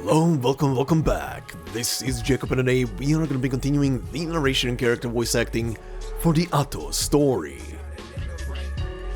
Hello, welcome back. This is Jacob, and today we are going to be continuing the narration and character voice acting for the ATO story.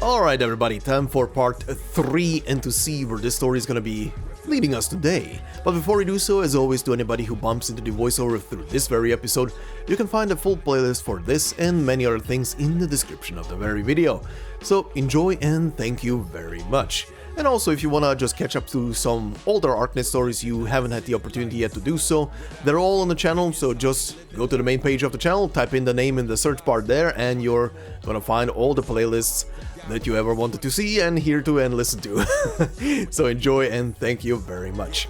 Alright everybody, time for part 3 and to see where this story is going to be leading us today. But before we do so, as always, to anybody who bumps into the voiceover through this very episode, you can find a full playlist for this and many other things in the description of the very video. So enjoy and thank you very much. And also, if you wanna just catch up to some older Arknights stories you haven't had the opportunity yet to do so, they're all on the channel, so just go to the main page of the channel, type in the name in the search bar there, and you're gonna find all the playlists that you ever wanted to see and hear to and listen to. So enjoy and thank you very much.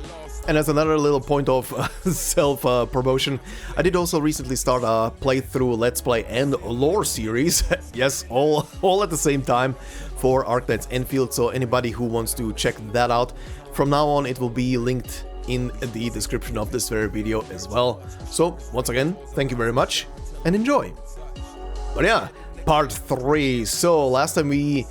And as another little point of self-promotion, I did also recently start a playthrough, let's play and lore series, yes, all at the same time, for Arknights Enfield, so anybody who wants to check that out, from now on it will be linked in the description of this very video as well. So, once again, thank you very much, and enjoy! But yeah, part 3, so last time we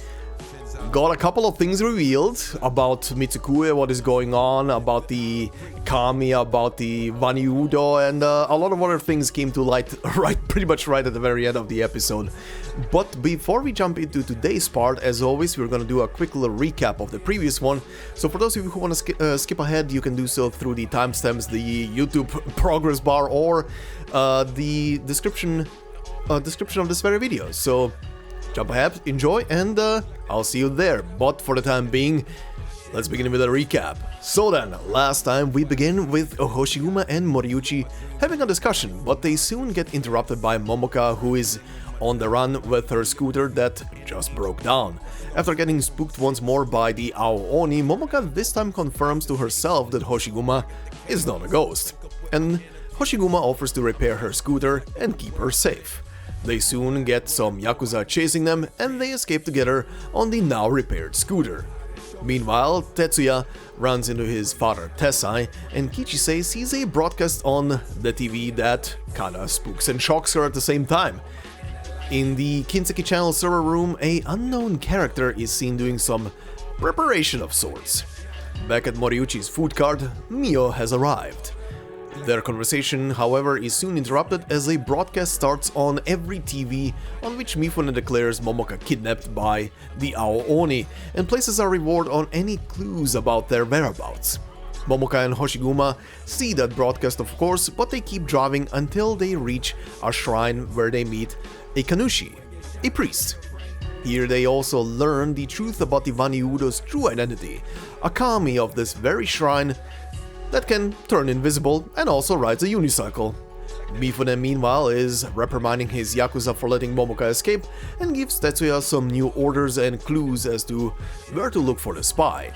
got a couple of things revealed about Mitsukue, what is going on, about the Kami, about the Vaniudo, and a lot of other things came to light pretty much right at the very end of the episode. But before we jump into today's part, as always, we're gonna do a quick little recap of the previous one. So for those of you who want to skip ahead, you can do so through the timestamps, the YouTube progress bar, or the description of this very video. So jump ahead, enjoy, and I'll see you there. But for the time being, let's begin with a recap. So then, last time we begin with Hoshiguma and Moriuchi having a discussion, but they soon get interrupted by Momoka, who is on the run with her scooter that just broke down. After getting spooked once more by the Ao-Oni, Momoka this time confirms to herself that Hoshiguma is not a ghost, and Hoshiguma offers to repair her scooter and keep her safe. They soon get some Yakuza chasing them, and they escape together on the now repaired scooter. Meanwhile, Tetsuya runs into his father Tessai, and Kichise sees a broadcast on the TV that kinda spooks and shocks her at the same time. In the Kinseki channel server room, a unknown character is seen doing some preparation of sorts. Back at Moriuchi's food cart, Mio has arrived. Their conversation, however, is soon interrupted as a broadcast starts on every TV, on which Mifune declares Momoka kidnapped by the Ao-Oni and places a reward on any clues about their whereabouts. Momoka and Hoshiguma see that broadcast, of course, but they keep driving until they reach a shrine where they meet a Kanushi, a priest. Here they also learn the truth about the Vaniudo's true identity, a kami of this very shrine that can turn invisible and also rides a unicycle. Mifune, meanwhile, is reprimanding his Yakuza for letting Momoka escape and gives Tetsuya some new orders and clues as to where to look for the spy.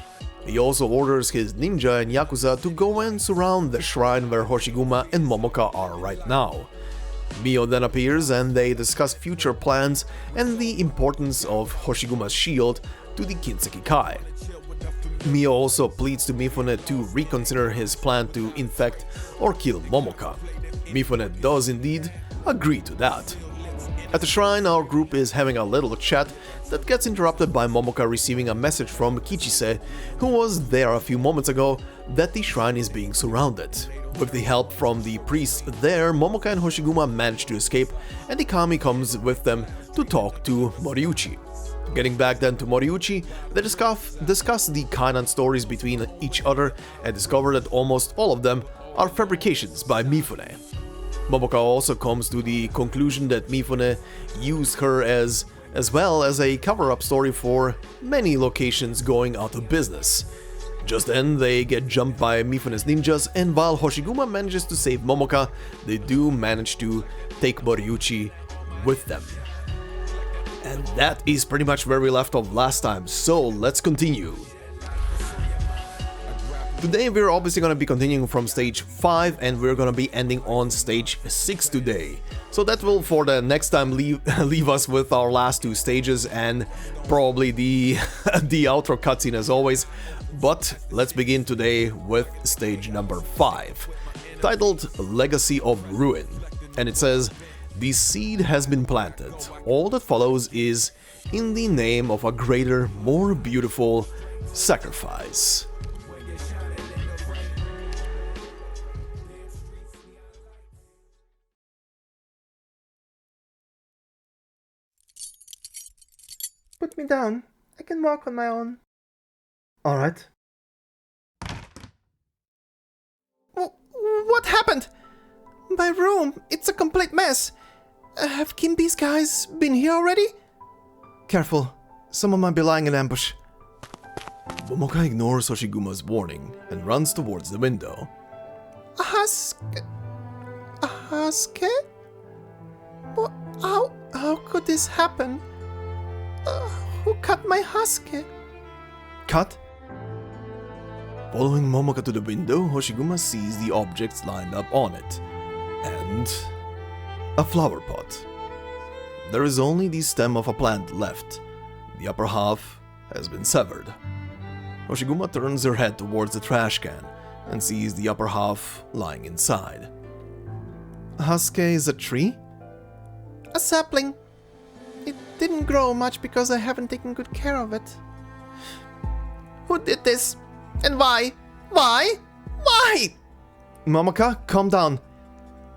He also orders his ninja and Yakuza to go and surround the shrine where Hoshiguma and Momoka are right now. Mio then appears and they discuss future plans and the importance of Hoshiguma's shield to the Kinseki Kai. Mio also pleads to Mifune to reconsider his plan to infect or kill Momoka. Mifune does indeed agree to that. At the shrine, our group is having a little chat that gets interrupted by Momoka receiving a message from Kichise, who was there a few moments ago, that the shrine is being surrounded. With the help from the priest there, Momoka and Hoshiguma manage to escape, and the kami comes with them to talk to Moriuchi. Getting back then to Moriuchi, they discuss the Kainan stories between each other and discover that almost all of them are fabrications by Mifune. Momoka also comes to the conclusion that Mifune used her as well as a cover-up story for many locations going out of business. Just then, they get jumped by Mifune's ninjas, and while Hoshiguma manages to save Momoka, they do manage to take Moriuchi with them. And that is pretty much where we left off last time, so let's continue. Today we're obviously going to be continuing from stage 5 and we're going to be ending on stage 6 today. So that will for the next time leave us with our last 2 stages and probably the outro cutscene as always. But let's begin today with stage number 5, titled Legacy of Ruin. And it says, "The seed has been planted. All that follows is in the name of a greater, more beautiful sacrifice." me down. I can walk on my own. Alright. What happened? My room, it's a complete mess. Have Kimbi's guys been here already? Careful, someone might be lying in ambush. Momoka ignores Hoshiguma's warning and runs towards the window. A husky? What? How could this happen? Who cut my husky? Cut? Following Momoka to the window, Hoshiguma sees the objects lined up on it. And a flower pot. There is only the stem of a plant left. The upper half has been severed. Hoshiguma turns her head towards the trash can and sees the upper half lying inside. Hasuke is a tree? A sapling. It didn't grow much because I haven't taken good care of it. Who did this? And why? Why? Why? Momoka, calm down.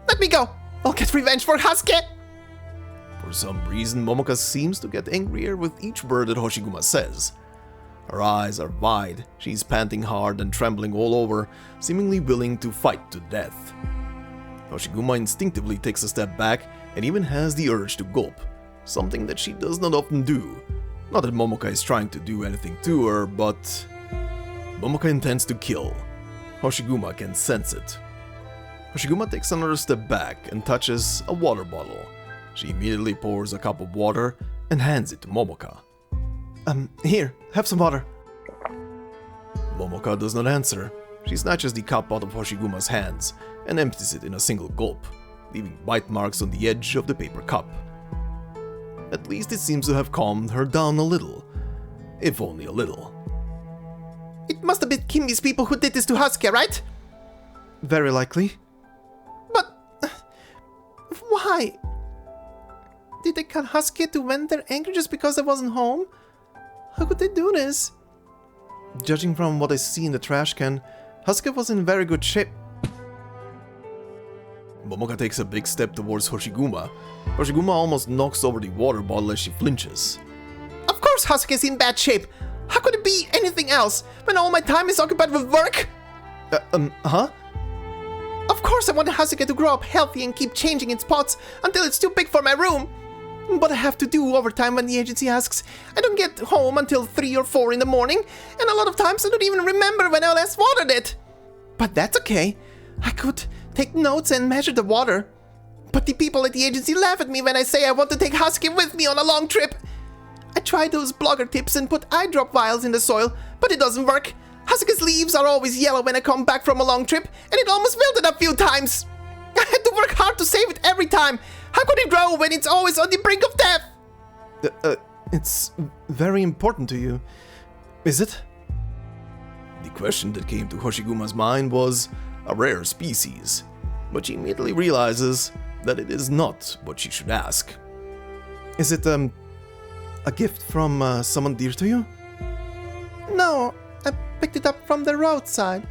Let me go! I'll get revenge for Hasuke! For some reason, Momoka seems to get angrier with each word that Hoshiguma says. Her eyes are wide, she's panting hard and trembling all over, seemingly willing to fight to death. Hoshiguma instinctively takes a step back and even has the urge to gulp, something that she does not often do. Not that Momoka is trying to do anything to her, but Momoka intends to kill. Hoshiguma can sense it. Hoshiguma takes another step back and touches a water bottle. She immediately pours a cup of water and hands it to Momoka. Here, have some water. Momoka does not answer. She snatches the cup out of Hoshiguma's hands and empties it in a single gulp, leaving bite marks on the edge of the paper cup. At least it seems to have calmed her down a little, if only a little. It must have been Kimbi's people who did this to Hasuke, right? Very likely. But why? Did they cut Hasuke to vent their anger just because I wasn't home? How could they do this? Judging from what I see in the trash can, Hasuke was in very good shape. Momoka takes a big step towards Hoshiguma. Hoshiguma almost knocks over the water bottle as she flinches. Of course Hasuke's in bad shape! How could it be anything else when all my time is occupied with work? Huh? Of course I want Hasuke to grow up healthy and keep changing its pots until it's too big for my room. But I have to do overtime when the agency asks. I don't get home until 3 or 4 in the morning, and a lot of times I don't even remember when I last watered it. But that's okay. I could take notes and measure the water. But the people at the agency laugh at me when I say I want to take Hasuke with me on a long trip. I tried those blogger tips and put eye drop vials in the soil, but it doesn't work. Hasuke's leaves are always yellow when I come back from a long trip, and it almost wilted a few times. I had to work hard to save it every time. How could it grow when it's always on the brink of death? It's very important to you, is it? The question that came to Hoshiguma's mind was a rare species, but she immediately realizes that it is not what she should ask. Is it, a gift from someone dear to you? No, I picked it up from the roadside.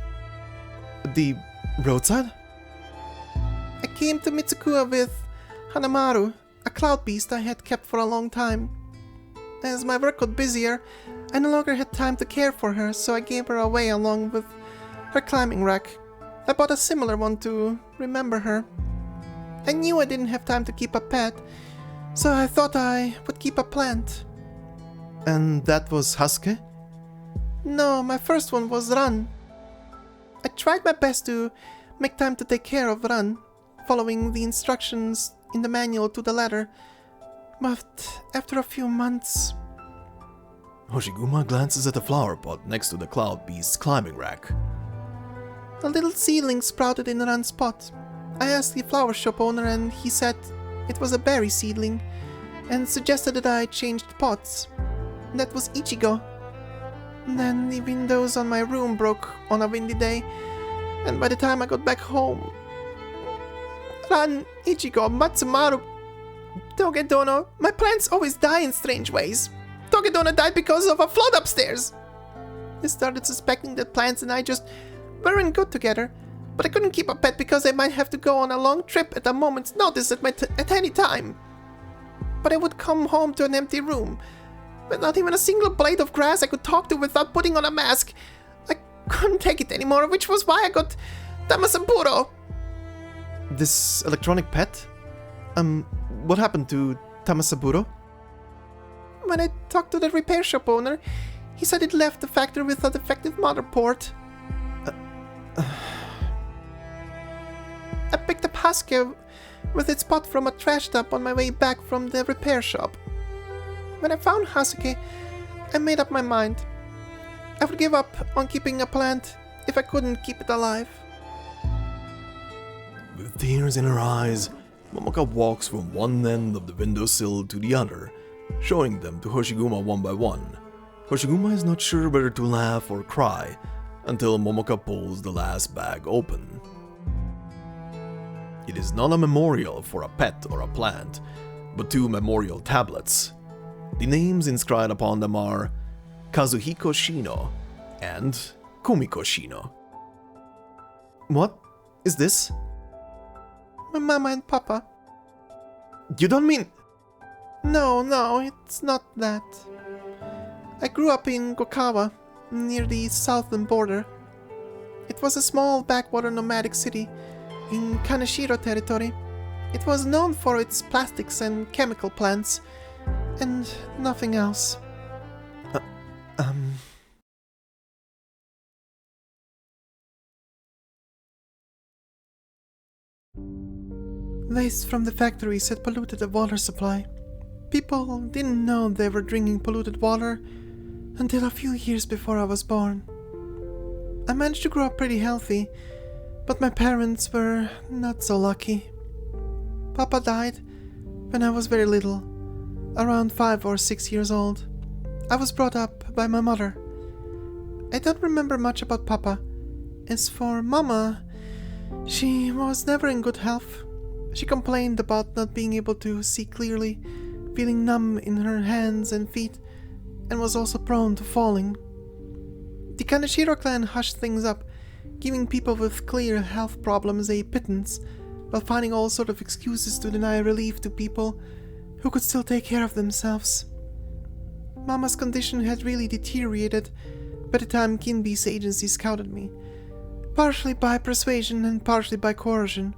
The roadside? I came to Mitsukue with Hanamaru, a cloud beast I had kept for a long time. As my work got busier, I no longer had time to care for her, so I gave her away along with her climbing rack. I bought a similar one to remember her. I knew I didn't have time to keep a pet, so I thought I would keep a plant. And that was Hasuke? No, my first one was Ran. I tried my best to make time to take care of Ran, following the instructions in the manual to the letter. But after a few months... Hoshiguma glances at the flower pot next to the cloud beast's climbing rack. A little seedling sprouted in Ran's pot. I asked the flower shop owner and he said it was a berry seedling and suggested that I changed pots. That was Ichigo. Then the windows on my room broke on a windy day, and by the time I got back home... Ran, Ichigo, Matsumaru, Togedono, my plants always die in strange ways. Togedono died because of a flood upstairs. I started suspecting that plants and I just weren't good together, but I couldn't keep a pet because I might have to go on a long trip at a moment's notice at any time. But I would come home to an empty room, With not even a single blade of grass I could talk to without putting on a mask. I couldn't take it anymore, which was why I got Tamasaburo. This electronic pet? What happened to Tamasaburo? When I talked to the repair shop owner, he said it left the factory with a defective motherboard. I picked up Hasuke with its pot from a trash dump on my way back from the repair shop. When I found Hasuke, I made up my mind. I would give up on keeping a plant if I couldn't keep it alive. With tears in her eyes, Momoka walks from one end of the windowsill to the other, showing them to Hoshiguma one by one. Hoshiguma is not sure whether to laugh or cry until Momoka pulls the last bag open. It is not a memorial for a pet or a plant, but two memorial tablets. The names inscribed upon them are Kazuhiko Shino and Kumiko Shino. What is this? My mama and papa. You don't mean... No, it's not that. I grew up in Gokawa, near the southern border. It was a small backwater nomadic city in Kaneshiro territory. It was known for its plastics and chemical plants, and nothing else. Waste from the factories had polluted the water supply. People didn't know they were drinking polluted water until a few years before I was born. I managed to grow up pretty healthy, but my parents were not so lucky. Papa died when I was very little, around 5 or 6 years old. I was brought up by my mother. I don't remember much about Papa. As for Mama, she was never in good health. She complained about not being able to see clearly, feeling numb in her hands and feet, and was also prone to falling. The Kaneshiro clan hushed things up, giving people with clear health problems a pittance, while finding all sorts of excuses to deny relief to people who could still take care of themselves. Mama's condition had really deteriorated by the time Kinbi's agency scouted me, partially by persuasion and partially by coercion.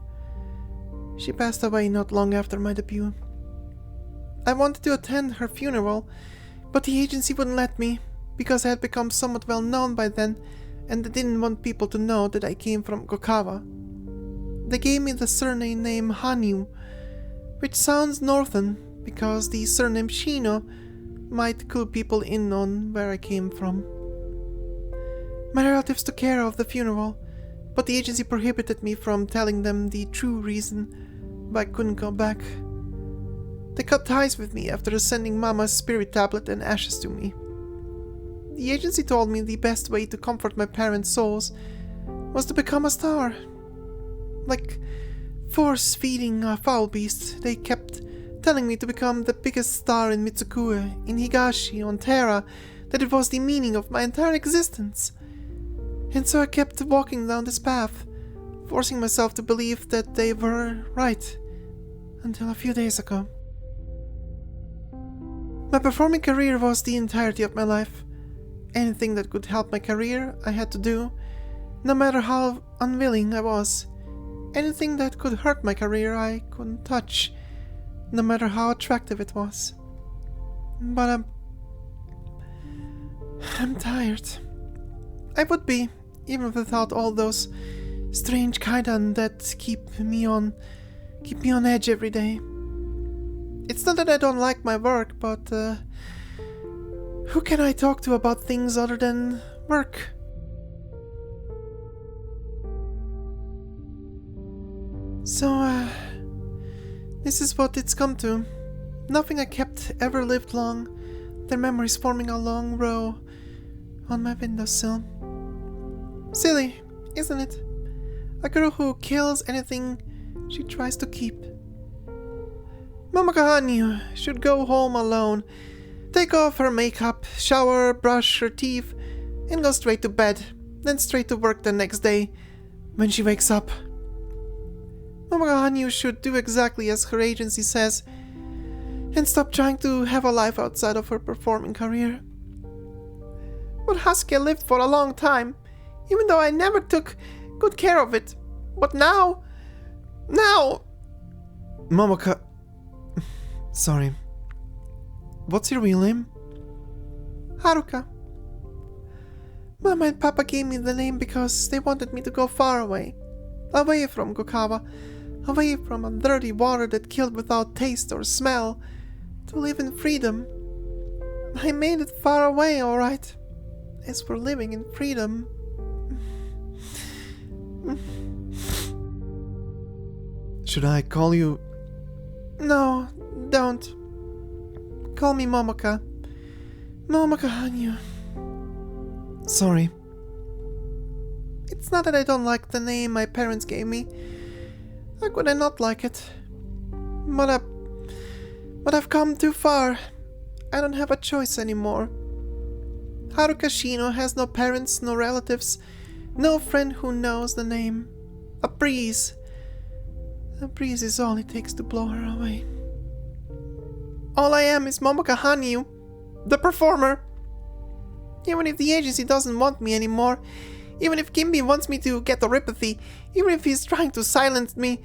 She passed away not long after my debut. I wanted to attend her funeral, but the agency wouldn't let me, because I had become somewhat well known by then, and they didn't want people to know that I came from Gokawa. They gave me the surname name Hanyaa, which sounds northern, because the surname Shino might clue people in on where I came from. My relatives took care of the funeral, but the agency prohibited me from telling them the true reason why I couldn't go back. They cut ties with me after sending Mama's spirit tablet and ashes to me. The agency told me the best way to comfort my parents' souls was to become a star. Like force-feeding a foul beast, they kept telling me to become the biggest star in Mitsukue, in Higashi, on Terra, that it was the meaning of my entire existence. And so I kept walking down this path, forcing myself to believe that they were right, until a few days ago. My performing career was the entirety of my life. Anything that could help my career, I had to do, no matter how unwilling I was. Anything that could hurt my career, I couldn't touch, no matter how attractive it was. But I'm tired. I would be, even without all those strange kaidan that keep me on edge every day. It's not that I don't like my work, but who can I talk to about things other than work? So, this is what it's come to. Nothing I kept ever lived long, their memories forming a long row on my windowsill. Silly, isn't it? A girl who kills anything she tries to keep. Momoka Hanyaa should go home alone, take off her makeup, shower, brush her teeth, and go straight to bed, then straight to work the next day when she wakes up. Momoka Hanyaa should do exactly as her agency says. and stop trying to have a life outside of her performing career. But Haruka lived for a long time, even though I never took good care of it. But now... Momoka... Sorry. What's your real name? Haruka. Mama and Papa gave me the name because they wanted me to go far away. Away from Gokawa. Away from a dirty water that killed without taste or smell. To live in freedom. I made it far away, alright. As for living in freedom... Should I call you... No, don't. Call me Momoka. Momoka Hanyaa. Sorry. It's not that I don't like the name my parents gave me. How could I not like it? But I've come too far. I don't have a choice anymore. Haruka Shino has no parents, no relatives, no friend who knows the name. A breeze. A breeze is all it takes to blow her away. All I am is Momoka Hanyaa, the performer. Even if the agency doesn't want me anymore, even if Kimby wants me to get telepathy, even if he's trying to silence me,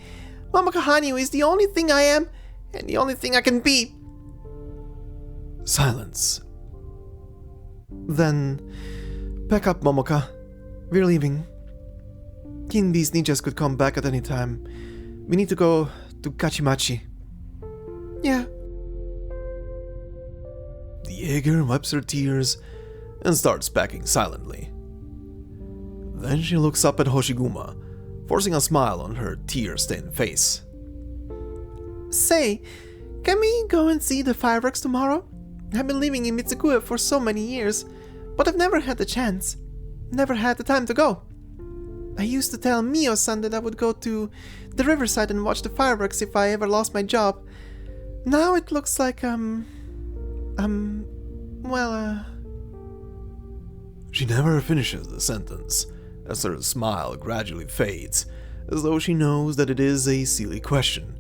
Momoka Hanyaa is the only thing I am, and the only thing I can be. Silence. Then, pack up, Momoka. We're leaving. Kimby's ninjas could come back at any time. We need to go to Kajimachi. Yeah. The Jaeger wipes her tears and starts packing silently. Then she looks up at Hoshiguma, forcing a smile on her tear-stained face. Say, can we go and see the fireworks tomorrow? I've been living in Mitsukue for so many years, but I've never had the chance. Never had the time to go. I used to tell Mio-san that I would go to the riverside and watch the fireworks if I ever lost my job. Now it looks like, She never finishes the sentence, as her smile gradually fades, as though she knows that it is a silly question,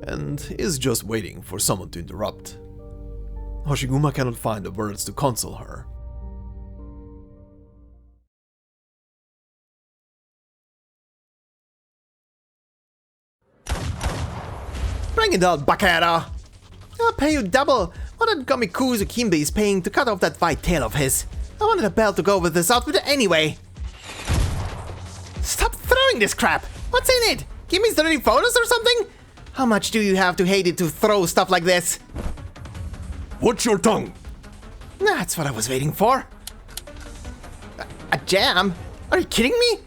and is just waiting for someone to interrupt. Hoshiguma cannot find the words to console her. Bring it on, Bakara! I'll pay you double what that Gomikuzu Kimbe is paying to cut off that white tail of his. I wanted a belt to go with this outfit anyway. Stop throwing this crap! What's in it? Kimbe's dirty photos or something? How much do you have to hate it to throw stuff like this? Watch your tongue! That's what I was waiting for. A jam? Are you kidding me?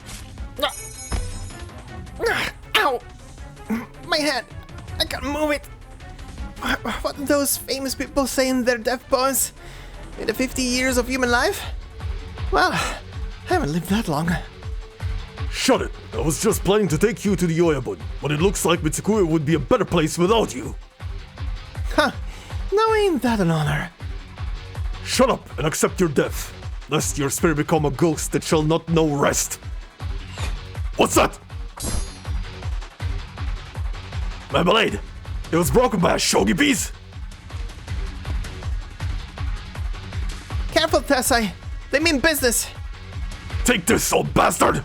Ow! My head! I can't move it! What did those famous people say in their death poems? In the 50 years of human life? Well, I haven't lived that long. Shut it! I was just planning to take you to the Oyabun, but it looks like Mitsukue would be a better place without you. Huh. Now ain't that an honor? Shut up and accept your death, lest your spirit become a ghost that shall not know rest. What's that? My blade! It was broken by a shogi piece! Careful, Tessai! They mean business! Take this, old bastard!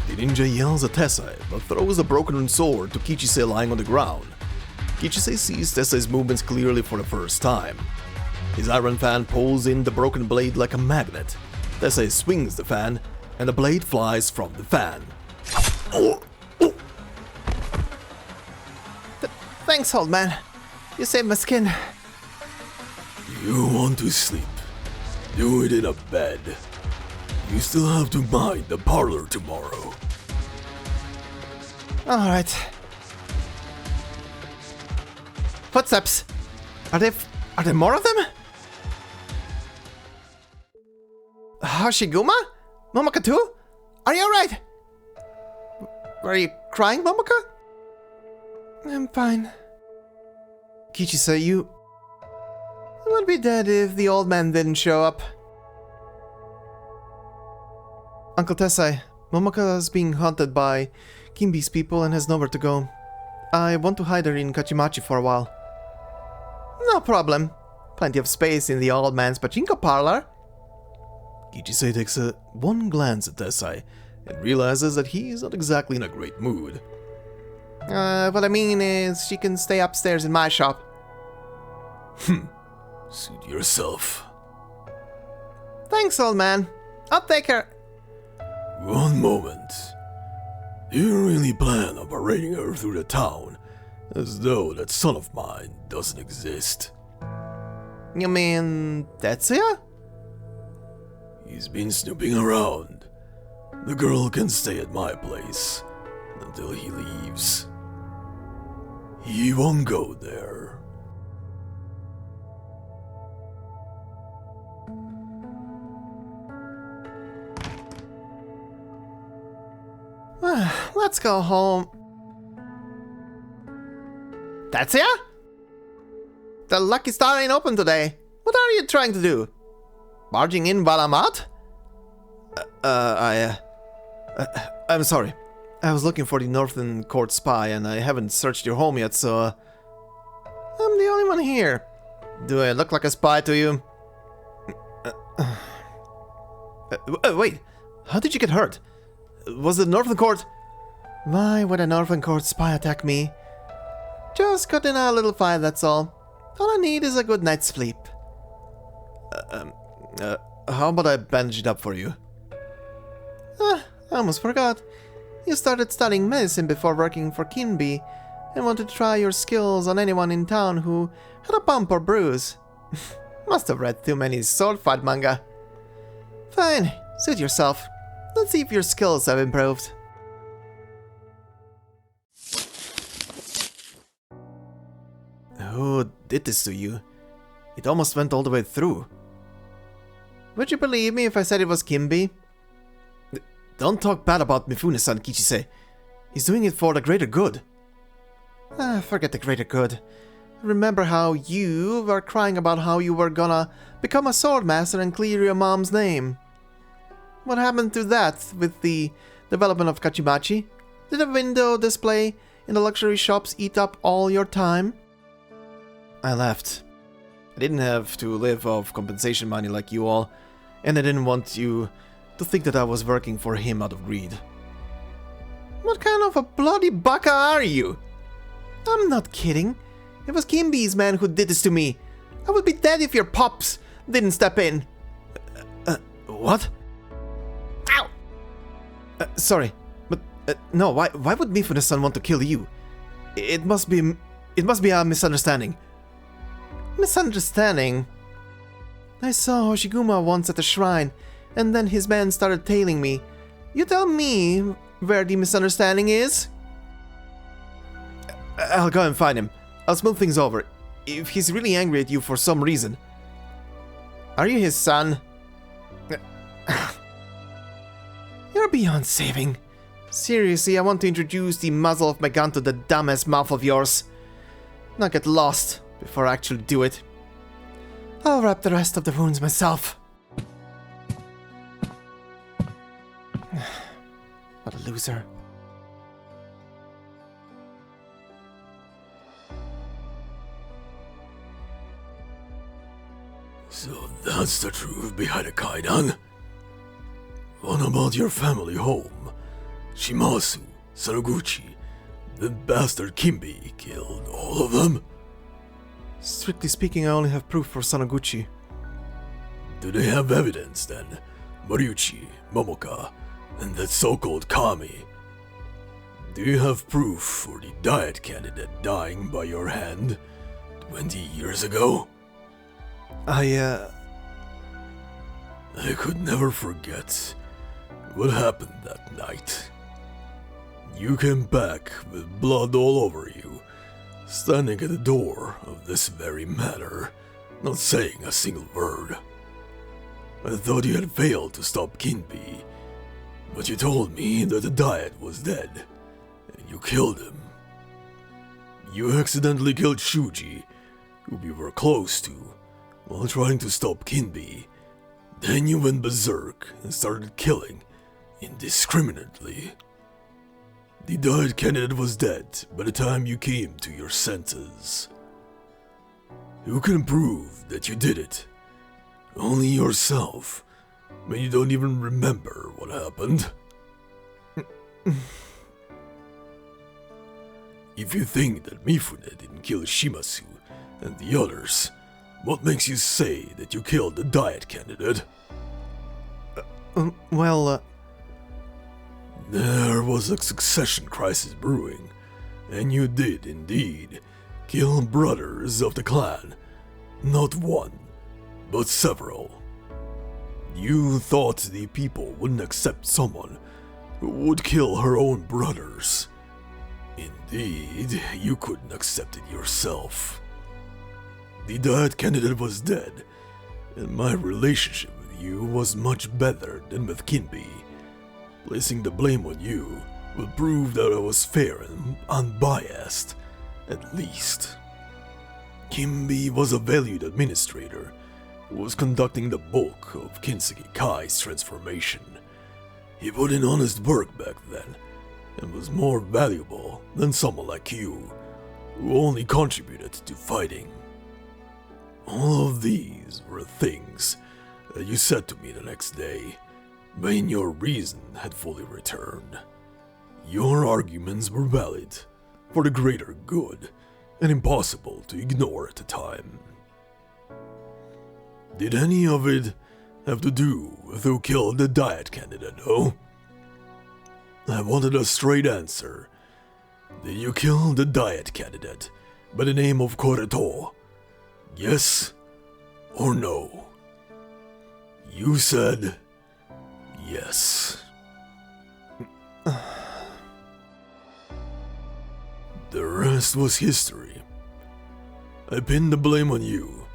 The ninja yells at Tessai, but throws the broken sword to Kichise lying on the ground. Kichise sees Tessai's movements clearly for the first time. His iron fan pulls in the broken blade like a magnet. Tessai swings the fan, and the blade flies from the fan. Thanks, old man. You saved my skin. You want to sleep? Do it in a bed. You still have to mind the parlor tomorrow. Alright. Footsteps. Are there more of them? Hoshiguma? Momoka too? Are you alright? Are you crying, Momoka? I'm fine. Kichise, you... I would be dead if the old man didn't show up. Uncle Tessai, Momoka is being haunted by Kimby's people and has nowhere to go. I want to hide her in Kajimachi for a while. No problem. Plenty of space in the old man's pachinko parlor. Kichise takes one glance at Tessai and realizes that he is not exactly in a great mood. What I mean is, she can stay upstairs in my shop. Suit yourself. Thanks, old man. I'll take her. One moment. Do you really plan on parading her through the town, as though that son of mine doesn't exist? You mean Tetsuya? He's been snooping around. The girl can stay at my place until he leaves. He won't go there. Let's go home. Tetsuya? The Lucky Star ain't open today. What are you trying to do? Barging in while I'm out? I'm sorry. I was looking for the Northern Court spy and I haven't searched your home yet, so... I'm the only one here. Do I look like a spy to you? Wait, how did you get hurt? Was it Northern Court? Why would a Northern Court spy attack me? Just got in a little fight, that's all. All I need is a good night's sleep. How about I bandage it up for you? I almost forgot. You started studying medicine before working for Kinbi, and wanted to try your skills on anyone in town who had a bump or bruise. Must have read too many sword fight manga. Fine, suit yourself. Let's see if your skills have improved. Who did this to you? It almost went all the way through. Would you believe me if I said it was Kinbi? Don't talk bad about Mifune-san, Kichise. He's doing it for the greater good. Forget the greater good. Remember how you were crying about how you were gonna become a swordmaster and clear your mom's name. What happened to that with the development of Kajimachi? Did a window display in the luxury shops eat up all your time? I left. I didn't have to live off compensation money like you all, and I didn't want you to think that I was working for him out of greed. What kind of a bloody baka are you? I'm not kidding. It was Kinbi's man who did this to me. I would be dead if your pops didn't step in. What? Ow! Sorry, but no, why would Mifune-san want to kill you? It must be a misunderstanding. Misunderstanding? I saw Hoshiguma once at the shrine, and then his man started tailing me. You tell me where the misunderstanding is? I'll go and find him. I'll smooth things over. If he's really angry at you for some reason. Are you his son? You're beyond saving. Seriously, I want to introduce the muzzle of my gun to the dumbass mouth of yours. Not get lost before I actually do it. I'll wrap the rest of the wounds myself. What a loser. So that's the truth behind the kaidan? What about your family home? Shimasu, Saraguchi, the bastard Kinbi killed all of them? Strictly speaking, I only have proof for Sanaguchi. Do they have evidence then? Mariuchi, Momoka, and that so-called Kami? Do you have proof for the diet candidate dying by your hand 20 years ago? I could never forget what happened that night. You came back with blood all over you, standing at the door of this very manor, not saying a single word. I thought you had failed to stop Kinbi, but you told me that the diet was dead, and you killed him. You accidentally killed Shuji, who we were close to, while trying to stop Kinbi. Then you went berserk and started killing indiscriminately. The diet candidate was dead by the time you came to your senses. Who can prove that you did it? Only yourself. When you don't even remember what happened. If you think that Mifune didn't kill Shimasu and the others, what makes you say that you killed the diet candidate? There was a succession crisis brewing, and you did indeed kill brothers of the clan. Not one, but several. You thought the people wouldn't accept someone who would kill her own brothers. Indeed, you couldn't accept it yourself. The diet candidate was dead, and my relationship with you was much better than with Kinbi. Placing the blame on you will prove that I was fair and unbiased, at least. Kinbi was a valued administrator who was conducting the bulk of Kinseki Kai's transformation. He put in honest work back then, and was more valuable than someone like you, who only contributed to fighting. All of these were things that you said to me the next day, when your reason had fully returned. Your arguments were valid, for the greater good, and impossible to ignore at the time. Did any of it have to do with who killed the diet candidate, though? I wanted a straight answer. Did you kill the diet candidate by the name of Koreto? Yes or no? You said yes. The rest was history. I pinned the blame on you,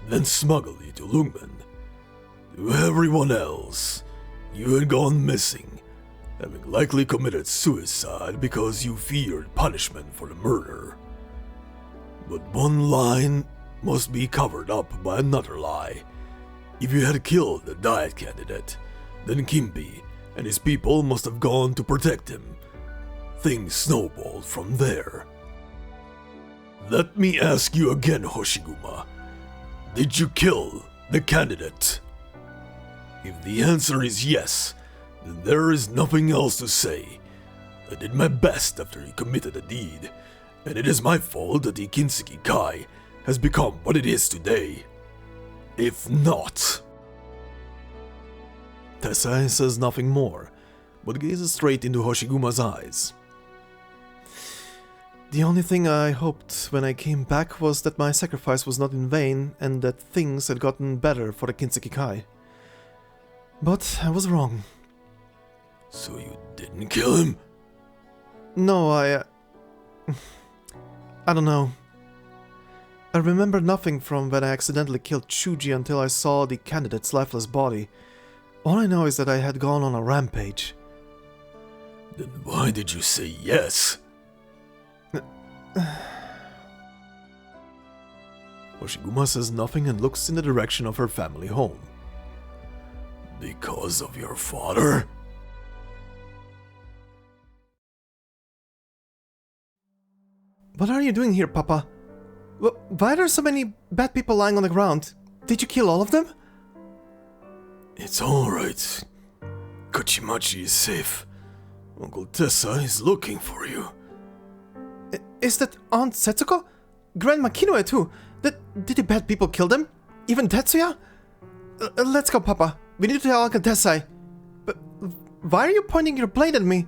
then smuggled you to Lungmen. To everyone else, you had gone missing, having likely committed suicide because you feared punishment for the murder. But one lie must be covered up by another lie. If you had killed the diet candidate, then Kimbi and his people must have gone to protect him. Things snowballed from there. Let me ask you again, Hoshiguma. Did you kill the candidate? If the answer is yes, then there is nothing else to say. I did my best after he committed a deed, and it is my fault that the Kinseki Kai has become what it is today. If not... Tessai says nothing more, but gazes straight into Hoshiguma's eyes. The only thing I hoped when I came back was that my sacrifice was not in vain and that things had gotten better for the Kinseki Kai. But I was wrong. So you didn't kill him? No, I don't know. I remember nothing from when I accidentally killed Chuji until I saw the candidate's lifeless body. All I know is that I had gone on a rampage. Then why did you say yes? Hoshiguma says nothing and looks in the direction of her family home. Because of your father? What are you doing here, Papa? Why are there so many bad people lying on the ground? Did you kill all of them? It's alright. Kajimachi is safe. Uncle Tessai is looking for you. Is that Aunt Setsuko? Grandma Kinoe too? Did the bad people kill them? Even Tetsuya? Let's go, Papa. We need to tell Uncle Tessai. But why are you pointing your blade at me?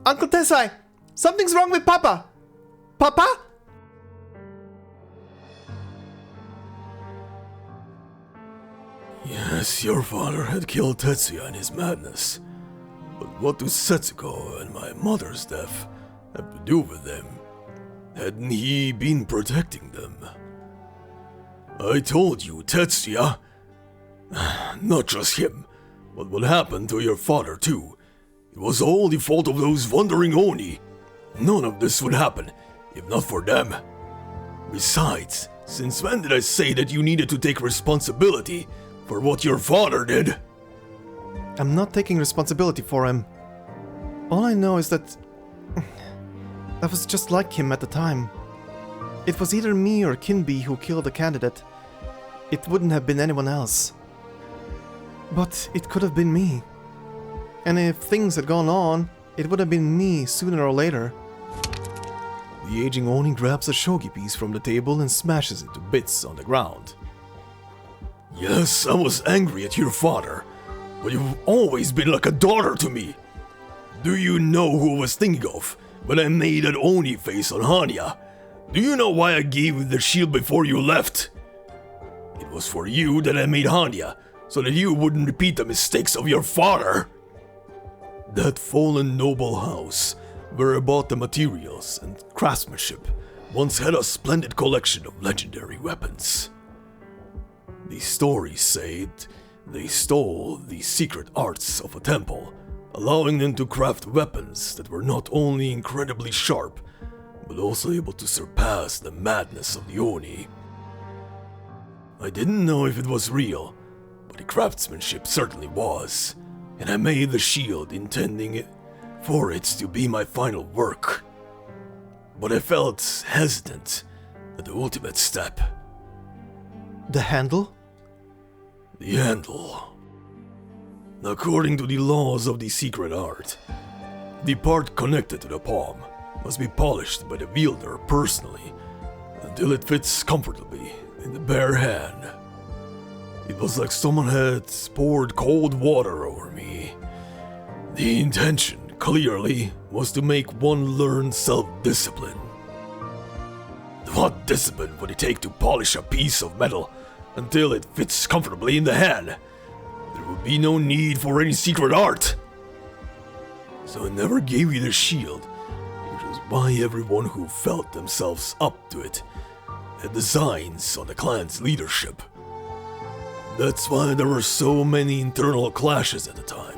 Uncle Tessai! Something's wrong with Papa! Papa? Yes, your father had killed Tetsuya in his madness. But what do Setsuko and my mother's death have to do with them? Hadn't he been protecting them? I told you, Tetsuya. Not just him, but what happened to your father too. It was all the fault of those wandering Oni. None of this would happen, if not for them. Besides, since when did I say that you needed to take responsibility for what your father did? I'm not taking responsibility for him. All I know is that I was just like him at the time. It was either me or Kinbi who killed the candidate. It wouldn't have been anyone else. But it could have been me. And if things had gone on, it would have been me sooner or later. The aging Oni grabs a shogi piece from the table and smashes it to bits on the ground. Yes, I was angry at your father, but you've always been like a daughter to me. Do you know who I was thinking of when I made that Oni face on Hanyaa? Do you know why I gave you the shield before you left? It was for you that I made Hanyaa, so that you wouldn't repeat the mistakes of your father. That fallen noble house, where I bought the materials and craftsmanship, once had a splendid collection of legendary weapons. The stories say they stole the secret arts of a temple, allowing them to craft weapons that were not only incredibly sharp, but also able to surpass the madness of the Oni. I didn't know if it was real, but the craftsmanship certainly was, and I made the shield intending for it to be my final work. But I felt hesitant at the ultimate step. The handle? The handle. According to the laws of the secret art, the part connected to the palm must be polished by the wielder personally until it fits comfortably in the bare hand. It was like someone had poured cold water over me. The intention, clearly, was to make one learn self-discipline. What discipline would it take to polish a piece of metal until it fits comfortably in the hand? There would be no need for any secret art. So I never gave you the shield, which was why everyone who felt themselves up to it had designs on the clan's leadership. That's why there were so many internal clashes at the time.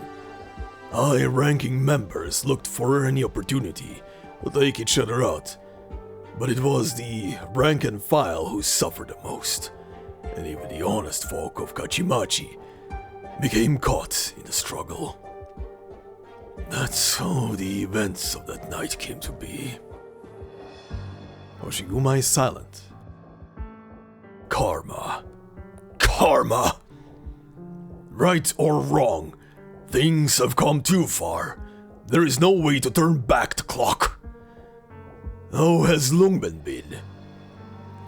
High-ranking members looked for any opportunity to take each other out, but it was the rank and file who suffered the most, and even the honest folk of Kajimachi became caught in the struggle. That's how the events of that night came to be. Hoshiguma is silent. Karma. Karma! Right or wrong, things have come too far. There is no way to turn back the clock. How has Lungmen been?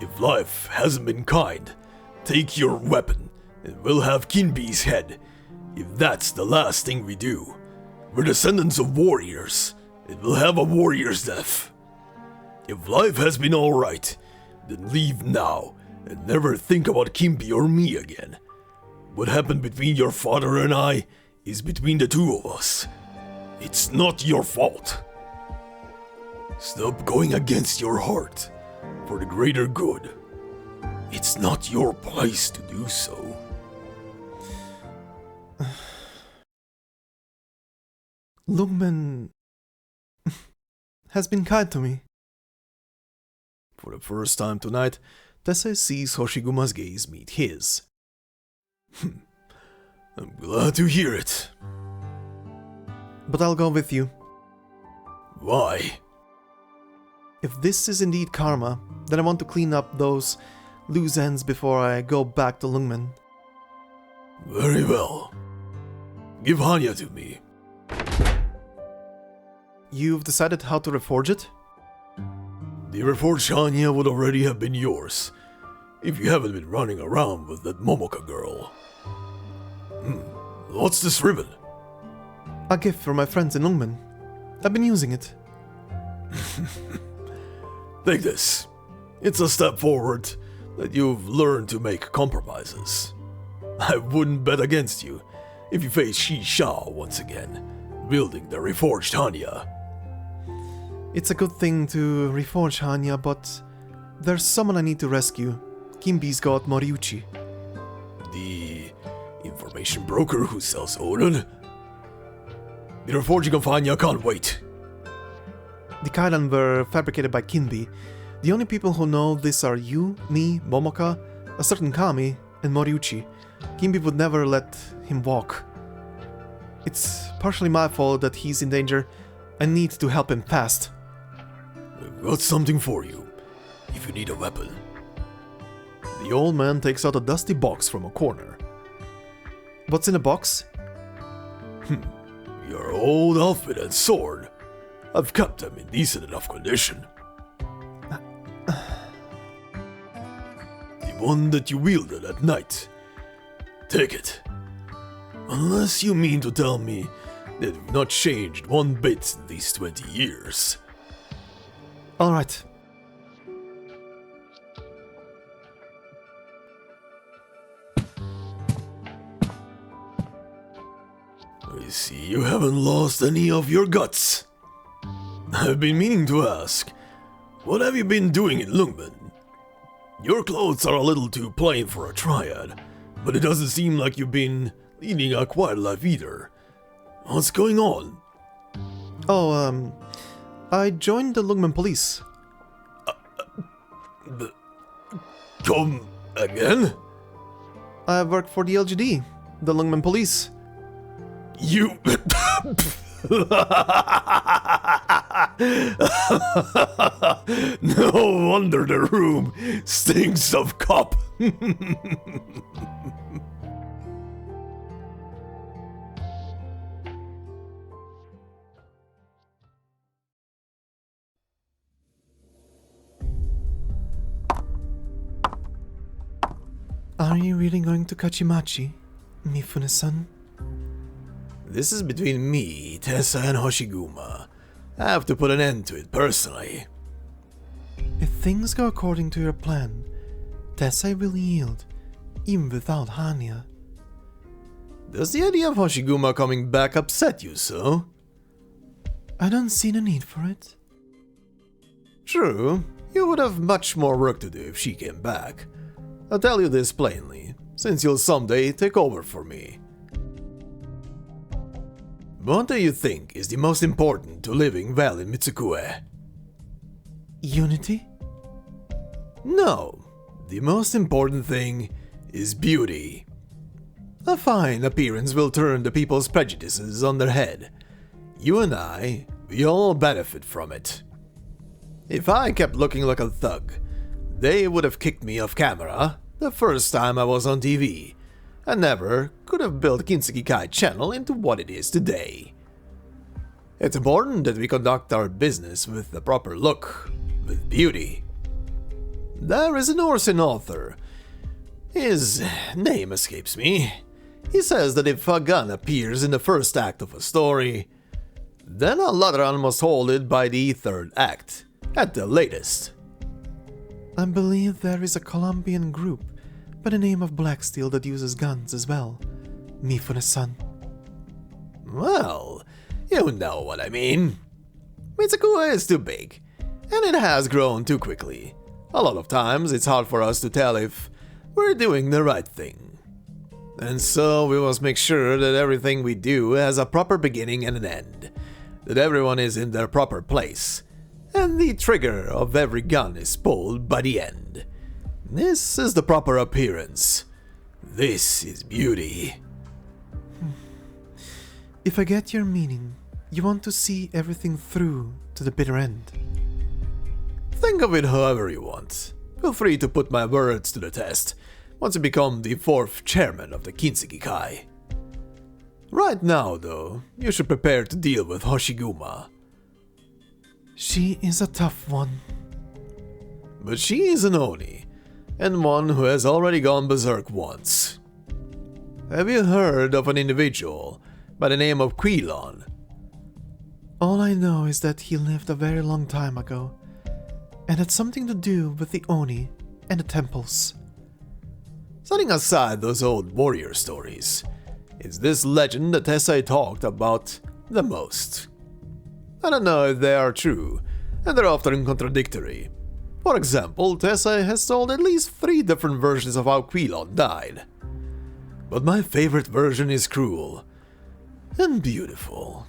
If life hasn't been kind, take your weapon and we'll have Kinbi's head. If that's the last thing we do, we're descendants of warriors, and we'll have a warrior's death. If life has been alright, then leave now and never think about Kinbi or me again. What happened between your father and I is between the two of us. It's not your fault. Stop going against your heart for the greater good. It's not your place to do so. Lungmen has been kind to me. For the first time tonight, Tessai sees Hoshiguma's gaze meet his. I'm glad to hear it. But I'll go with you. Why? If this is indeed karma, then I want to clean up those loose ends before I go back to Lungmen. Very well. Give Hanyaa to me. You've decided how to reforge it? The reforged Hanyaa would already have been yours, if you haven't been running around with that Momoka girl. What's this ribbon? A gift from my friends in Lungmen. I've been using it. Take this. It's a step forward that you've learned to make compromises. I wouldn't bet against you if you face Shi Shao once again, wielding the reforged Hanyaa. It's a good thing to reforge Hanyaa, but there's someone I need to rescue. Kinbi's god Moriuchi. The information broker who sells Oden? The reforging of Hanyaa can't wait. The Kaidan were fabricated by Kinbi. The only people who know this are you, me, Momoka, a certain Kami, and Moriuchi. Kinbi would never let him walk. It's partially my fault that he's in danger. I need to help him fast. We've got something for you. if you need a weapon. The old man takes out a dusty box from a corner. What's in the box? Your old outfit and sword. I've kept them in decent enough condition. The one that you wielded at night. Take it. Unless you mean to tell me that you've not changed one bit in these 20 years. Alright. I see you haven't lost any of your guts. I've been meaning to ask, what have you been doing in Lungmen? Your clothes are a little too plain for a triad, but it doesn't seem like you've been leading a quiet life either. What's going on? Oh, I joined the Lungmen police. Come again? I work for the LGD, the Lungmen police. You... No wonder the room stinks of cop. Are you really going to Kajimachi, Mifune-san? This is between me, Tessai, and Hoshiguma. I have to put an end to it personally. If things go according to your plan, Tessai will yield, even without Hanyaa. Does the idea of Hoshiguma coming back upset you so? I don't see the need for it. True, you would have much more work to do if she came back. I'll tell you this plainly, since you'll someday take over for me. What do you think is the most important to living well in Mitsukue? Unity? No, the most important thing is beauty. A fine appearance will turn the people's prejudices on their head. You and I, we all benefit from it. If I kept looking like a thug, they would have kicked me off camera the first time I was on TV, and never could have built Kinsugi Kai channel into what it is today. It's important that we conduct our business with the proper look, with beauty. There is a Norsen author. His name escapes me. He says that if a gun appears in the first act of a story, then a Ladran must hold it by the third act, at the latest. I believe there is a Colombian group by the name of Blacksteel that uses guns as well. Mifune-san. Well, you know what I mean. Mitsukue is too big, and it has grown too quickly. A lot of times it's hard for us to tell if we're doing the right thing. And so we must make sure that everything we do has a proper beginning and an end, that everyone is in their proper place, and the trigger of every gun is pulled by the end. This is the proper appearance. This is beauty. If I get your meaning, you want to see everything through to the bitter end. Think of it however you want. Feel free to put my words to the test once you become the 4th chairman of the Kinsugi Kai. Right now, though, you should prepare to deal with Hoshiguma. She is a tough one. But she is an Oni, and one who has already gone berserk once. Have you heard of an individual by the name of Quilon? All I know is that he lived a very long time ago, and had something to do with the Oni and the temples. Setting aside those old warrior stories, it's this legend that Tessai talked about the most. I don't know if they are true, and they're often contradictory. For example, Tessai has told at least 3 different versions of how Quilon died. But my favorite version is cruel and beautiful.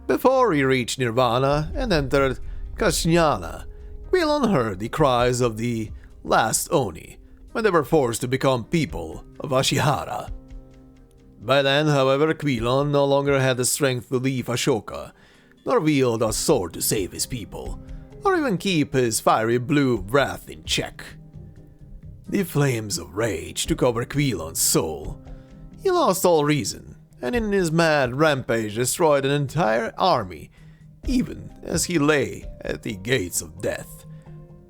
Before he reached Nirvana and entered Kashyana, Quilon heard the cries of the last Oni when they were forced to become people of Ashihara. By then, however, Quilon no longer had the strength to leave Ashoka, nor wield a sword to save his people, or even keep his fiery blue wrath in check. The flames of rage took over Quilon's soul. He lost all reason, and in his mad rampage destroyed an entire army, even as he lay at the gates of death.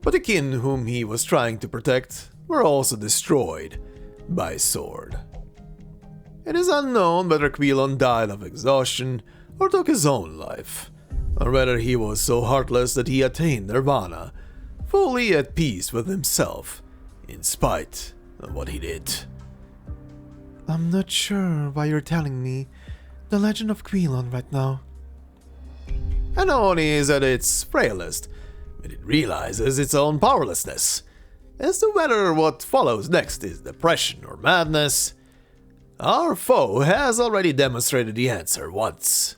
But the kin whom he was trying to protect were also destroyed by sword. It is unknown whether Quilon died of exhaustion or took his own life, or whether he was so heartless that he attained nirvana, fully at peace with himself, in spite of what he did. I'm not sure why you're telling me the legend of Quilon right now. Anoni is at its frailest when it realizes its own powerlessness. As to whether what follows next is depression or madness, our foe has already demonstrated the answer once.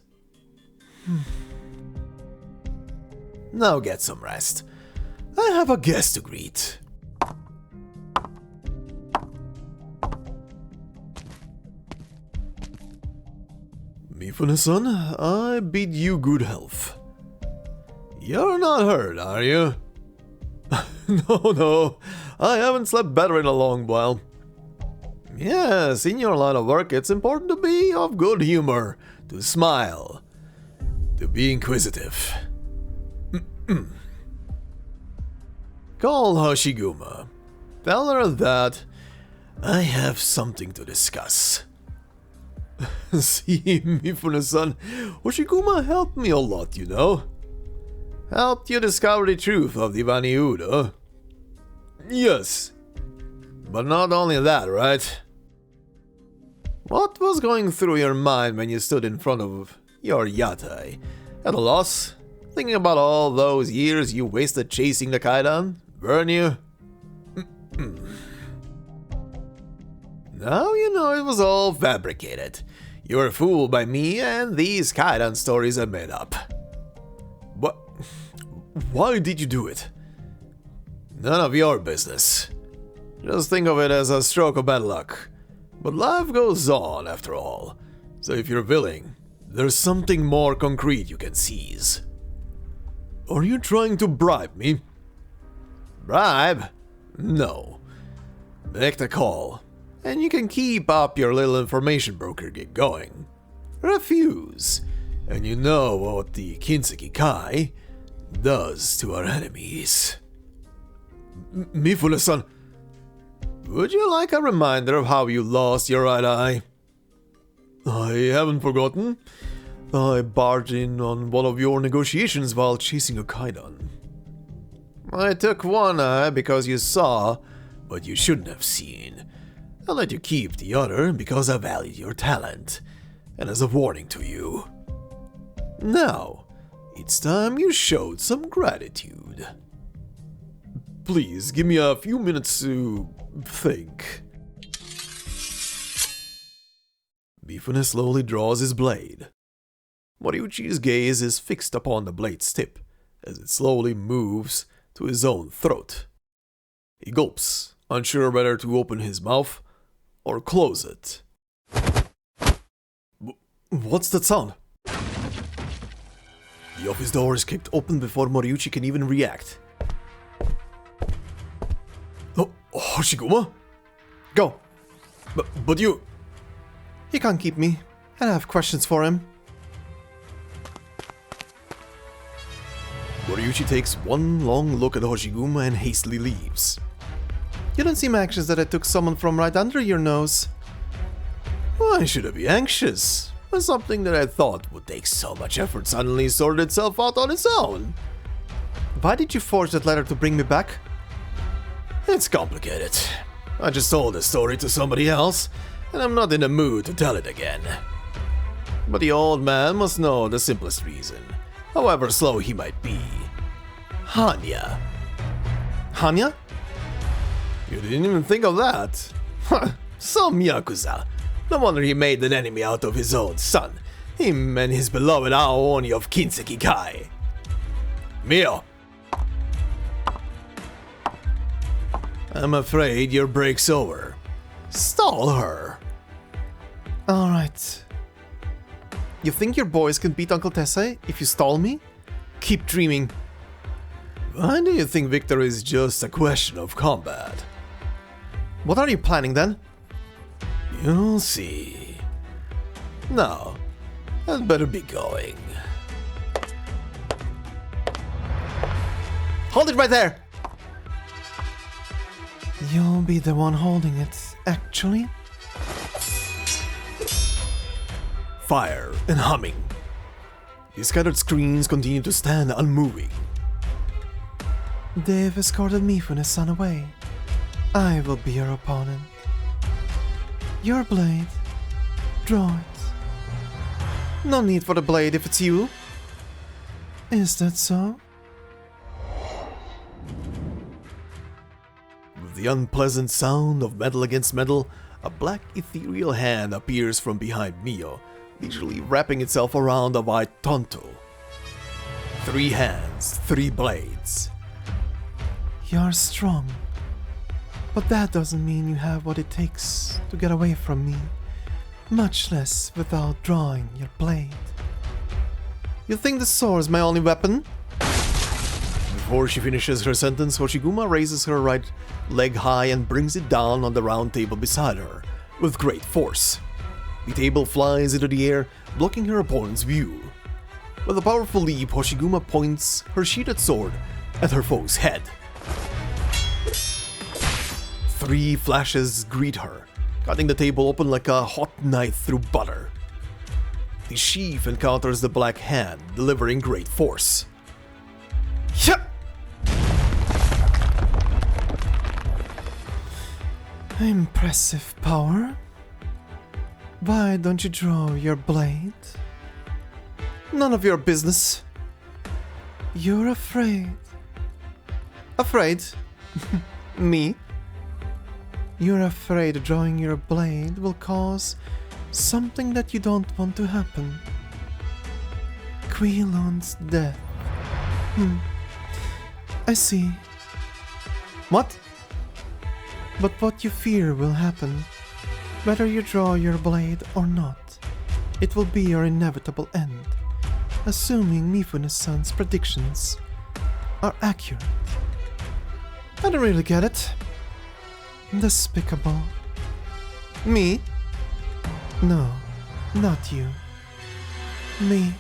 Now get some rest. I have a guest to greet. Mifune-san, I bid you good health. You're not hurt, are you? No, I haven't slept better in a long while. Yes, in your line of work, it's important to be of good humor, to smile, to be inquisitive. Call Hoshiguma. Tell her that I have something to discuss. See, Mifune-san, Hoshiguma helped me a lot, you know. Helped you discover the truth of the Vaniudo. Yes. But not only that, right? What was going through your mind when you stood in front of your yatai? At a loss? Thinking about all those years you wasted chasing the Kaidan? Weren't you? Now you know it was all fabricated. You were fooled by me and these Kaidan stories I made up. What? Why did you do it? None of your business. Just think of it as a stroke of bad luck. But life goes on after all. So if you're willing, there's something more concrete you can seize. Are you trying to bribe me? Bribe? No. Make the call, and you can keep up your little information broker gig going. Refuse, and you know what the Kinseki Kai does to our enemies. Mifune-san, would you like a reminder of how you lost your right eye? I haven't forgotten. I barged in on one of your negotiations while chasing a Kaidan. I took one eye because you saw what you shouldn't have seen. I let you keep the other because I valued your talent, and as a warning to you. Now, it's time you showed some gratitude. Please, give me a few minutes to think. Mifune slowly draws his blade. Moriuchi's gaze is fixed upon the blade's tip as it slowly moves to his own throat. He gulps, unsure whether to open his mouth or close it. What's that sound? The office door is kicked open before Moriuchi can even react. Oh, Hoshiguma? Go! But you... He can't keep me, and I have questions for him. Moriuchi takes one long look at Hoshiguma and hastily leaves. You don't seem anxious that I took someone from right under your nose. Why should I be anxious when something that I thought would take so much effort suddenly sorted itself out on its own? Why did you forge that letter to bring me back? It's complicated. I just told the story to somebody else, and I'm not in the mood to tell it again. But the old man must know the simplest reason, however slow he might be. Hanyaa. Hanyaa? You didn't even think of that? Some Yakuza. No wonder he made an enemy out of his own son. Him and his beloved Aoni of Kinseki Kai. Mio. I'm afraid your break's over. Stall her. Alright. You think your boys can beat Uncle Tessai if you stall me? Keep dreaming. Why do you think victory is just a question of combat? What are you planning then? You'll see. Now, I'd better be going. Hold it right there! You'll be the one holding it, actually. Fire and humming. The scattered screens continue to stand unmoving. They've escorted Mifune's-san away. I will be your opponent. Your blade. Draw it. No need for the blade if it's you. Is that so? With the unpleasant sound of metal against metal, a black ethereal hand appears from behind Mio, leisurely wrapping itself around a white tonto. 3 hands, 3 blades. You're strong. But that doesn't mean you have what it takes to get away from me, much less without drawing your blade. You think the sword is my only weapon? Before she finishes her sentence, Hoshiguma raises her right leg high and brings it down on the round table beside her, with great force. The table flies into the air, blocking her opponent's view. With a powerful leap, Hoshiguma points her sheathed sword at her foe's head. 3 flashes greet her, cutting the table open like a hot knife through butter. The sheath encounters the black hand, delivering great force. Hyah! Impressive power. Why don't you draw your blade? None of your business. You're afraid. Afraid? Me? You're afraid drawing your blade will cause something that you don't want to happen. Quilon's death. I see. What? But what you fear will happen, whether you draw your blade or not. It will be your inevitable end, assuming Mifune-san's predictions are accurate. I don't really get it. Despicable. Me? No, not you. Me.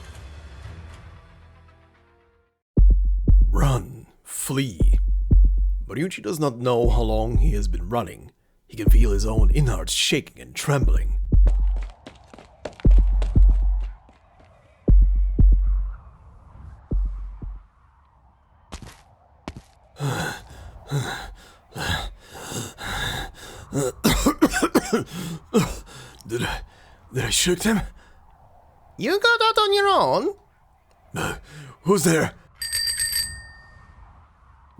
Run, flee. Ryuichi does not know how long he has been running. He can feel his own innards shaking and trembling. Did I shoot them? You got out on your own? Who's there?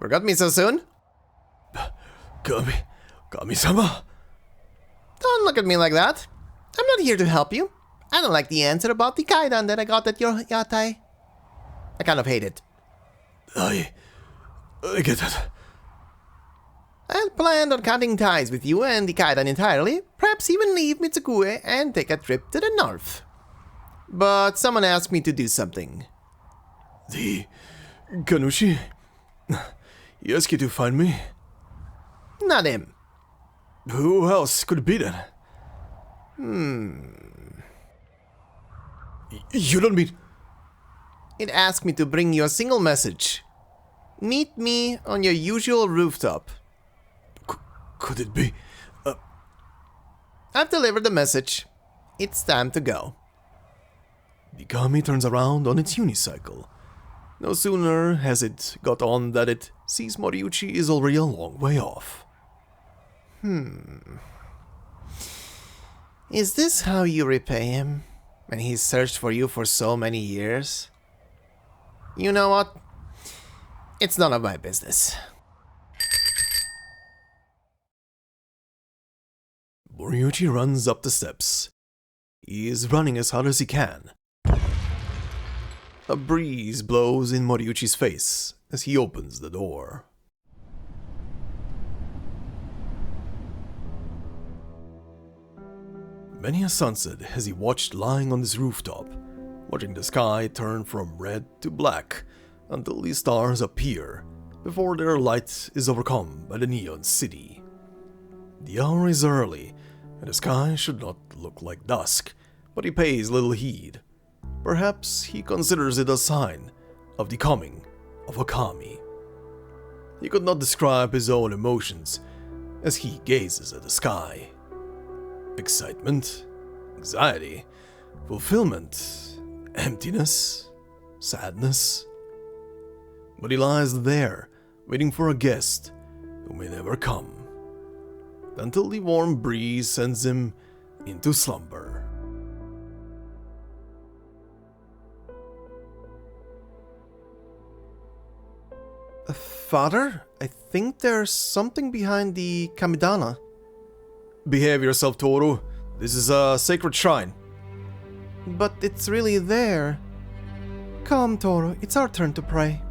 Forgot me so soon? Kami-sama? Don't look at me like that. I'm not here to help you. I don't like the answer about the kaidan that I got at your yatai. I kind of hate it. I get it. I had planned on cutting ties with you and the kaidan entirely, perhaps even leave Mitsukue and take a trip to the north. But someone asked me to do something. The Kanushi? He asked you to find me? Not him. Who else could it be then? You don't mean... It asked me to bring you a single message. Meet me on your usual rooftop. Could it be... I've delivered the message. It's time to go. The Kami turns around on its unicycle. No sooner has it got on that it sees Moriuchi is already a long way off. Is this how you repay him? When he's searched for you for so many years? You know what? It's none of my business. Moriuchi runs up the steps. He is running as hard as he can. A breeze blows in Moriuchi's face as he opens the door. Many a sunset has he watched lying on this rooftop, watching the sky turn from red to black until the stars appear before their light is overcome by the neon city. The hour is early, and the sky should not look like dusk, but he pays little heed. Perhaps he considers it a sign of the coming of a kami. He could not describe his own emotions as he gazes at the sky. Excitement, anxiety, fulfillment, emptiness, sadness. But he lies there, waiting for a guest who may never come, until the warm breeze sends him into slumber. Father, I think there's something behind the Kamidana. Behave yourself, Toru. This is a sacred shrine. But it's really there. Come, Toru, it's our turn to pray.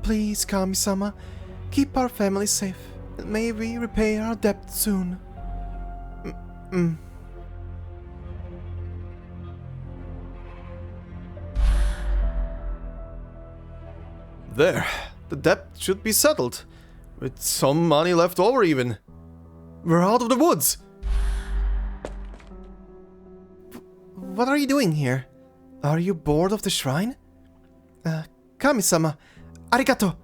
Please, Kami-sama, keep our family safe, and may we repay our debt soon. There, the debt should be settled, with some money left over even. We're out of the woods! What are you doing here? Are you bored of the shrine? Kami-sama, arigato!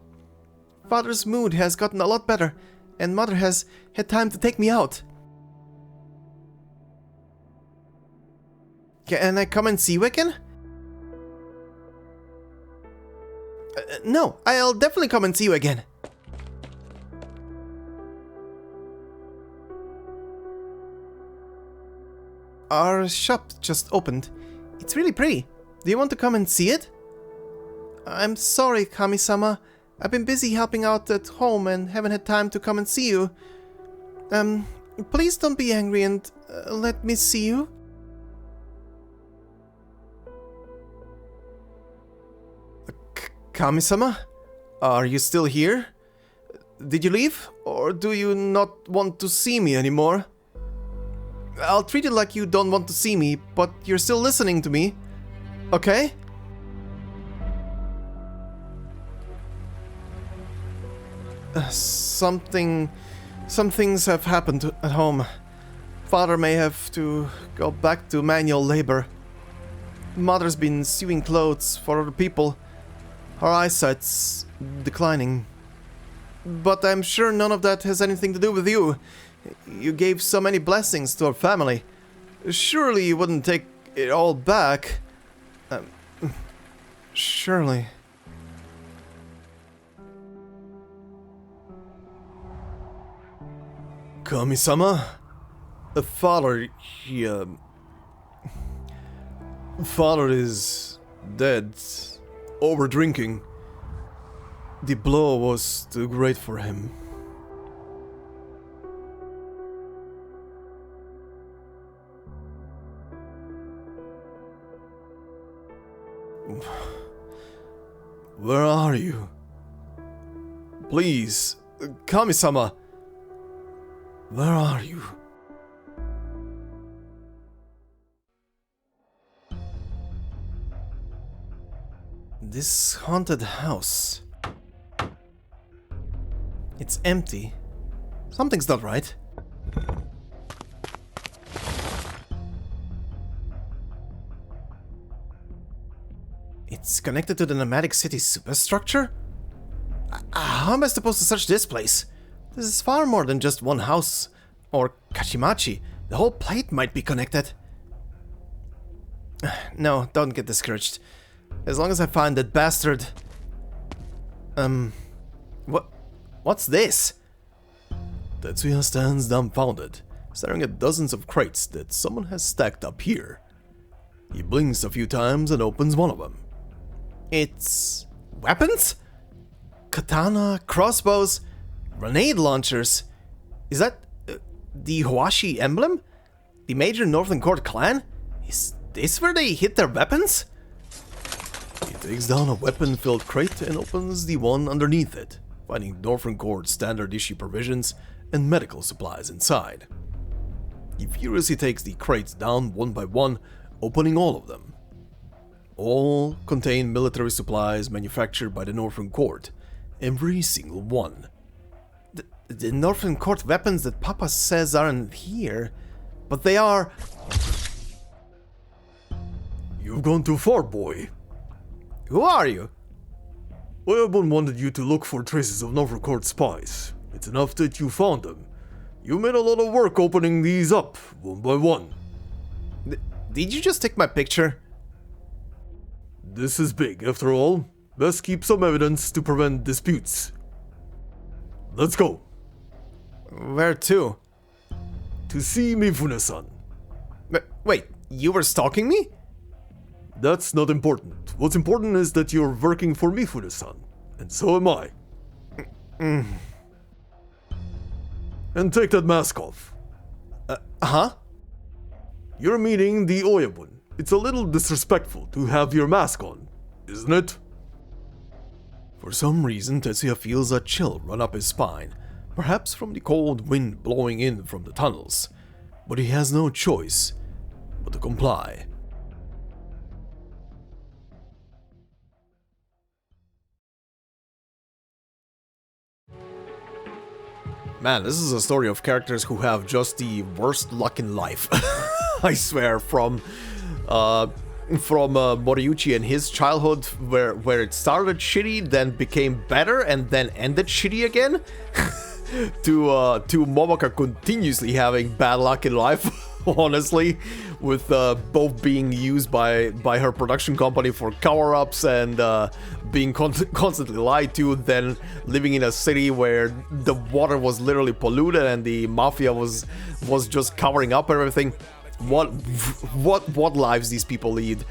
Father's mood has gotten a lot better, and Mother has had time to take me out. Can I come and see you again? No, I'll definitely come and see you again. Our shop just opened. It's really pretty. Do you want to come and see it? I'm sorry, Kami-sama. I've been busy helping out at home and haven't had time to come and see you. Please don't be angry and let me see you. Kami-sama? Are you still here? Did you leave? Or do you not want to see me anymore? I'll treat it like you don't want to see me, but you're still listening to me. Okay? Some things have happened at home. Father may have to go back to manual labor. Mother's been sewing clothes for other people. Her eyesight's declining. But I'm sure none of that has anything to do with you. You gave so many blessings to our family. Surely you wouldn't take it all back. Surely. Kami-sama? Father, Father is dead. Over drinking. The blow was too great for him. Where are you? Please, Kami-sama. Where are you? This haunted house. It's empty. Something's not right. It's connected to the nomadic city superstructure? How am I supposed to search this place? This is far more than just one house. Or Kajimachi. The whole plate might be connected. No, don't get discouraged. As long as I find that bastard... What's this? Tetsuya stands dumbfounded, staring at dozens of crates that someone has stacked up here. He blinks a few times and opens one of them. It's... weapons? Katana, crossbows, grenade launchers. Is that... the Hoashi emblem? The major Northern Court clan? Is this where they hid their weapons? He takes down a weapon-filled crate and opens the one underneath it, finding Northern Court standard issue provisions and medical supplies inside. He furiously takes the crates down one by one, opening all of them. All contain military supplies manufactured by the Northern Court, Every single one. The Northern Court weapons that Papa says aren't here, but they are... You've gone too far, boy. Who are you? Oyabun wanted you to look for traces of Northern Court spies. It's enough that you found them. You made a lot of work opening these up, one by one. Did you just take my picture? This is big, after all. Best keep some evidence to prevent disputes. Let's go. Where to? To see Mifune-san. Wait, you were stalking me? That's not important. What's important is that you're working for Mifune-san. And so am I. And take that mask off. Huh? You're meeting the Oyabun. It's a little disrespectful to have your mask on, isn't it? For some reason, Tetsuya feels a chill run up his spine, perhaps from the cold wind blowing in from the tunnels. But he has no choice but to comply. Man, this is a story of characters who have just the worst luck in life. I swear, from Moriuchi and his childhood, where it started shitty, then became better, and then ended shitty again, to Momaka continuously having bad luck in life, honestly, with both being used by her production company for cover-ups and being constantly lied to, then living in a city where the water was literally polluted and the mafia was just covering up everything. What lives these people lead,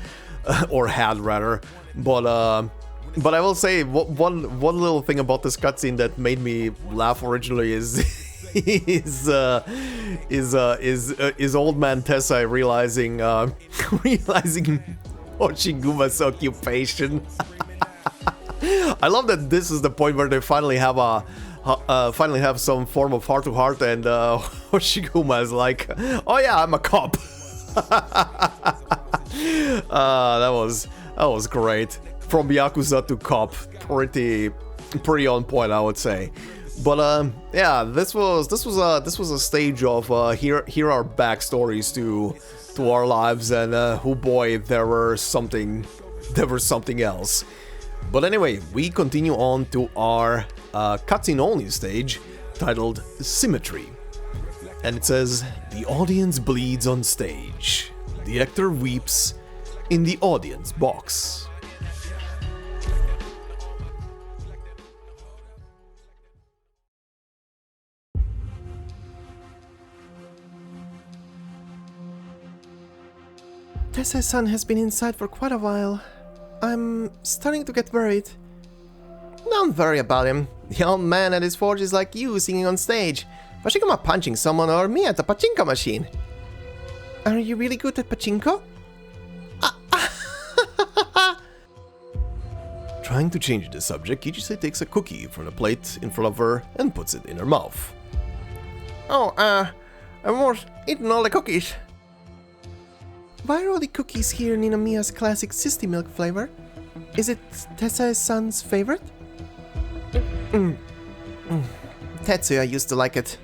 or had rather, but I will say one little thing about this cutscene that made me laugh originally is old man Tessai realizing Hoshiguma's occupation. I love that this is the point where they finally have some form of heart-to-heart, and Hoshiguma is like, "Oh yeah, I'm a cop." That was great. From Yakuza to cop, pretty on point, I would say. But yeah, this was a stage of here are backstories to our lives, and oh boy, there was something else. But anyway, we continue on to our cutscene only stage, titled Symmetry. And it says, the audience bleeds on stage. The actor weeps in the audience box. Tessai-san has been inside for quite a while. I'm starting to get worried. Don't worry about him. The old man at his forge is like you singing on stage. Hoshiguma punching someone, or me at the pachinko machine. Are you really good at pachinko? Trying to change the subject, Kijise takes a cookie from a plate in front of her and puts it in her mouth. Oh, I've almost eaten all the cookies. Why are all the cookies here in Ninomiya's classic Sisti milk flavor? Is it Tessai-san's favorite? Tetsuya used to like it.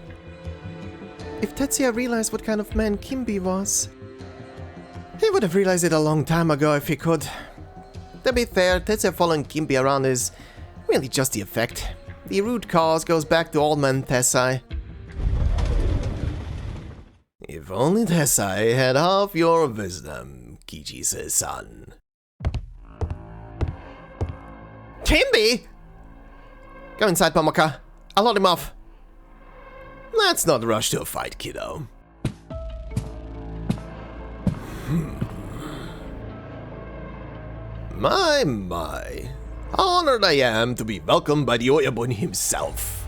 If Tetsuya realized what kind of man Kimbi was, he would have realized it a long time ago if he could. To be fair, Tetsuya following Kimbi around is really just the effect. The root cause goes back to old man Tessai. If only Tessai had half your wisdom, Kijise-san. Kimbi! Go inside, Momaka. I'll hold him off. Let's not rush to a fight, kiddo. My. How honored I am to be welcomed by the Oyabun himself.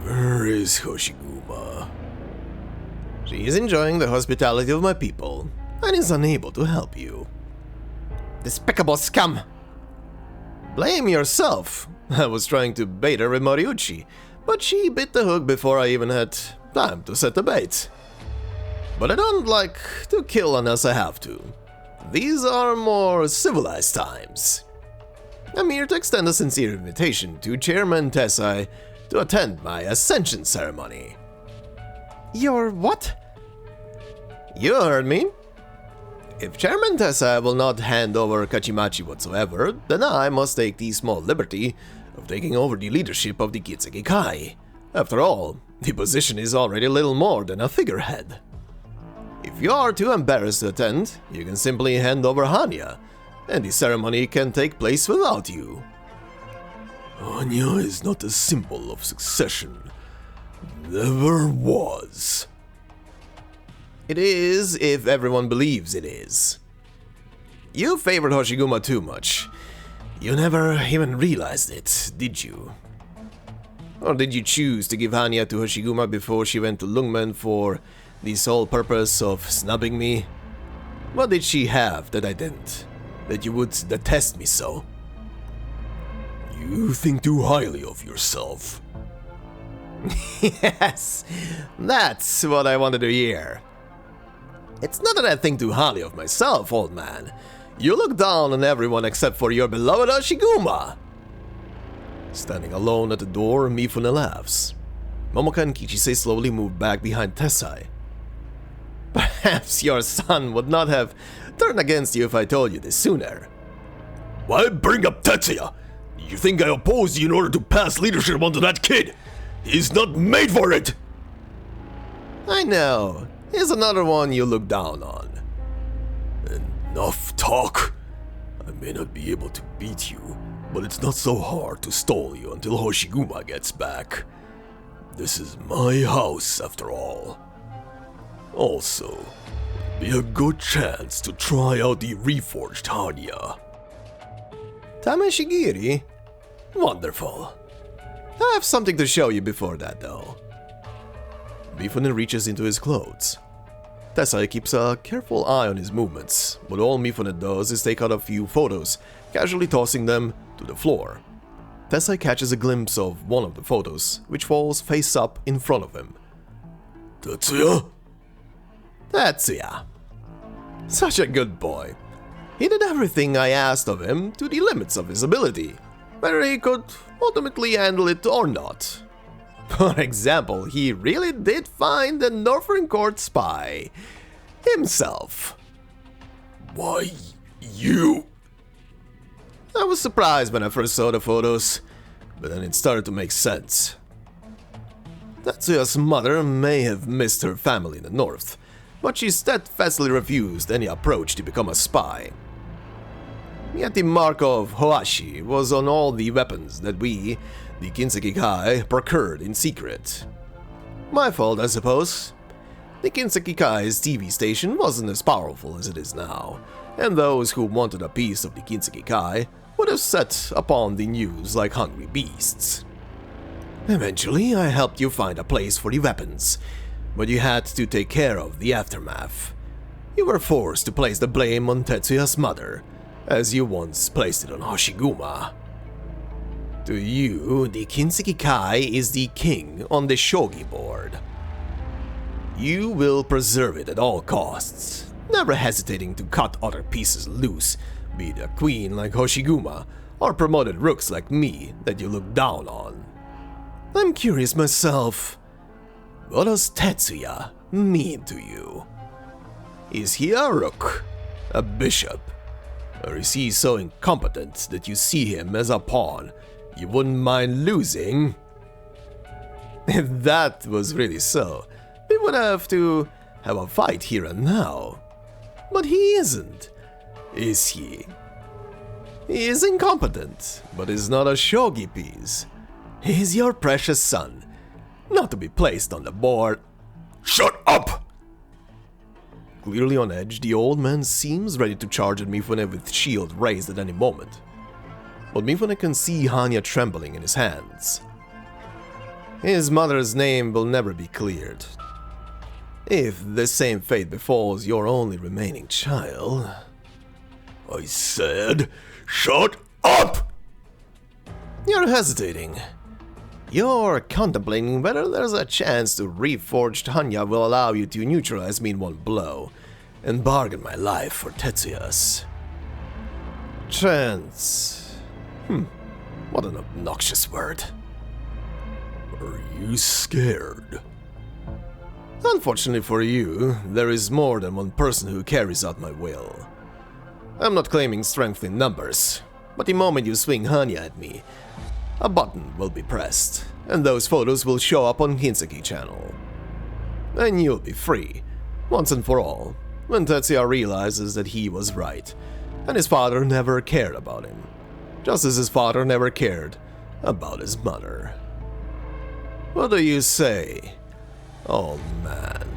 Where is Hoshiguma? She is enjoying the hospitality of my people and is unable to help you. Despicable scum! Blame yourself. I was trying to bait her with Moriuchi, but she bit the hook before I even had time to set the bait. But I don't like to kill unless I have to. These are more civilized times. I'm here to extend a sincere invitation to Chairman Tessai to attend my ascension ceremony. Your what? You heard me. If Chairman Tessai will not hand over Kajimachi whatsoever, then I must take the small liberty of taking over the leadership of the Kintsugi Kai. After all, the position is already little more than a figurehead. If you are too embarrassed to attend, you can simply hand over Hanyaa, and the ceremony can take place without you. Hanyaa is not a symbol of succession. Never was. It is if everyone believes it is. You favored Hoshiguma too much. You never even realized it, did you? Or did you choose to give Hanyaa to Hoshiguma before she went to Lungmen for the sole purpose of snubbing me? What did she have that I didn't? That you would detest me so? You think too highly of yourself. Yes, that's what I wanted to hear. It's not that I think too highly of myself, old man. You look down on everyone except for your beloved Hoshiguma. Standing alone at the door, Mifune laughs. Momoka and Kichise slowly move back behind Tessai. Perhaps your son would not have turned against you if I told you this sooner. Why bring up Tetsuya? You think I opposed you in order to pass leadership onto that kid? He's not made for it! I know. Here's another one you look down on. Enough talk. I may not be able to beat you, but it's not so hard to stall you until Hoshiguma gets back. This is my house, after all. Also, be a good chance to try out the reforged Hanyaa. Tameshigiri? Wonderful. I have something to show you before that, though. Mifune reaches into his clothes. Tessai keeps a careful eye on his movements, but all Mifune does is take out a few photos, casually tossing them to the floor. Tessai catches a glimpse of one of the photos, which falls face up in front of him. Tetsuya? Tetsuya. Such a good boy. He did everything I asked of him to the limits of his ability, whether he could ultimately handle it or not. For example, he really did find the Northern Court spy himself. Why, you... I was surprised when I first saw the photos, but then it started to make sense. Tetsuya's mother may have missed her family in the north, but she steadfastly refused any approach to become a spy. Yet the mark of Hoashi was on all the weapons that we, the Kintsugi Kai, procured in secret. My fault, I suppose. The Kintsugi Kai's TV station wasn't as powerful as it is now, and those who wanted a piece of the Kintsugi Kai would have set upon the news like hungry beasts. Eventually, I helped you find a place for the weapons, but you had to take care of the aftermath. You were forced to place the blame on Tetsuya's mother, as you once placed it on Hoshiguma. To you, the Kintsugi Kai is the king on the shogi board. You will preserve it at all costs, never hesitating to cut other pieces loose, be it a queen like Hoshiguma, or promoted rooks like me that you look down on. I'm curious myself, what does Tetsuya mean to you? Is he a rook, a bishop, or is he so incompetent that you see him as a pawn you wouldn't mind losing? If that was really so, we would have to have a fight here and now. But he isn't, is he? He is incompetent, but is not a shogi piece. He is your precious son, not to be placed on the board. Shut up! Clearly on edge, the old man seems ready to charge at Mifune with shield raised at any moment. But Mifune can see Hanyaa trembling in his hands. His mother's name will never be cleared. If the same fate befalls your only remaining child... I said, shut up! You're hesitating. You're contemplating whether there's a chance the reforged Hanyaa will allow you to neutralize me in one blow, and bargain my life for Tetsuya's. Chance... What an obnoxious word. Are you scared? Unfortunately for you, there is more than one person who carries out my will. I'm not claiming strength in numbers, but the moment you swing Hanyaa at me, a button will be pressed, and those photos will show up on Hinseki channel. And you'll be free, once and for all, when Tessai realizes that he was right, and his father never cared about him, just as his father never cared about his mother. What do you say, old man?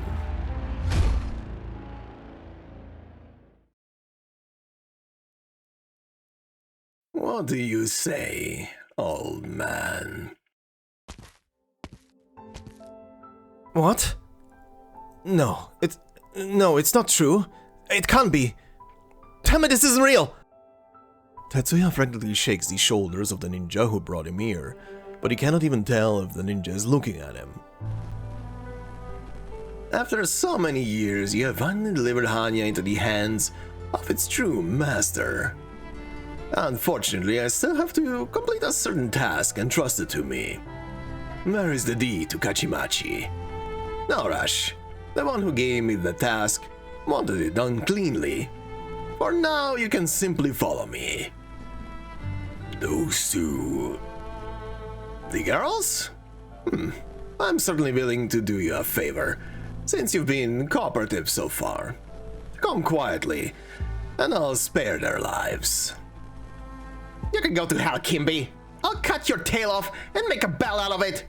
What do you say, old man? What? No, it's not true. It can't be. Tell me this isn't real. Tetsuya frantically shakes the shoulders of the ninja who brought him here, but he cannot even tell if the ninja is looking at him. After so many years, you have finally delivered Hanyaa into the hands of its true master. Unfortunately, I still have to complete a certain task entrusted to me. Where is the deed to Kajimachi? No rush. The one who gave me the task wanted it done cleanly. For now, you can simply follow me. Those two... the girls? I'm certainly willing to do you a favor, since you've been cooperative so far. Come quietly, and I'll spare their lives. You can go to hell, Kimby. I'll cut your tail off and make a bell out of it.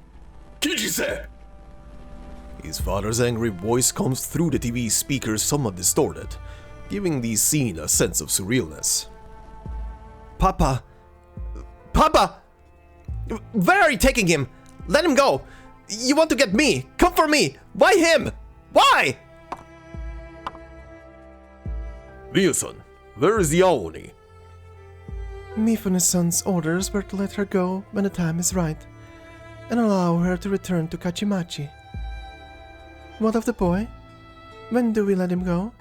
Kijise! His father's angry voice comes through the TV speakers somewhat distorted, giving the scene a sense of surrealness. Papa! Papa! Where are you taking him? Let him go! You want to get me! Come for me! Why him? Why? Mio-san, where is the Aoni? Mifune-san's orders were to let her go when the time is right, and allow her to return to Kajimachi. What of the boy? When do we let him go?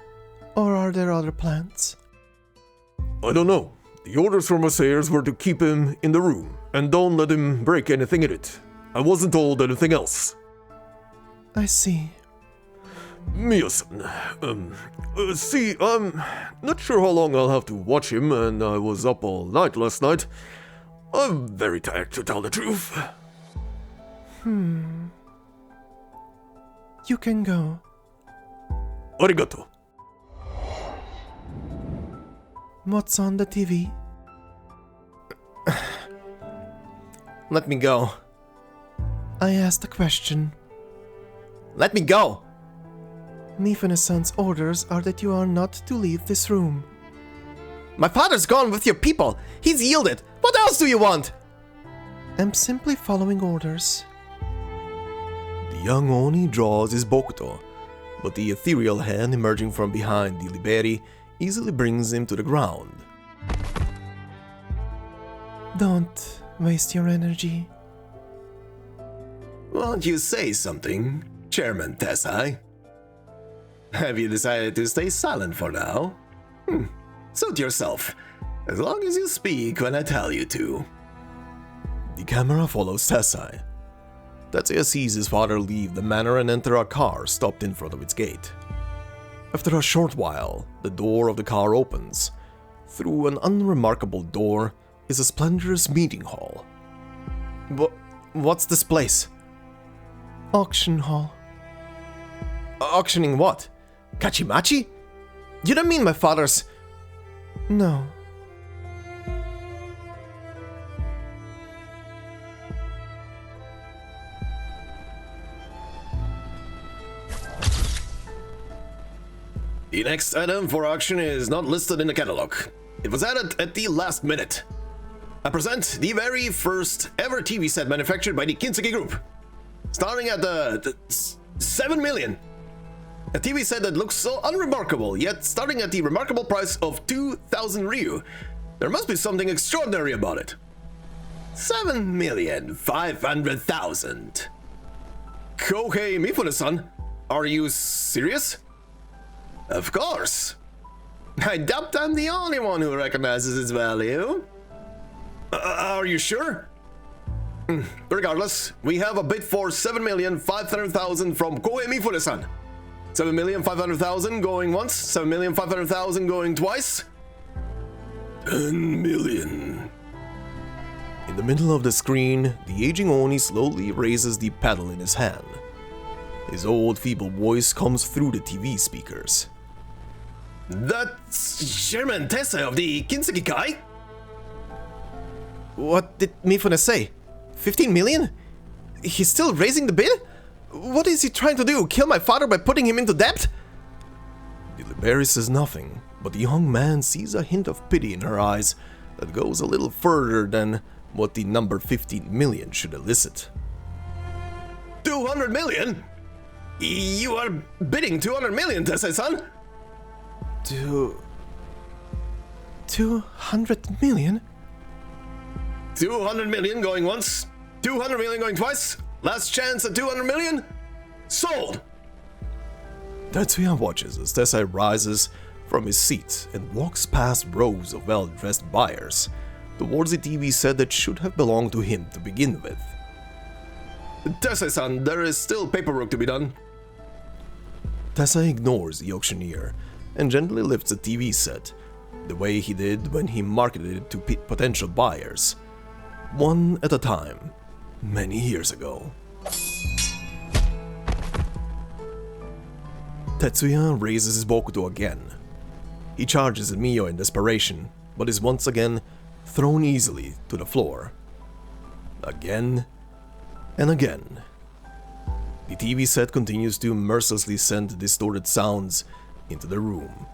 Or are there other plans? I don't know. The orders from Assayers were to keep him in the room, and don't let him break anything in it. I wasn't told anything else. I see. Mio-san, see, I'm not sure how long I'll have to watch him, and I was up all night last night. I'm very tired, to tell the truth. You can go. Arigato. What's on the TV? Let me go. I asked a question. Let me go! Mifune-san's orders are that you are not to leave this room. My father's gone with your people. He's yielded. What else do you want? I'm simply following orders. The young Oni draws his bokuto, but the ethereal hand emerging from behind the liberi easily brings him to the ground. Don't waste your energy. Won't you say something, Chairman Tessai? Have you decided to stay silent for now? Suit yourself, as long as you speak when I tell you to. The camera follows Tessai. Tetsuya sees his father leave the manor and enter a car stopped in front of its gate. After a short while, the door of the car opens. Through an unremarkable door is a splendorous meeting hall. What's this place? Auction hall. Auctioning what? Kajimachi? You don't mean my father's... No. The next item for auction is not listed in the catalog. It was added at the last minute. I present the very first ever TV set manufactured by the Kinseki Group. Starting at the 7 million. A TV set that looks so unremarkable, yet starting at the remarkable price of 2,000 ryu. There must be something extraordinary about it. 7,500,000. Kohei Mifune-san, are you serious? Of course. I doubt I'm the only one who recognizes its value. Are you sure? Regardless, we have a bid for 7,500,000 from Koe Mifune-san. 7,500,000 going once, 7,500,000 going twice. 10 million. In the middle of the screen, the aging Oni slowly raises the paddle in his hand. His old feeble voice comes through the TV speakers. That's Chairman Tessai of the Kinseki Kai? What did Mifune say? 15 million? He's still raising the bid? What is he trying to do? Kill my father by putting him into debt? Deliberry says nothing, but the young man sees a hint of pity in her eyes that goes a little further than what the number 15 million should elicit. 200 million? You are bidding 200 million, Tessai-san? 200 million? 200 million going once, 200 million going twice, last chance at 200 million? Sold! Tetsuya watches as Tessai rises from his seat and walks past rows of well-dressed buyers towards the TV set that should have belonged to him to begin with. Tessai-san, there is still paperwork to be done. Tessai ignores the auctioneer and gently lifts the TV set, the way he did when he marketed it to potential buyers, one at a time, many years ago. Tetsuya raises his Bokuto again. He charges at Mio in desperation, but is once again thrown easily to the floor. Again and again. The TV set continues to mercilessly send distorted sounds into the room.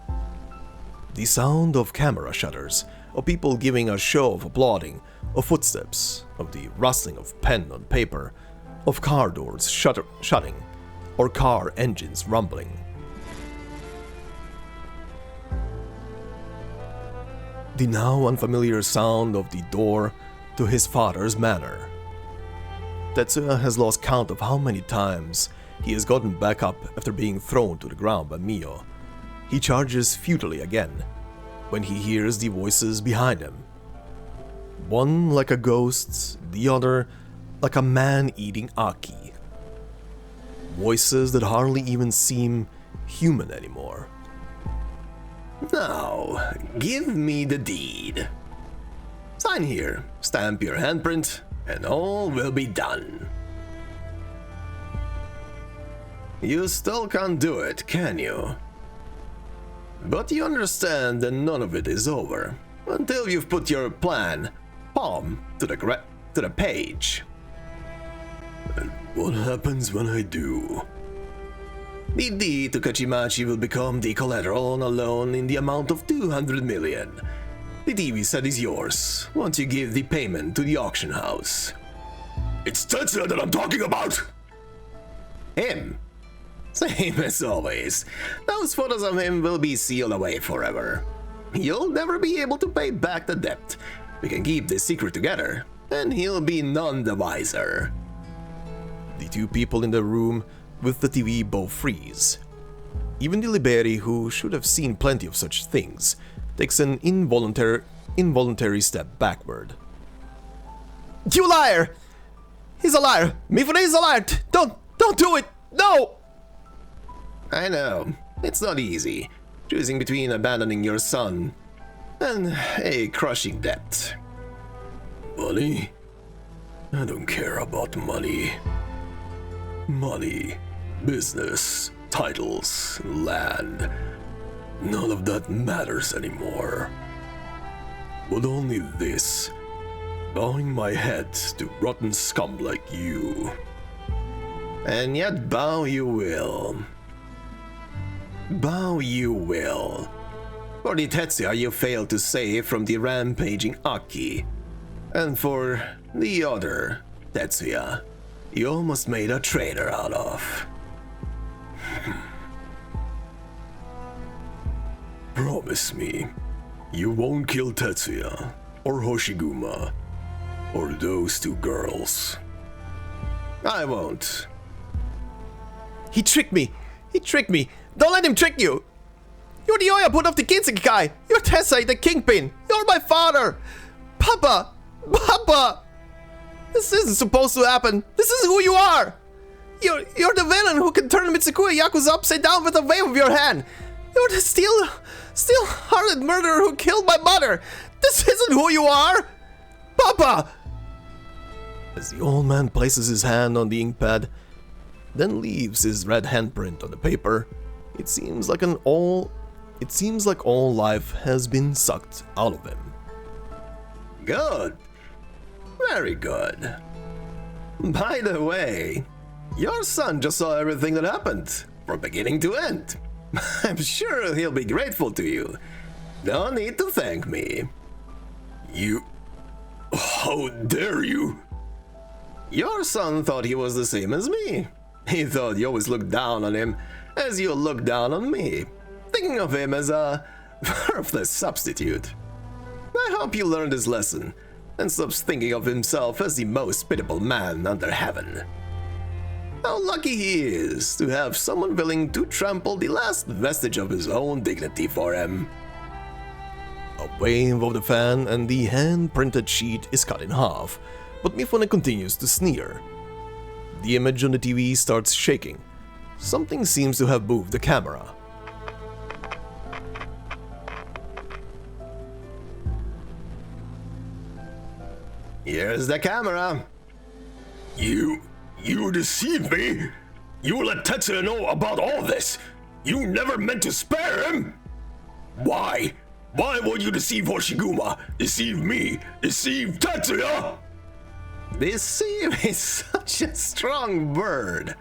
The sound of camera shutters, of people giving a show of applauding, of footsteps, of the rustling of pen on paper, of car doors shutting, or car engines rumbling. The now unfamiliar sound of the door to his father's manor. Tetsuya has lost count of how many times he has gotten back up after being thrown to the ground by Mio. He charges futilely again, when he hears the voices behind him. One like a ghost, the other like a man eating aki. Voices that hardly even seem human anymore. Now, give me the deed. Sign here, stamp your handprint, and all will be done. You still can't do it, can you? But you understand that none of it is over until you've put your plan, palm, to the page. And what happens when I do? The deed to Kajimachi will become the collateral on a loan in the amount of 200 million. The TV set is yours once you give the payment to the auction house. It's Tetsuya that I'm talking about! Him? Same as always. Those photos of him will be sealed away forever. You'll never be able to pay back the debt. We can keep this secret together, and he'll be none the wiser. The two people in the room with the TV both freeze. Even the Liberi, who should have seen plenty of such things, takes an involuntary step backward. You liar! He's a liar! Mifune is a liar! Don't do it! No! I know, it's not easy, choosing between abandoning your son and a crushing debt. Money? I don't care about money. Money, business, titles, land. None of that matters anymore. But only this, bowing my head to rotten scum like you. And yet bow you will. Bow you will. For the Tetsuya you failed to save from the rampaging Aki. And for the other Tetsuya, you almost made a traitor out of. Promise me, you won't kill Tetsuya, or Hoshiguma, or those two girls. I won't. He tricked me! He tricked me! Don't let him trick you! You're the Oyabun of the Kinseki Kai! You're Tessai, the Kingpin! You're my father! Papa! Papa! This isn't supposed to happen. This is who you are. You're the villain who can turn Mitsukue Yakuza upside down with a wave of your hand. You're the steel-hearted murderer who killed my mother. This isn't who you are. Papa! As the old man places his hand on the ink pad, then leaves his red handprint on the paper, it seems like all life has been sucked out of him. Good. Very good. By the way, your son just saw everything that happened, from beginning to end. I'm sure he'll be grateful to you. No need to thank me. You... How dare you? Your son thought he was the same as me. He thought you always looked down on him as you look down on me, thinking of him as a worthless substitute. I hope you learned his lesson and stops thinking of himself as the most pitiable man under heaven. How lucky he is to have someone willing to trample the last vestige of his own dignity for him. A wave of the fan and the hand-printed sheet is cut in half, but Mifune continues to sneer. The image on the TV starts shaking. Something seems to have moved the camera. Here's the camera. You deceived me? You let Tessai know about all this? You never meant to spare him? Why? Why would you deceive Hoshiguma? Deceive me? Deceive Tessai? Deceive is such a strong word.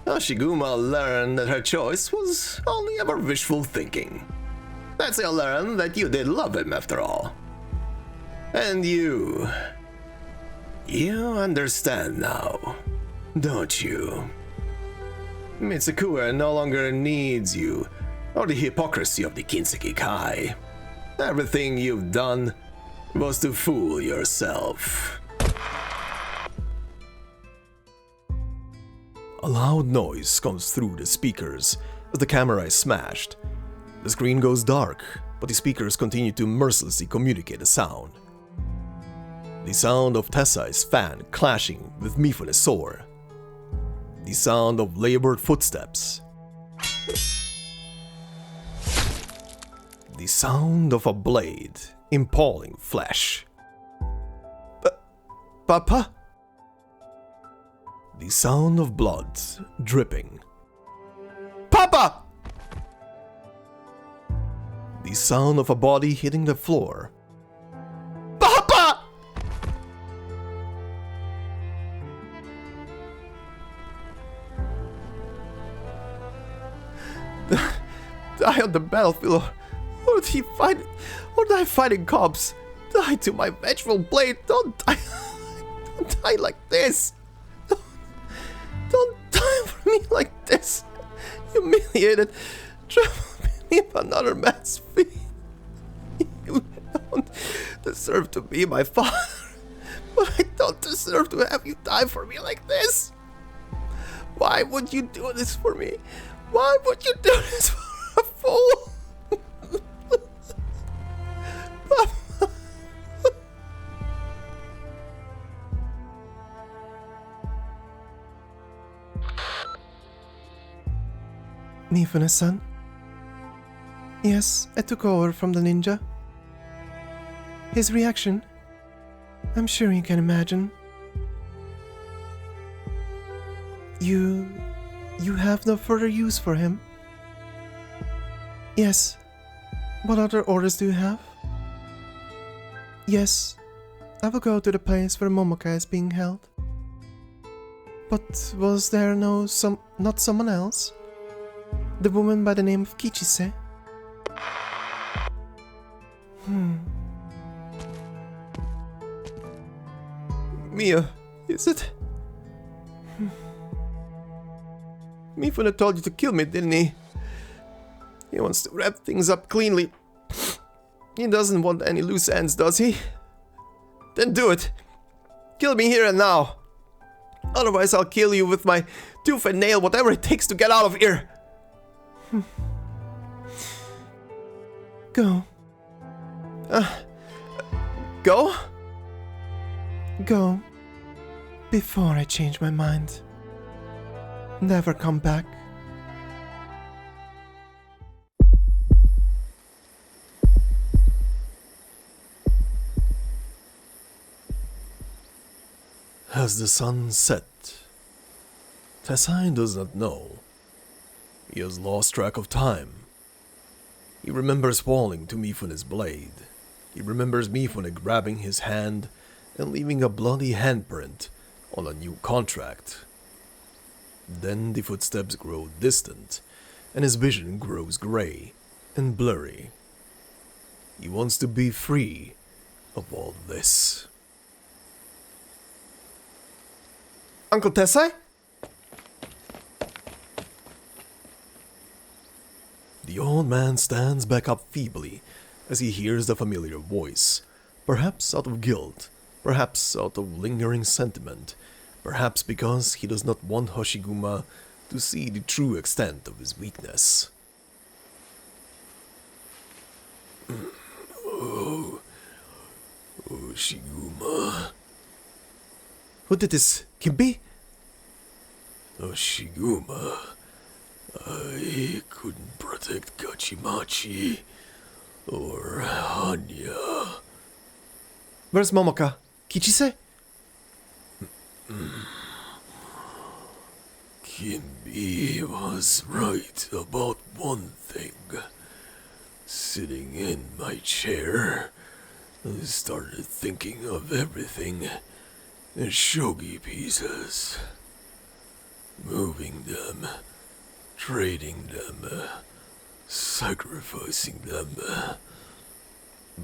Hoshiguma learned that her choice was only ever wishful thinking. Tessai learned that you did love him after all. And you understand now, don't you? Mitsukue no longer needs you, or the hypocrisy of the Kinseki Kai. Everything you've done was to fool yourself. A loud noise comes through the speakers as the camera is smashed. The screen goes dark, but the speakers continue to mercilessly communicate the sound. The sound of Tessai's fan clashing with Mifune's sword. The sound of labored footsteps. The sound of a blade impaling flesh. Papa? The sound of blood dripping. Papa! The sound of a body hitting the floor. Papa! Die on the battlefield, or did I fight in cops? Die to my vengeful blade. Don't die. Don't die like this. Don't die for me like this. Humiliated, trampled beneath another man's feet. You don't deserve to be my father, but I don't deserve to have you die for me like this. Why would you do this for me? Why would you do this for a fool? Mifune-san? Yes, I took over from the ninja. His reaction? I'm sure you can imagine. You have no further use for him? Yes. What other orders do you have? Yes, I will go to the place where Momoka is being held. But was there not someone else? The woman by the name of Kichise? Mia, is it? Mifune told you to kill me, didn't he? He wants to wrap things up cleanly. He doesn't want any loose ends, does he? Then do it. Kill me here and now. Otherwise I'll kill you with my tooth and nail, whatever it takes to get out of here. Go. Go? Go. Before I change my mind. Never come back. Has the sun set? Tessai does not know. He has lost track of time. He remembers falling to Mifune's blade. He remembers Mifune grabbing his hand and leaving a bloody handprint on a new contract. Then the footsteps grow distant, and his vision grows grey and blurry. He wants to be free of all this. Uncle Tessai? The old man stands back up feebly as he hears the familiar voice, perhaps out of guilt, perhaps out of lingering sentiment, perhaps because he does not want Hoshiguma to see the true extent of his weakness. Oh, Hoshiguma. Who did this? Kimbi? Hoshiguma, I couldn't protect Kajimachi or Hanyaa. Where's Momoka? Kichise? Kimbi was right about one thing. Sitting in my chair, I started thinking of everything in shogi pieces. Moving them, trading them, sacrificing them.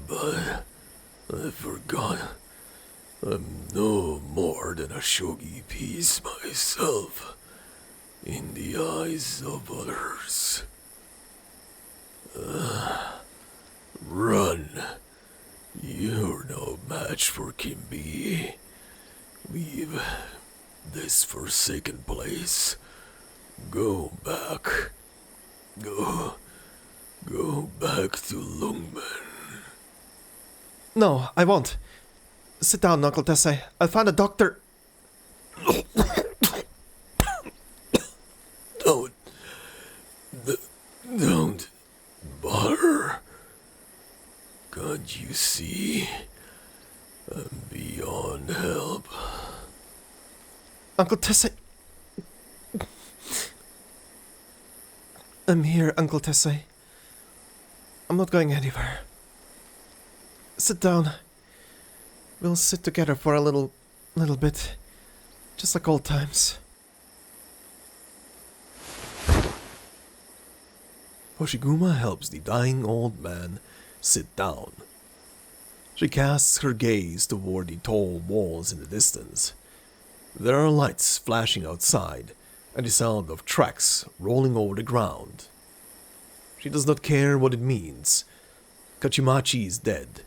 But I forgot I'm no more than a shogi piece myself in the eyes of others. Run. You're no match for Kimbi. Leave this forsaken place. Go back. Go back to Lungmen. No, I won't. Sit down, Uncle Tessai. I'll find a doctor. Don't bother. Can't you see? I'm beyond help. Uncle Tessai. I'm here, Uncle Tessai. I'm not going anywhere. Sit down. We'll sit together for a little bit. Just like old times. Hoshiguma helps the dying old man sit down. She casts her gaze toward the tall walls in the distance. There are lights flashing outside, and the sound of tracks rolling over the ground. She does not care what it means. Kajimachi is dead,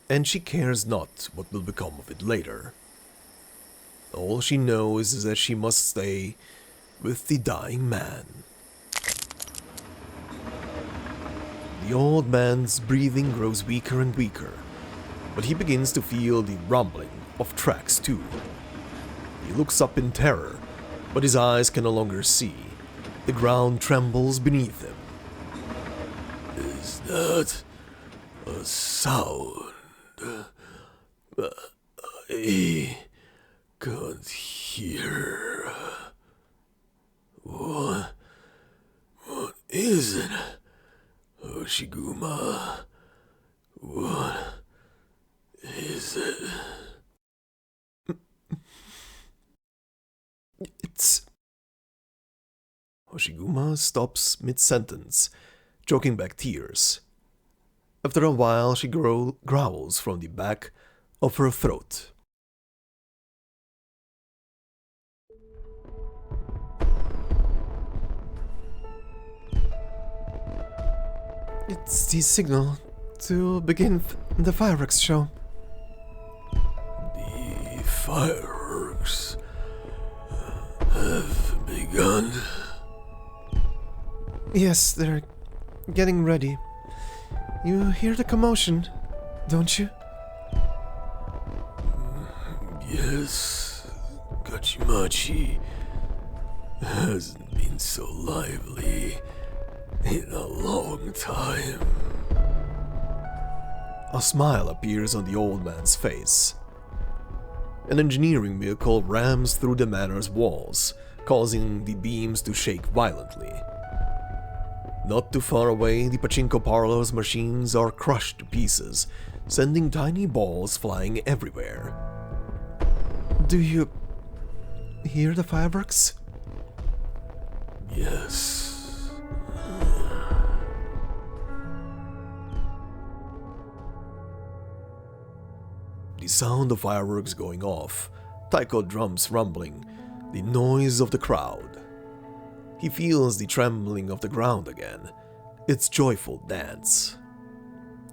and she cares not what will become of it later. All she knows is that she must stay with the dying man. The old man's breathing grows weaker and weaker, but he begins to feel the rumbling of tracks too. He looks up in terror, but his eyes can no longer see. The ground trembles beneath him. Is that a sound? I can't hear. What is it? Hoshiguma, what is it? It's... Hoshiguma stops mid-sentence, choking back tears. After a while, she growls from the back of her throat. It's the signal to begin the fireworks show. The fireworks have begun. Yes, they're getting ready. You hear the commotion, don't you? Yes, Kajimachi hasn't been so lively in a long time. A smile appears on the old man's face. An engineering vehicle rams through the manor's walls, causing the beams to shake violently. Not too far away, the pachinko parlor's machines are crushed to pieces, sending tiny balls flying everywhere. Do you hear the fireworks? Yes. The sound of fireworks going off, taiko drums rumbling, the noise of the crowd. He feels the trembling of the ground again, its joyful dance.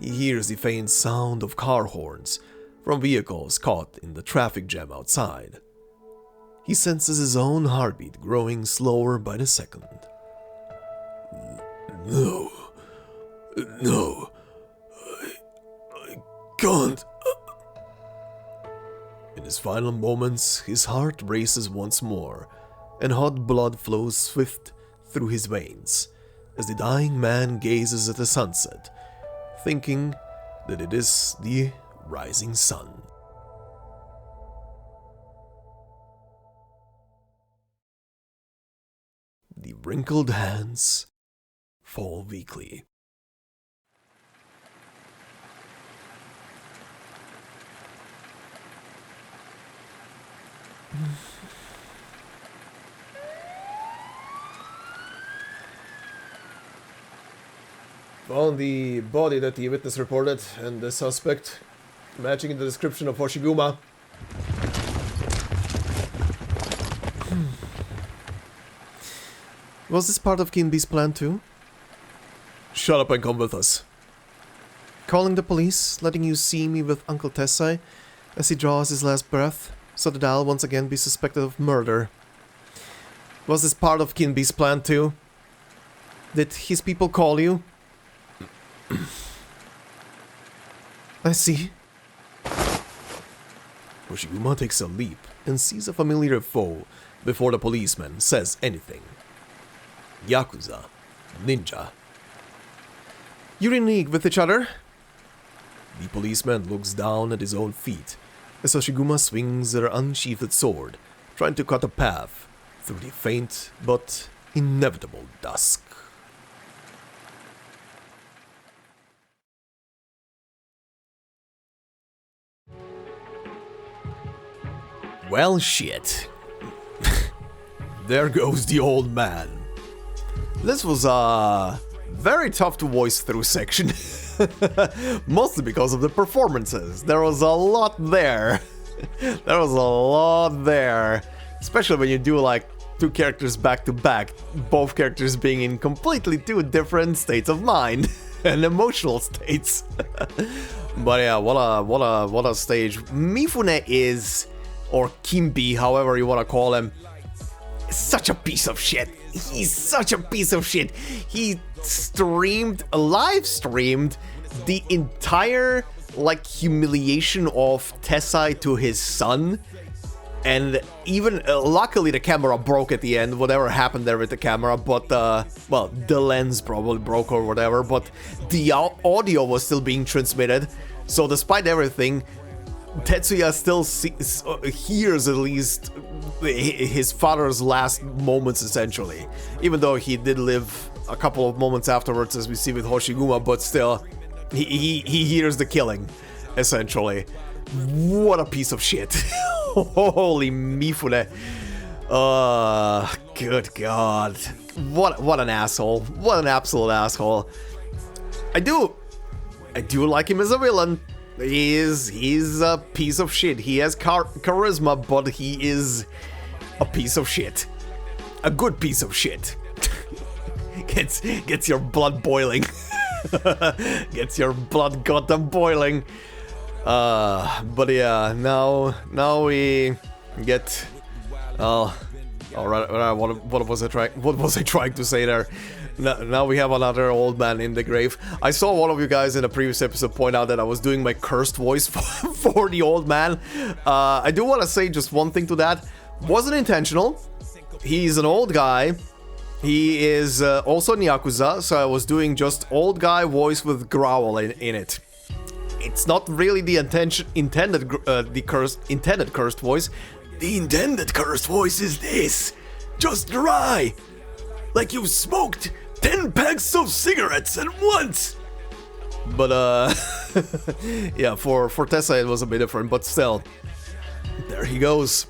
He hears the faint sound of car horns from vehicles caught in the traffic jam outside. He senses his own heartbeat growing slower by the second. No, I can't. In his final moments, his heart races once more, and hot blood flows swift through his veins as the dying man gazes at the sunset, thinking that it is the rising sun. The wrinkled hands fall weakly. Found the body that the witness reported, and the suspect, matching the description of Hoshiguma. Was this part of Kinbi's plan too? Shut up and come with us. Calling the police, letting you see me with Uncle Tessai as he draws his last breath, so that I'll once again be suspected of murder. Was this part of Kinbi's plan too? Did his people call you? I see. Hoshiguma takes a leap and sees a familiar foe before the policeman says anything. Yakuza. Ninja. You're in league with each other? The policeman looks down at his own feet as Hoshiguma swings their unsheathed sword, trying to cut a path through the faint but inevitable dusk. Well, shit. There goes the old man. This was a very tough to voice through section. Mostly because of the performances. There was a lot there. There was a lot there. Especially when you do like two characters back to back. Both characters being in completely two different states of mind and emotional states. But yeah, what a stage. Mifune is, or Kinbi, however you want to call him, such a piece of shit. He's such a piece of shit. He live streamed the entire like humiliation of Tessai to his son, and even luckily the camera broke at the end, whatever happened there with the camera, but well, the lens probably broke or whatever, but the audio was still being transmitted, so despite everything, Tetsuya still hears at least his father's last moments, essentially. Even though he did live a couple of moments afterwards, as we see with Hoshiguma, but still, he hears the killing, essentially. What a piece of shit. Holy Mifune. Good God. What an asshole. What an absolute asshole. I do like him as a villain. He's a piece of shit. He has charisma, but he is a piece of shit. A good piece of shit. Gets your blood boiling. Gets your blood goddamn boiling. But yeah, now we get. Alright, what was I trying to say there? Now we have another old man in the grave. I saw one of you guys in a previous episode point out that I was doing my cursed voice for the old man. I do want to say just one thing to that. Wasn't intentional. He's an old guy. He is also in Yakuza, so I was doing just old guy voice with growl in it. It's not really the intended cursed voice. The intended cursed voice is this. Just dry. Like you smoked 10 packs of cigarettes at once. But yeah, for Tessai it was a bit different, but still. There he goes.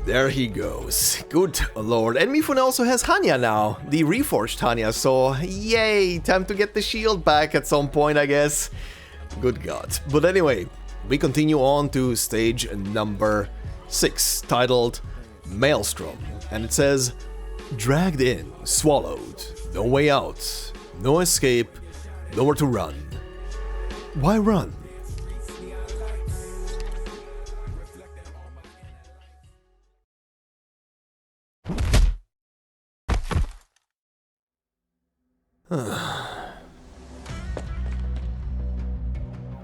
There he goes. Good lord. And Mifune also has Hanyaa now, the reforged Hanyaa, so yay, time to get the shield back at some point, I guess. Good god. But anyway, we continue on to stage number 6, titled Maelstrom. And it says, dragged in, swallowed, no way out, no escape, nowhere to run. Why run?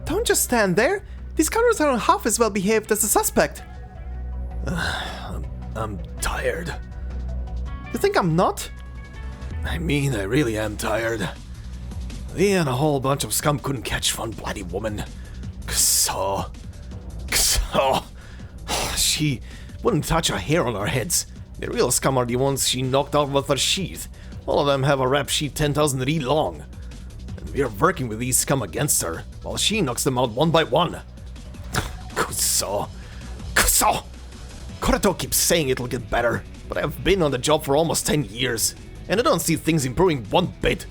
Don't just stand there. These counters aren't half as well behaved as the suspect. I'm tired. You think I'm not? I mean, I really am tired. Me and a whole bunch of scum couldn't catch one bloody woman. So. She wouldn't touch a hair on our heads. The real scum are the ones she knocked out with her sheath. All of them have a rap sheet 10,000 read long. And we're working with these scum against her, while she knocks them out one by one. Kuso. Korato keeps saying it'll get better, but I've been on the job for almost 10 years, and I don't see things improving one bit.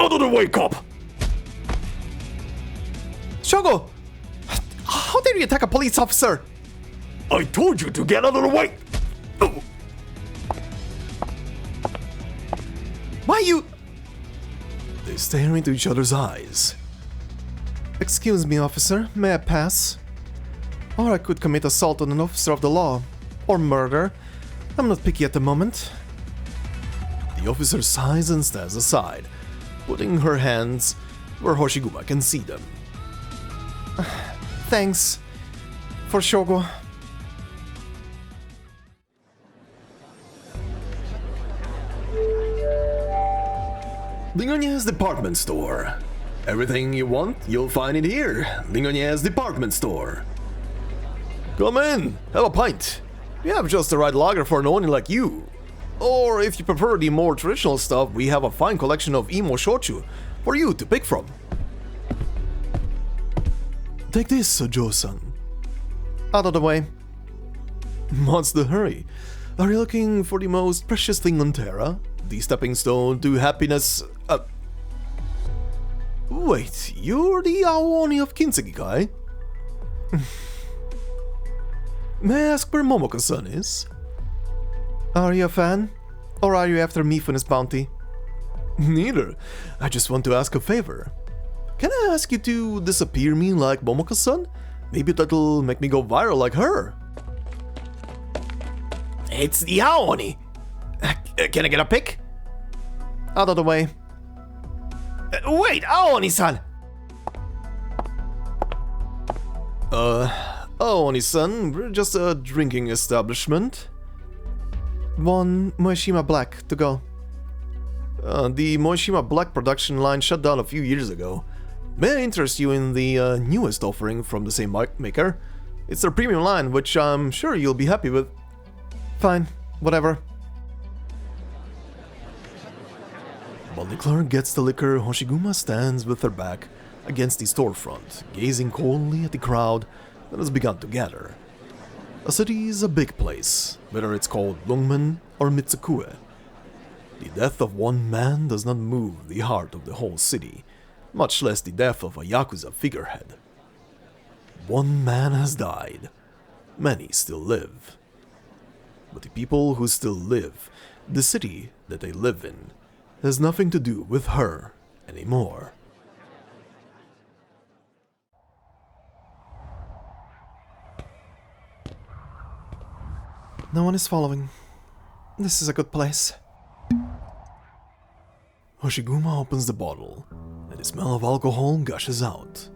Out of the way, cop! Shogo! How dare you attack a police officer? I told you to get out of the way! Oh. Why you... They stare into each other's eyes. Excuse me, officer, may I pass? Or I could commit assault on an officer of the law. Or murder. I'm not picky at the moment. The officer sighs and stands aside, putting her hands where Hoshiguma can see them. Thanks. For Shogo. Lingonya's department store. Everything you want, you'll find it here. Lingonya's department store. Come in, have a pint. We have just the right lager for an oni like you. Or if you prefer the more traditional stuff, we have a fine collection of emo shochu for you to pick from. Take this, Joe-san. Out of the way. What's the hurry? Are you looking for the most precious thing on Terra? The stepping stone to happiness... Wait, you're the Aoni of Kinsegikai? May I ask where Momoko-san is? Are you a fan? Or are you after Mifune's bounty? Neither. I just want to ask a favor. Can I ask you to disappear me like Momoko-san? Maybe that'll make me go viral like her. It's the Aoni! Can I get a pic? Out of the way. Wait, Aoni-san! Aoni-san, we're just a drinking establishment. One Moeshima Black to go. The Moeshima Black production line shut down a few years ago. May I interest you in the newest offering from the same maker? It's their premium line, which I'm sure you'll be happy with. Fine, whatever. While the clerk gets the liquor, Hoshiguma stands with her back against the storefront, gazing coldly at the crowd that has begun to gather. A city is a big place, whether it's called Lungmen or Mitsukue. The death of one man does not move the heart of the whole city, much less the death of a Yakuza figurehead. One man has died, many still live. But the people who still live, the city that they live in, has nothing to do with her anymore. No one is following. This is a good place. Hoshiguma opens the bottle, and the smell of alcohol gushes out.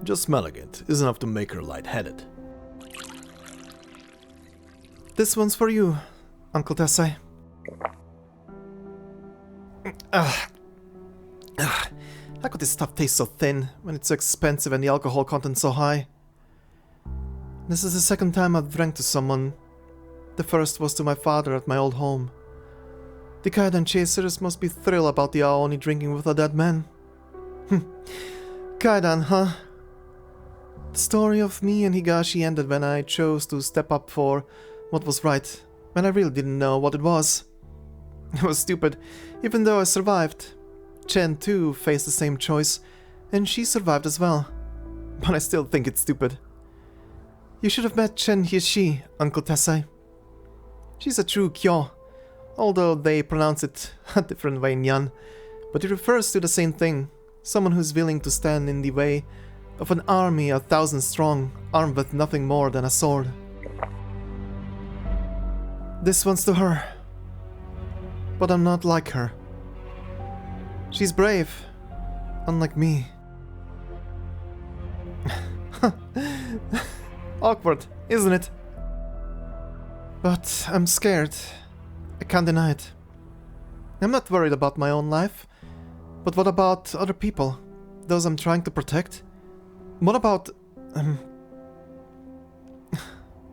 Just smelling it is enough to make her lightheaded. This one's for you, Uncle Tessai. How could this stuff taste so thin when it's so expensive and the alcohol content so high? This is the second time I've drank to someone. The first was to my father at my old home. The Kaidan chasers must be thrilled about the Aoni drinking with a dead man. Kaidan, huh? The story of me and Higashi ended when I chose to step up for what was right, when I really didn't know what it was. It was stupid, even though I survived. Chen too faced the same choice, and she survived as well. But I still think it's stupid. You should have met Chen Higashi, Uncle Tessai. She's a true Kyo, although they pronounce it a different way in Yan, but it refers to the same thing, someone who's willing to stand in the way of an army 1,000 strong, armed with nothing more than a sword. This one's to her. But I'm not like her. She's brave, unlike me. Awkward, isn't it? But I'm scared. I can't deny it. I'm not worried about my own life. But what about other people? Those I'm trying to protect? What about...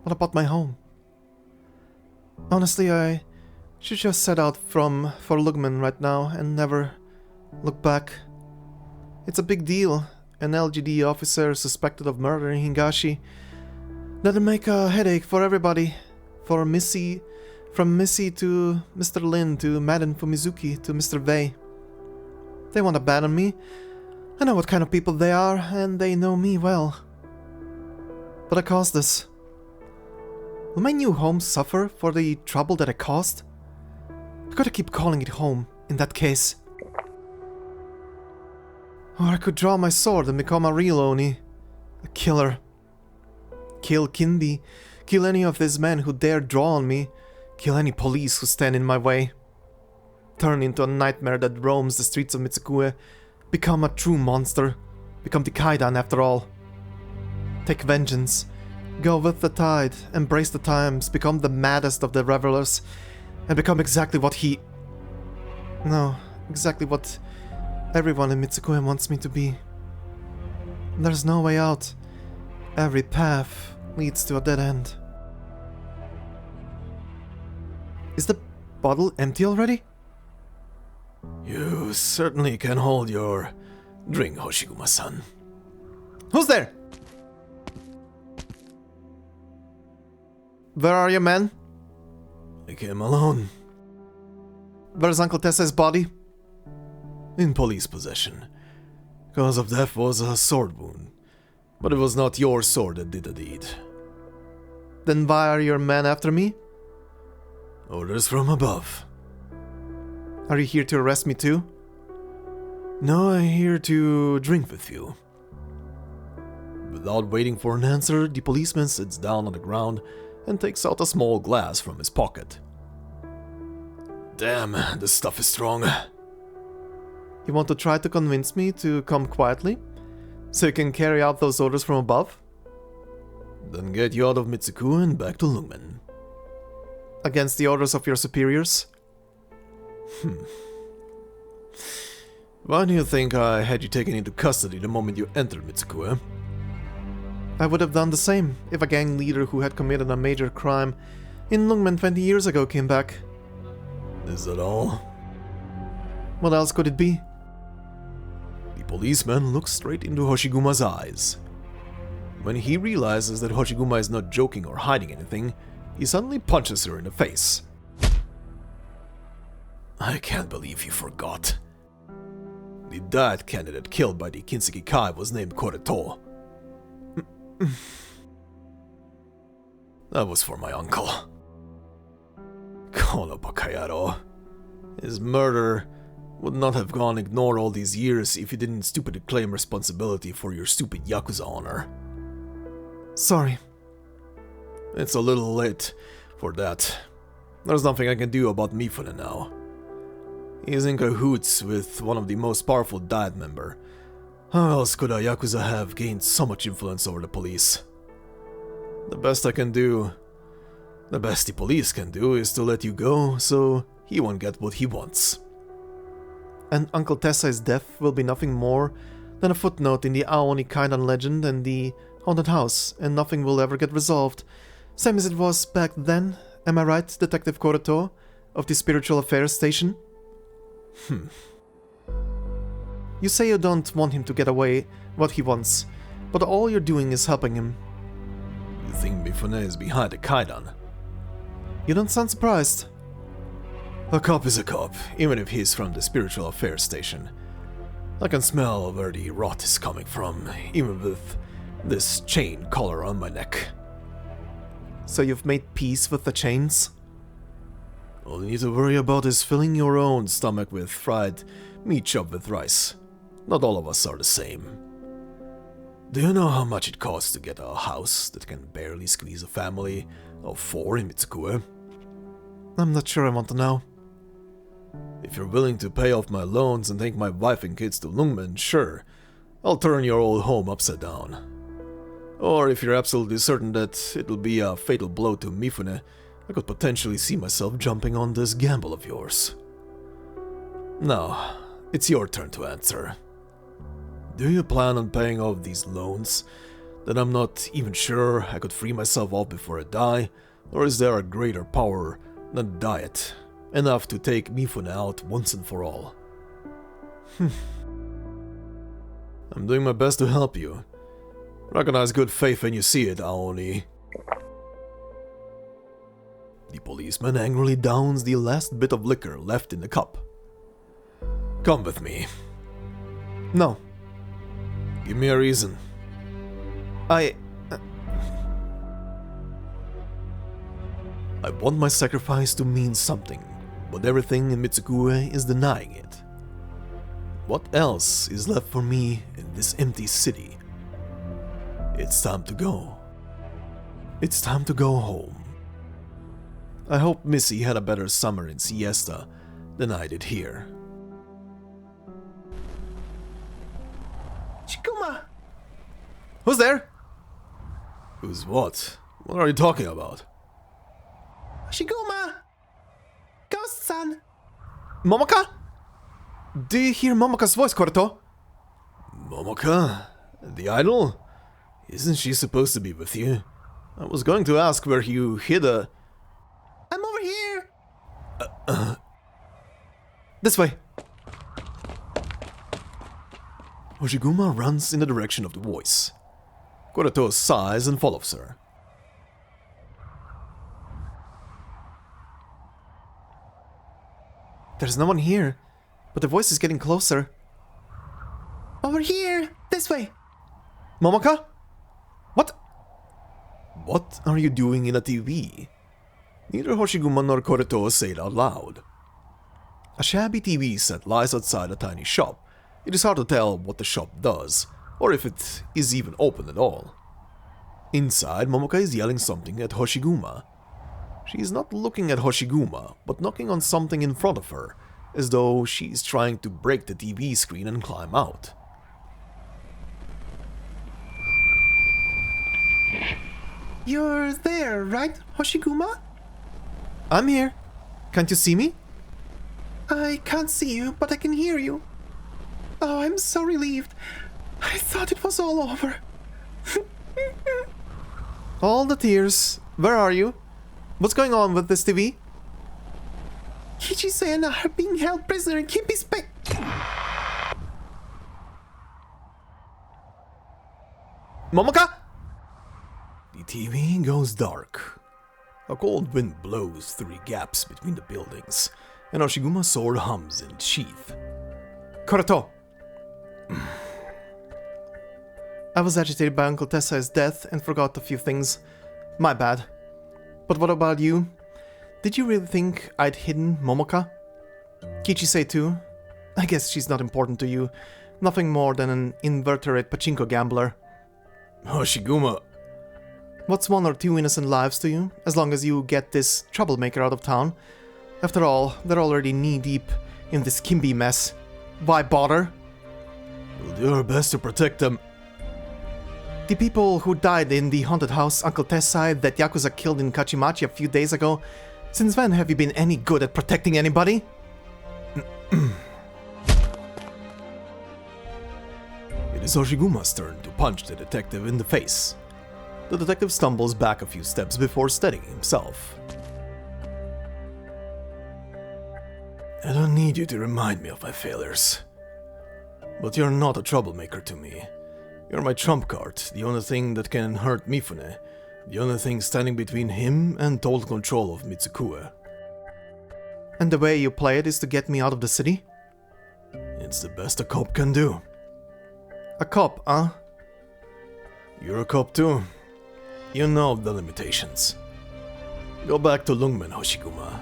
what about my home? Honestly, I should just set out for Lugman right now and never look back. It's a big deal. An LGD officer suspected of murdering Higashi. That'll make a headache for everybody. From Missy to Mr. Lin to Madden Fumizuki to Mr. Vei. They want to ban me. I know what kind of people they are, and they know me well. But I caused this. Will my new home suffer for the trouble that I caused? I gotta keep calling it home, in that case. Or I could draw my sword and become a real Oni. A killer. Kill Kinbi. Kill any of these men who dare draw on me. Kill any police who stand in my way. Turn into a nightmare that roams the streets of Mitsukue. Become a true monster. Become the Kaidan after all. Take vengeance. Go with the tide. Embrace the times. Become the maddest of the revelers. And become exactly what exactly what everyone in Mitsukue wants me to be. There's no way out. Every path leads to a dead end. Is the bottle empty already? You certainly can hold your drink, Hoshiguma-san. Who's there? Where are you, man? I came alone. Where's Uncle Tessai's body? In police possession. Cause of death was a sword wound. But it was not your sword that did the deed. Then why are your men after me? Orders from above. Are you here to arrest me too? No, I'm here to drink with you. Without waiting for an answer, the policeman sits down on the ground and takes out a small glass from his pocket. Damn, this stuff is strong. You want to try to convince me to come quietly? So you can carry out those orders from above? Then get you out of Mitsukue and back to Lugman. Against the orders of your superiors? Why do you think I had you taken into custody the moment you entered Mitsukue? I would have done the same if a gang leader who had committed a major crime in Lugman 20 years ago came back. Is that all? What else could it be? The policeman looks straight into Hoshiguma's eyes. When he realizes that Hoshiguma is not joking or hiding anything, he suddenly punches her in the face. I can't believe you forgot. The diet candidate killed by the Kinseki Kai was named Koreto. That was for my uncle. Kono Bakayaro. His murder would not have gone ignored all these years if you didn't stupidly claim responsibility for your stupid Yakuza honor. Sorry. It's a little late for that. There's nothing I can do about Mifune now. He's in cahoots with one of the most powerful Diet member. How else could a Yakuza have gained so much influence over the police? The best the police can do is to let you go, so he won't get what he wants. And Uncle Tessai's death will be nothing more than a footnote in the Aoni Kaidan legend and the haunted house, and nothing will ever get resolved. Same as it was back then, am I right, Detective Koroto, of the Spiritual Affairs Station? You say you don't want him to get away what he wants, but all you're doing is helping him. You think Mifune is behind the Kaidan? You don't sound surprised. A cop is a cop, even if he's from the Spiritual Affairs Station. I can smell where the rot is coming from, even with this chain collar on my neck. So you've made peace with the chains? All you need to worry about is filling your own stomach with fried meat chopped with rice. Not all of us are the same. Do you know how much it costs to get a house that can barely squeeze a family of 4 in Mitsukue? I'm not sure I want to know. If you're willing to pay off my loans and take my wife and kids to Lungmen, sure, I'll turn your old home upside down. Or if you're absolutely certain that it'll be a fatal blow to Mifune, I could potentially see myself jumping on this gamble of yours. Now, it's your turn to answer. Do you plan on paying off these loans that I'm not even sure I could free myself of before I die, or is there a greater power than diet, enough to take Mifune out once and for all? I'm doing my best to help you. Recognize good faith when you see it, Aoni. The policeman angrily downs the last bit of liquor left in the cup. Come with me. No. Give me a reason. I want my sacrifice to mean something, but everything in Mitsukue is denying it. What else is left for me in this empty city? It's time to go. It's time to go home. I hope Missy had a better summer in Siesta than I did here. Shiguma! Who's there? Who's what? What are you talking about? Shiguma! Ghost-san! Momoka? Do you hear Momoka's voice, Koroto? Momoka? The idol? Isn't she supposed to be with you? I was going to ask where you hid a... I'm over here! This way. Hoshiguma runs in the direction of the voice. Koroto sighs and follows her. There's no one here, but the voice is getting closer. Over here! This way! Momoka? What? What are you doing in a TV? Neither Hoshiguma nor Koroto say it out loud. A shabby TV set lies outside a tiny shop. It is hard to tell what the shop does, or if it is even open at all. Inside, Momoka is yelling something at Hoshiguma. She is not looking at Hoshiguma, but knocking on something in front of her, as though she is trying to break the TV screen and climb out. You're there, right, Hoshiguma? I'm here. Can't you see me? I can't see you, but I can hear you. Oh, I'm so relieved. I thought it was all over. All the tears. Where are you? What's going on with this TV? Kichi-san are being held prisoner in Kimbi's back. Momoka? The TV goes dark. A cold wind blows through the gaps between the buildings, and Hoshiguma's sword hums in its sheath. Koroto. I was agitated by Uncle Tessai's death and forgot a few things. My bad. But what about you? Did you really think I'd hidden Momoka? Kichi-say too? I guess she's not important to you. Nothing more than an invertebrate pachinko gambler. Hoshiguma... What's 1 or 2 innocent lives to you, as long as you get this troublemaker out of town? After all, they're already knee-deep in this Kimbi mess. Why bother? We'll do our best to protect them. The people who died in the haunted house Uncle Tessai that Yakuza killed in Kajimachi a few days ago, since when have you been any good at protecting anybody? It is Hoshiguma's turn to punch the detective in the face. The detective stumbles back a few steps before steadying himself. I don't need you to remind me of my failures. But you're not a troublemaker to me. You're my trump card, the only thing that can hurt Mifune, the only thing standing between him and total control of Mitsukue. And the way you play it is to get me out of the city? It's the best a cop can do. A cop, huh? You're a cop too. You know the limitations. Go back to Lungmen, Hoshiguma.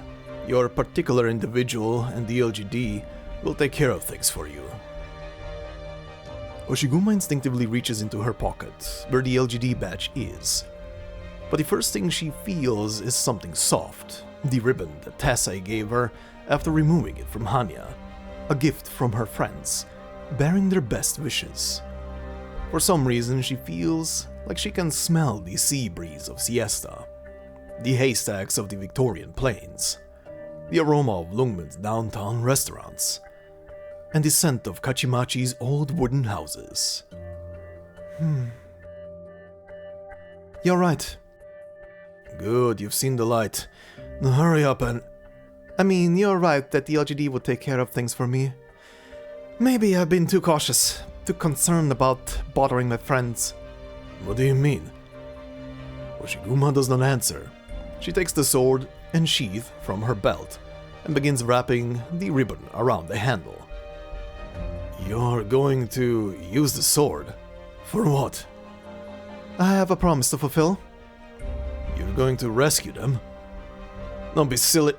Your particular individual and the LGD will take care of things for you. Hoshiguma instinctively reaches into her pocket, where the LGD badge is. But the first thing she feels is something soft, the ribbon that Tessai gave her after removing it from Hanyaa, a gift from her friends, bearing their best wishes. For some reason she feels like she can smell the sea breeze of Siesta, the haystacks of the Victorian plains, the aroma of Lungmen's downtown restaurants, and the scent of Kajimachi's old wooden houses. You're right. Good, you've seen the light. Now hurry up and... I mean, you're right that the LGD would take care of things for me. Maybe I've been too cautious, too concerned about bothering my friends. What do you mean? Hoshiguma does not answer. She takes the sword and sheath from her belt and begins wrapping the ribbon around the handle. You're going to use the sword? For what? I have a promise to fulfill. You're going to rescue them? Don't be silly.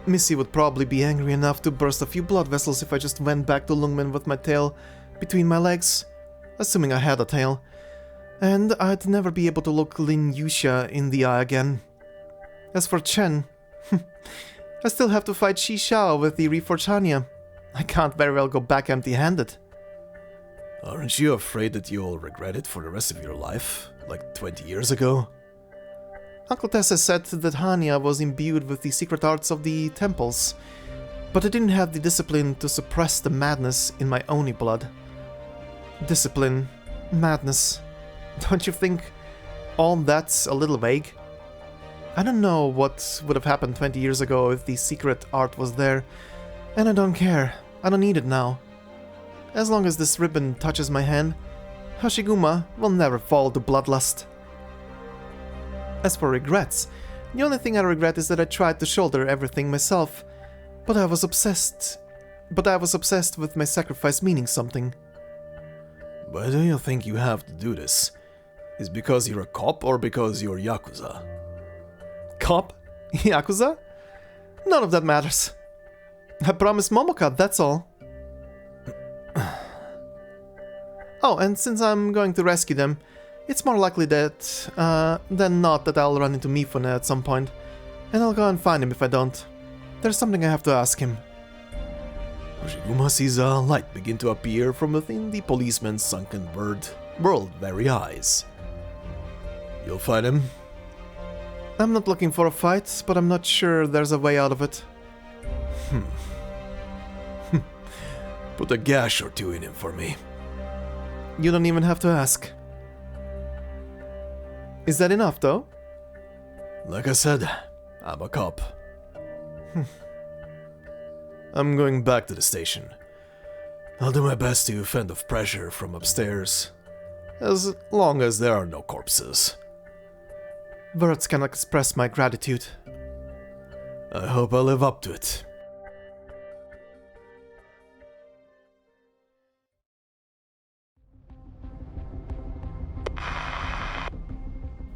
Missy would probably be angry enough to burst a few blood vessels if I just went back to Lungmen with my tail between my legs, assuming I had a tail. And I'd never be able to look Lin Yusha in the eye again. As for Chen, I still have to fight Shi Xiao with the reforged Hanyaa. I can't very well go back empty-handed. Aren't you afraid that you'll regret it for the rest of your life, like 20 years ago? Uncle Tessa said that Hanyaa was imbued with the secret arts of the temples, but I didn't have the discipline to suppress the madness in my Oni blood. Discipline, madness. Don't you think all that's a little vague? I don't know what would have happened 20 years ago if the secret art was there, and I don't care. I don't need it now. As long as this ribbon touches my hand, Hoshiguma will never fall to bloodlust. As for regrets, the only thing I regret is that I tried to shoulder everything myself, but I was obsessed with my sacrifice meaning something. Why do you think you have to do this? Is it because you're a cop or because you're Yakuza? Cop? Yakuza? None of that matters. I promised Momoka, that's all. Oh, and since I'm going to rescue them, it's more likely that, than not that I'll run into Mifune at some point, and I'll go and find him if I don't. There's something I have to ask him. Hoshiguma sees a light begin to appear from within the policeman's sunken world-weary eyes. You'll find him? I'm not looking for a fight, but I'm not sure there's a way out of it. Put a gash or two in him for me. You don't even have to ask. Is that enough, though? Like I said, I'm a cop. I'm going back to the station. I'll do my best to fend off pressure from upstairs, as long as there are no corpses. Words cannot express my gratitude. I hope I live up to it.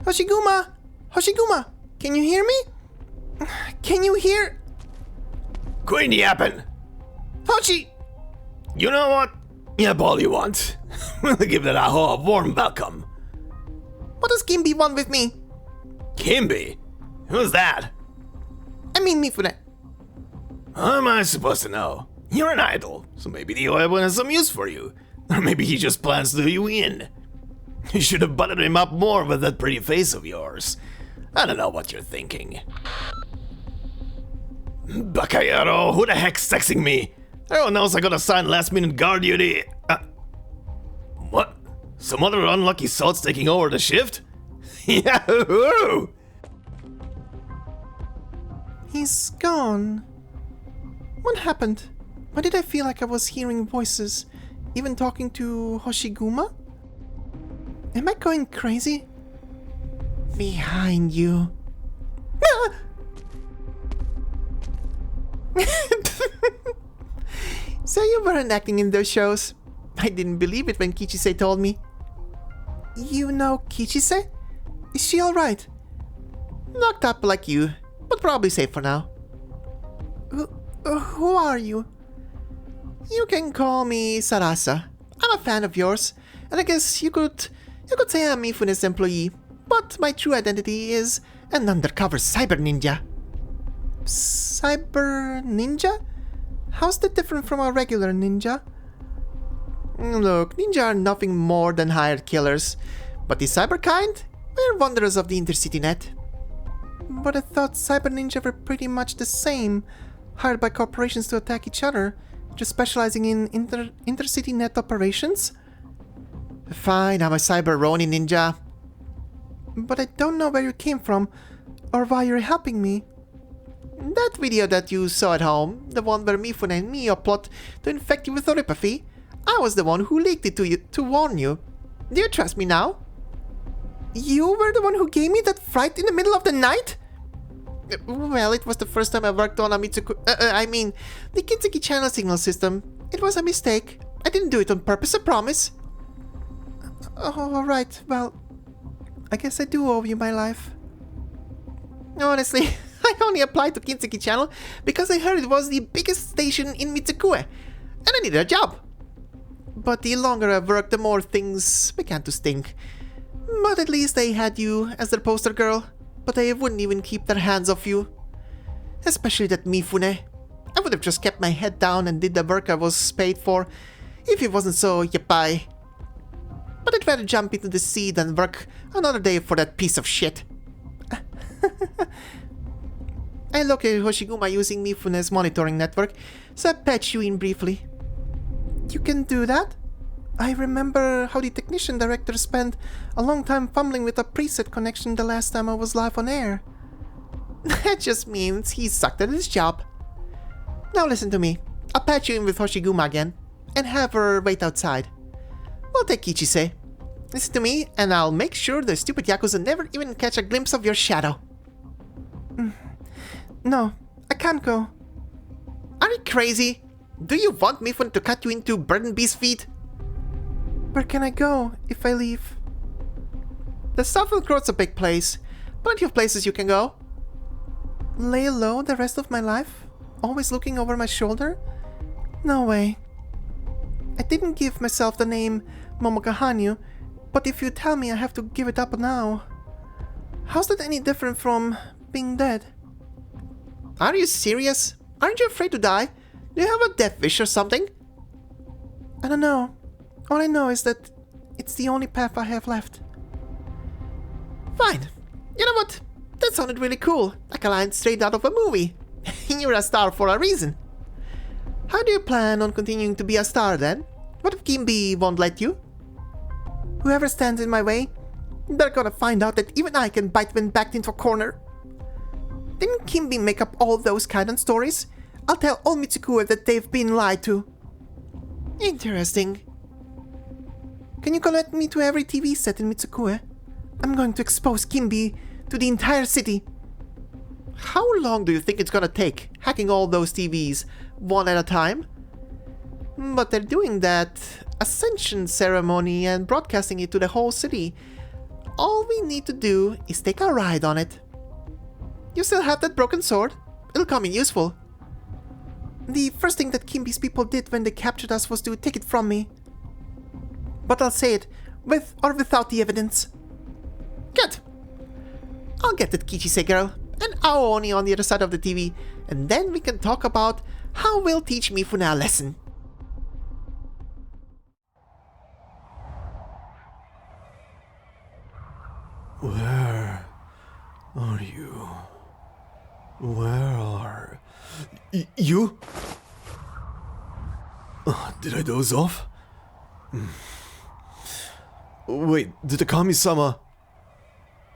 Hoshiguma! Hoshiguma! Can you hear me? Can you hear? Quit yapping! Hoshi! You know what? Yap all you want. We'll give that aho a warm welcome. What does Kimbi want with me? Kimbi? Who's that? I mean Mifune. How am I supposed to know? You're an idol, so maybe the Oeban has some use for you. Or maybe he just plans to do you in. You should have buttered him up more with that pretty face of yours. I don't know what you're thinking. Bakayaro, who the heck's texting me? Everyone knows I got assigned last-minute guard duty. What? Some other unlucky salt's taking over the shift? Yahoo! He's gone. What happened? Why did I feel like I was hearing voices? Even talking to Hoshiguma? Am I going crazy? Behind you. Ah! So you weren't acting in those shows? I didn't believe it when Kichise told me. You know Kichise? Is she alright? Knocked up like you, but probably safe for now. Who are you? You can call me Sarasa. I'm a fan of yours, and I guess you could say I'm Mifune's employee, but my true identity is an undercover cyber ninja. Cyber ninja? How's that different from a regular ninja? Look, ninja are nothing more than hired killers, but the cyber kind? We're wanderers of the intercity net. But I thought cyber ninja were pretty much the same, hired by corporations to attack each other, just specializing in intercity net operations? Fine, I'm a cyber Ronin ninja. But I don't know where you came from, or why you're helping me. That video that you saw at home, the one where Mifune and Mio plot to infect you with oripathy, I was the one who leaked it to you to warn you. Do you trust me now? You were the one who gave me that fright in the middle of the night? Well, it was the first time I worked on a Mitsukue, the Kintsugi channel signal system. It was a mistake. I didn't do it on purpose, I promise. Oh, alright, well, I guess I do owe you my life. Honestly, I only applied to Kintsugi channel because I heard it was the biggest station in Mitsukue, and I needed a job. But the longer I worked, the more things began to stink. But at least they had you as their poster girl, but they wouldn't even keep their hands off you. Especially that Mifune. I would have just kept my head down and did the work I was paid for, if it wasn't so yapai. But I'd rather jump into the sea than work another day for that piece of shit. I located Hoshiguma using Mifune's monitoring network, so I patched you in briefly. You can do that? I remember how the technician director spent a long time fumbling with a preset connection the last time I was live on air. That just means he sucked at his job. Now listen to me. I'll patch you in with Hoshiguma again, and have her wait outside. We'll take Kichise. Listen to me, and I'll make sure the stupid Yakuza never even catch a glimpse of your shadow. No, I can't go. Are you crazy? Do you want Mifune to cut you into bird and beast feet? Where can I go if I leave? The Southern Croat's a big place. Plenty of places you can go. Lay low the rest of my life? Always looking over my shoulder? No way. I didn't give myself the name Momoka Hanyu, but if you tell me I have to give it up now... How's that any different from being dead? Are you serious? Aren't you afraid to die? Do you have a death wish or something? I don't know. All I know is that it's the only path I have left. Fine. You know what? That sounded really cool, like a line straight out of a movie. You're a star for a reason. How do you plan on continuing to be a star then? What if Kimbi won't let you? Whoever stands in my way, they're gonna find out that even I can bite when backed into a corner. Didn't Kimbi make up all those Kaidan stories? I'll tell all Mitsukue that they've been lied to. Interesting. Can you connect me to every TV set in Mitsukue? I'm going to expose Kimbi to the entire city. How long do you think it's gonna take, hacking all those TVs, one at a time? But they're doing that ascension ceremony and broadcasting it to the whole city. All we need to do is take a ride on it. You still have that broken sword? It'll come in useful. The first thing that Kimbi's people did when they captured us was to take it from me. But I'll say it, with or without the evidence. Good. I'll get that Kichise girl, and Aoni on the other side of the TV, and then we can talk about How will teach me Funa a lesson? Where are you? Where are... you? Did I doze off? Wait, did the Kami-sama...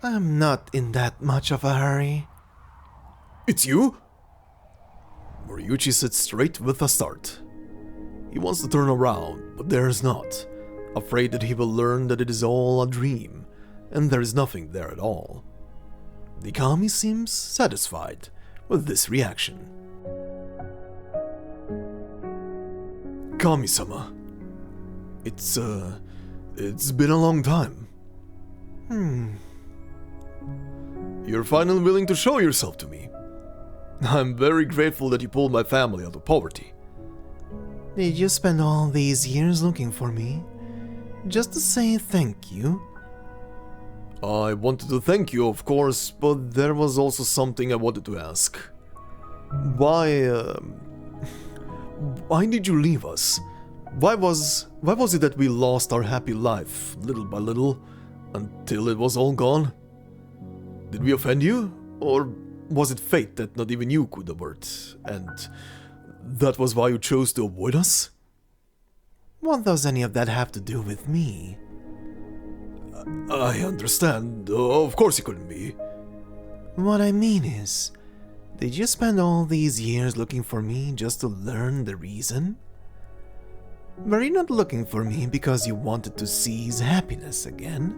I'm not in that much of a hurry. It's you? Moriuchi sits straight with a start. He wants to turn around, but dares not, afraid that he will learn that it is all a dream, and there is nothing there at all. The Kami seems satisfied with this reaction. Kami-sama, it's been a long time. You're finally willing to show yourself to me. I'm very grateful that you pulled my family out of poverty. Did you spend all these years looking for me? Just to say thank you? I wanted to thank you, of course, but there was also something I wanted to ask. Why did you leave us? Why was it that we lost our happy life, little by little, until it was all gone? Did we offend you? Or was it fate that not even you could avert, and that was why you chose to avoid us? What does any of that have to do with me? I understand. Of course it couldn't be. What I mean is, did you spend all these years looking for me just to learn the reason? Were you not looking for me because you wanted to seize happiness again?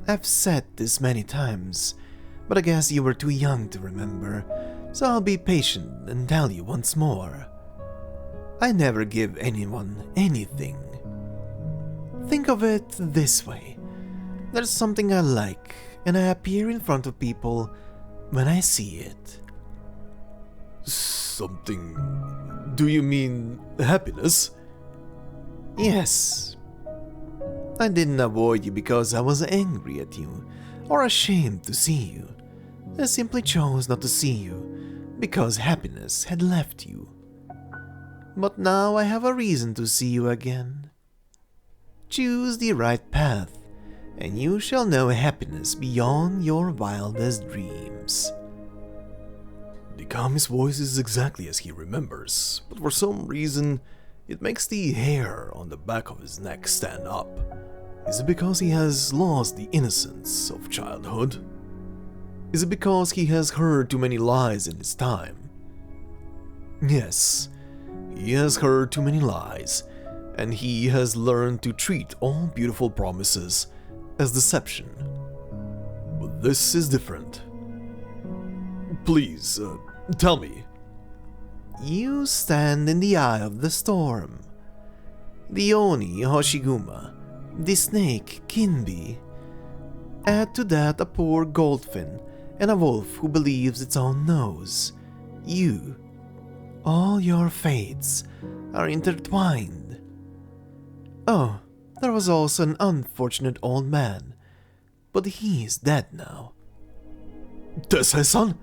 I've said this many times, but I guess you were too young to remember, so I'll be patient and tell you once more. I never give anyone anything. Think of it this way. There's something I like, and I appear in front of people when I see it. Something... Do you mean happiness? Yes. I didn't avoid you because I was angry at you, or ashamed to see you. I simply chose not to see you, because happiness had left you. But now I have a reason to see you again. Choose the right path, and you shall know happiness beyond your wildest dreams. The Kami's voice is exactly as he remembers, but for some reason, it makes the hair on the back of his neck stand up. Is it because he has lost the innocence of childhood? Is it because he has heard too many lies in his time? Yes, he has heard too many lies, and he has learned to treat all beautiful promises as deception. But this is different. Please, tell me. You stand in the eye of the storm. The Oni Hoshiguma, the snake Kinbi. Add to that a poor goldfin and a wolf who believes its own nose. You. All your fates are intertwined. Oh, there was also an unfortunate old man, but he is dead now. Tessai-san?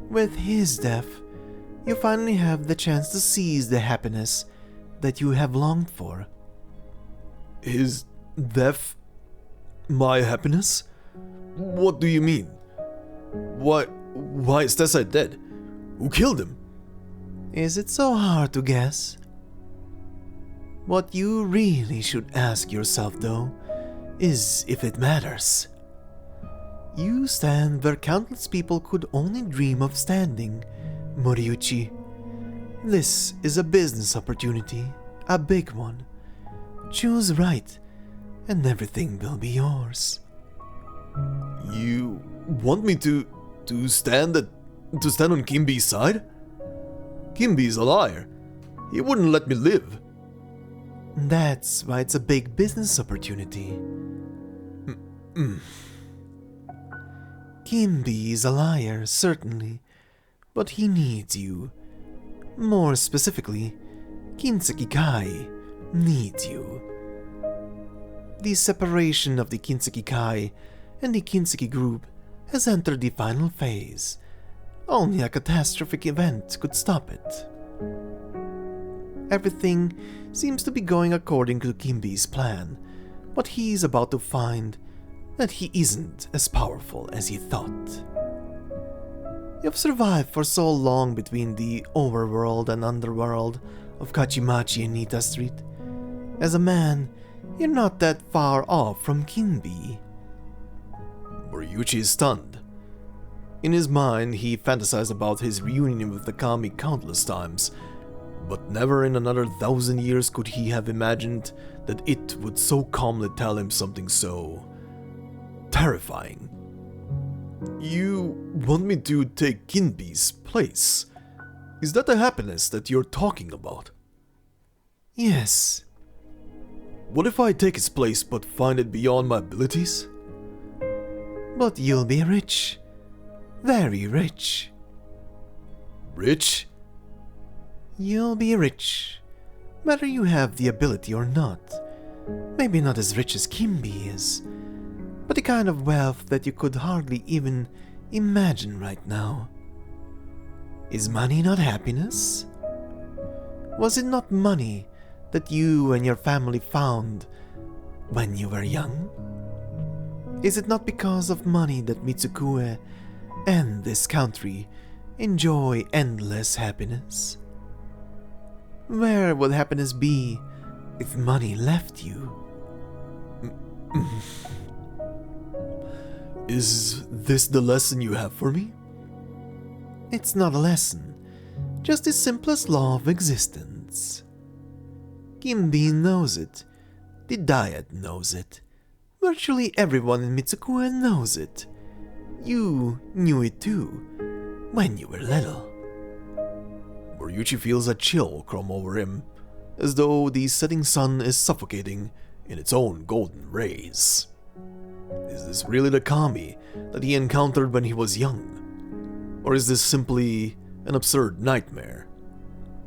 With his death, you finally have the chance to seize the happiness that you have longed for. His death? My happiness? What do you mean? Why is Tessai dead? Who killed him? Is it so hard to guess? What you really should ask yourself, though, is if it matters. You stand where countless people could only dream of standing, Moriuchi. This is a business opportunity, a big one. Choose right, and everything will be yours. You want me to stand on Kimbi's side? Kimbi's a liar. He wouldn't let me live. That's why it's a big business opportunity. Kimbi is a liar, certainly, but he needs you. More specifically, Kinseki Kai needs you. The separation of the Kinseki Kai and the Kinseki group has entered the final phase, Only a catastrophic event could stop it. Everything seems to be going according to Kimbi's plan, but he's about to find that he isn't as powerful as he thought. You've survived for so long between the overworld and underworld of Kajimachi and Nita Street. As a man, you're not that far off from Kimbi. Moriuchi is stunned. In his mind, he fantasized about his reunion with the kami countless times, but never in another 1,000 years could he have imagined that it would so calmly tell him something so terrifying. You want me to take Kimbi's place? Is that the happiness that you're talking about? Yes. What if I take his place but find it beyond my abilities? But you'll be rich. Very rich. Rich? You'll be rich, whether you have the ability or not. Maybe not as rich as Kimbi is, but the kind of wealth that you could hardly even imagine right now. Is money not happiness? Was it not money that you and your family found when you were young? Is it not because of money that Mitsukue and this country enjoy endless happiness? Where would happiness be if money left you? Is this the lesson you have for me? It's not a lesson, just the simplest law of existence. Kimbi knows it. The Diet knows it. Virtually everyone in Mitsukue knows it. You knew it too, when you were little. Moriuchi feels a chill come over him, as though the setting sun is suffocating in its own golden rays. Is this really the kami that he encountered when he was young? Or is this simply an absurd nightmare?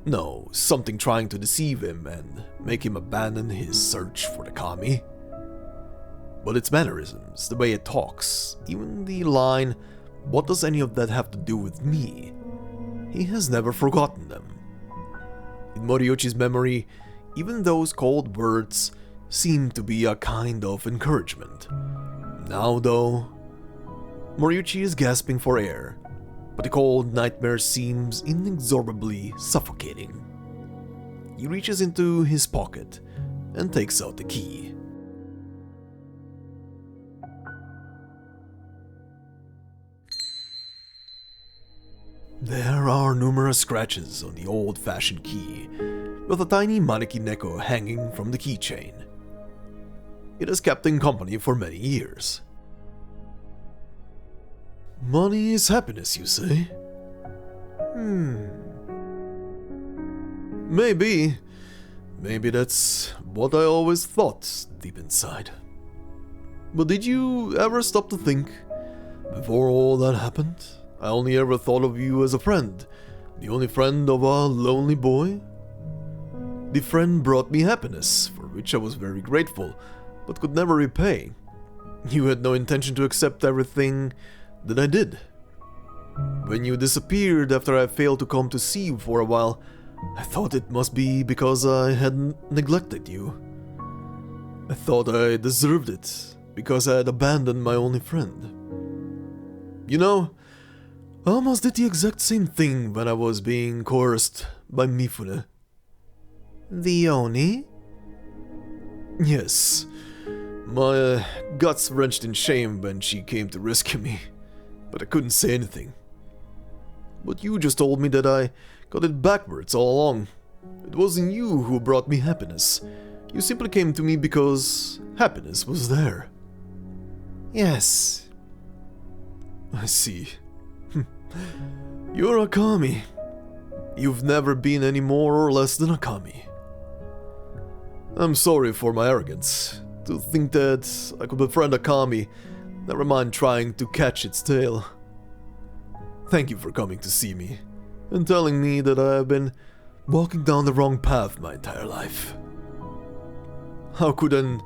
No, something trying to deceive him and make him abandon his search for the kami? But its mannerisms, the way it talks, even the line, "What does any of that have to do with me?" He has never forgotten them. In Moriuchi's memory, even those cold words seem to be a kind of encouragement. Now though, Moriuchi is gasping for air, but the cold nightmare seems inexorably suffocating. He reaches into his pocket and takes out the key. There are numerous scratches on the old-fashioned key, with a tiny maneki neko hanging from the keychain. It has kept him company for many years. Money is happiness, you say? Maybe that's what I always thought deep inside. But did you ever stop to think, before all that happened, I only ever thought of you as a friend, the only friend of a lonely boy? The friend brought me happiness, for which I was very grateful, but could never repay. You had no intention to accept everything that I did. When you disappeared after I failed to come to see you for a while, I thought it must be because I had neglected you. I thought I deserved it, because I had abandoned my only friend. You know, I almost did the exact same thing when I was being coerced by Mifune. The Oni? Yes. My guts wrenched in shame when she came to rescue me, but I couldn't say anything. But you just told me that I got it backwards all along. It wasn't you who brought me happiness. You simply came to me because happiness was there. Yes. I see. You're a kami. You've never been any more or less than a kami. I'm sorry for my arrogance. To think that I could befriend a kami, never mind trying to catch its tail. Thank you for coming to see me, and telling me that I have been walking down the wrong path my entire life. How could an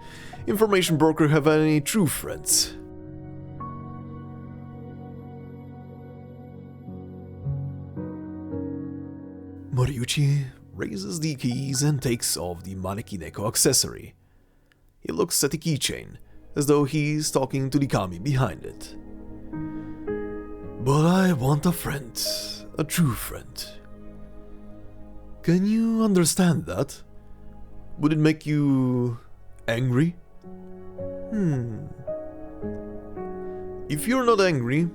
information broker have any true friends? Moriyuchi raises the keys and takes off the Maneki Neko accessory. He looks at the keychain, as though he's talking to the kami behind it. But I want a friend, a true friend. Can you understand that? Would it make you angry? If you're not angry,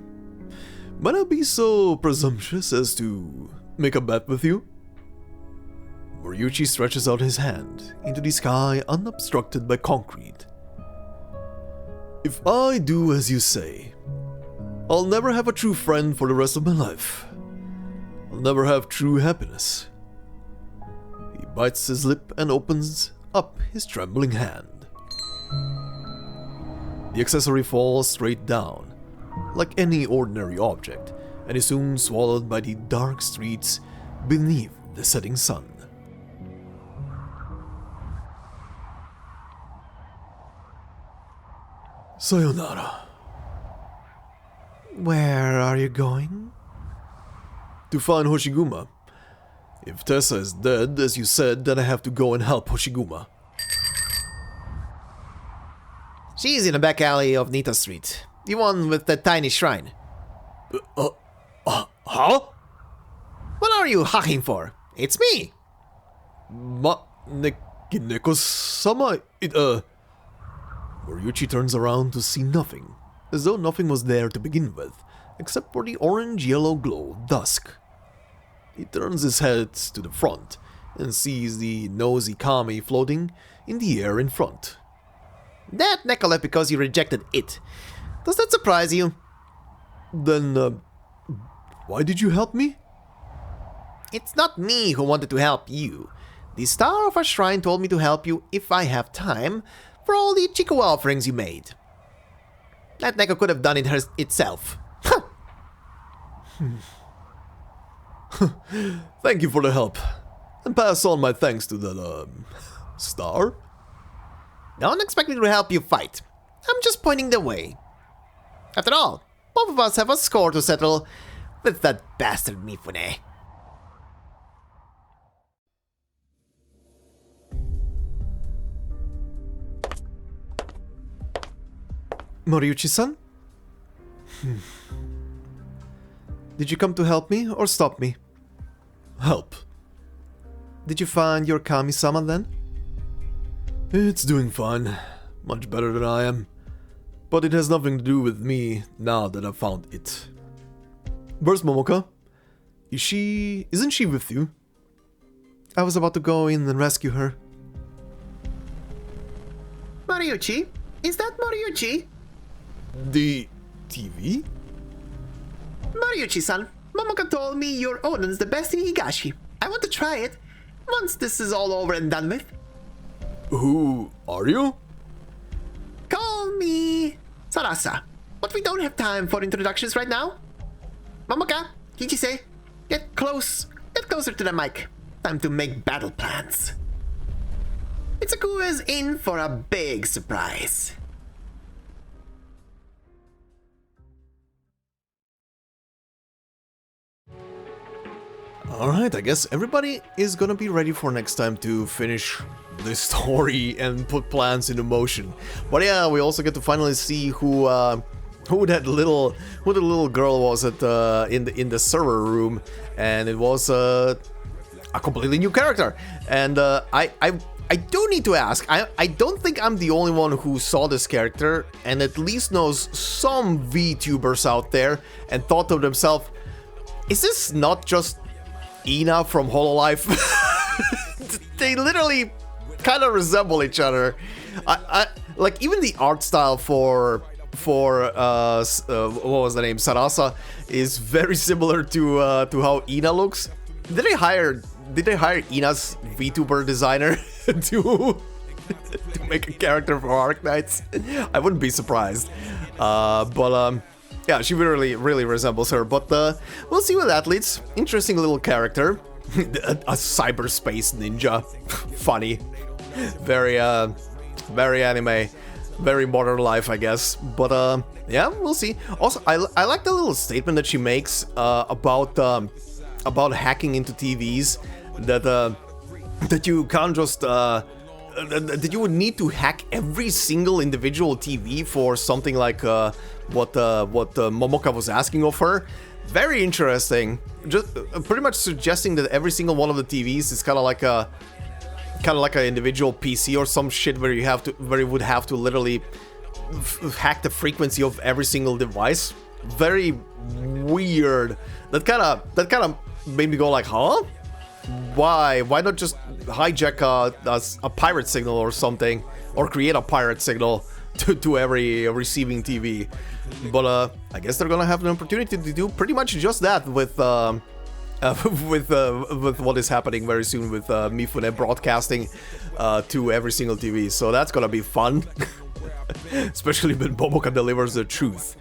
might I be so presumptuous as to make a bet with you? Moriyuchi stretches out his hand into the sky unobstructed by concrete. If I do as you say, I'll never have a true friend for the rest of my life. I'll never have true happiness. He bites his lip and opens up his trembling hand. The accessory falls straight down, like any ordinary object, and is soon swallowed by the dark streets beneath the setting sun. Sayonara. Where are you going? To find Hoshiguma. If Tessai is dead, as you said, then I have to go and help Hoshiguma. She's in the back alley of Nita Street. The one with the tiny shrine. Huh? What are you hawking for? It's me! Neko-sama, Moriyuchi turns around to see nothing, as though nothing was there to begin with, except for the orange-yellow glow of dusk. He turns his head to the front, and sees the nosy kami floating in the air in front. That Neko left because you rejected it. Does that surprise you? Then, why did you help me? It's not me who wanted to help you. The star of our shrine told me to help you if I have time for all the Chiku offerings you made. That Neko could have done it itself. Thank you for the help, and pass on my thanks to that, star. Don't expect me to help you fight. I'm just pointing the way. After all, both of us have a score to settle with that bastard Mifune. Moriyuchi-san? Did you come to help me or stop me? Help. Did you find your Kami-sama then? It's doing fine. Much better than I am. But it has nothing to do with me now that I've found it. Where's Momoka? Isn't she with you? I was about to go in and rescue her. Moriyuchi? Is that Moriyuchi? The TV? Moriyuchi-san, Momoka told me your Odin's the best in Higashi. I want to try it, once this is all over and done with. Who are you? Call me Sarasa, but we don't have time for introductions right now. Momoka, Kichise, get closer to the mic. Time to make battle plans. Mitsukue is in for a big surprise. Alright, I guess everybody is gonna be ready for next time to finish this story and put plans into motion. But yeah, we also get to finally see who the little girl was at in the server room, and it was a completely new character. And I do need to ask, I don't think I'm the only one who saw this character and at least knows some VTubers out there and thought to themselves, is this not just Ina from Hololive? They literally kind of resemble each other. I like even the art style for what was the name, Sarasa, is very similar to how Ina looks. Did they hire Ina's VTuber designer to make a character for Arknights? I wouldn't be surprised. Yeah, she really resembles her, but we'll see where that leads. Interesting little character. A cyberspace ninja. Funny. Very anime. Very modern life, I guess. But yeah, we'll see. Also, I like the little statement that she makes about hacking into TVs. that you can't just that you would need to hack every single individual TV for something like what Momoka was asking of her. Very interesting. Just pretty much suggesting that every single one of the TVs is kind of like an individual PC or some shit where you would have to literally hack the frequency of every single device. Very weird. That kind of made me go like, huh? Why not just hijack a pirate signal or something, or create a pirate signal to every receiving TV? But I guess they're gonna have an opportunity to do pretty much just that with what is happening very soon with Mifune broadcasting to every single TV. So that's gonna be fun, especially when Momoka delivers the truth.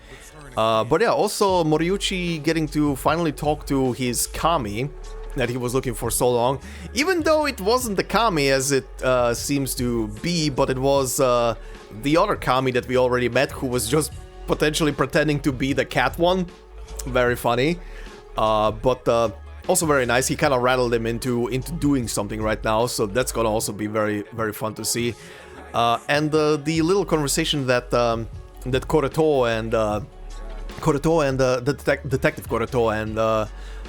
But yeah, also Moriuchi getting to finally talk to his Kami that he was looking for so long, even though it wasn't the Kami as it seems to be, but it was the other Kami that we already met, who was just potentially pretending to be the cat one. Very funny, but also very nice. He kind of rattled him into doing something right now, so that's gonna also be very, very fun to see. And the little conversation that that Koreto and the detective Koreto and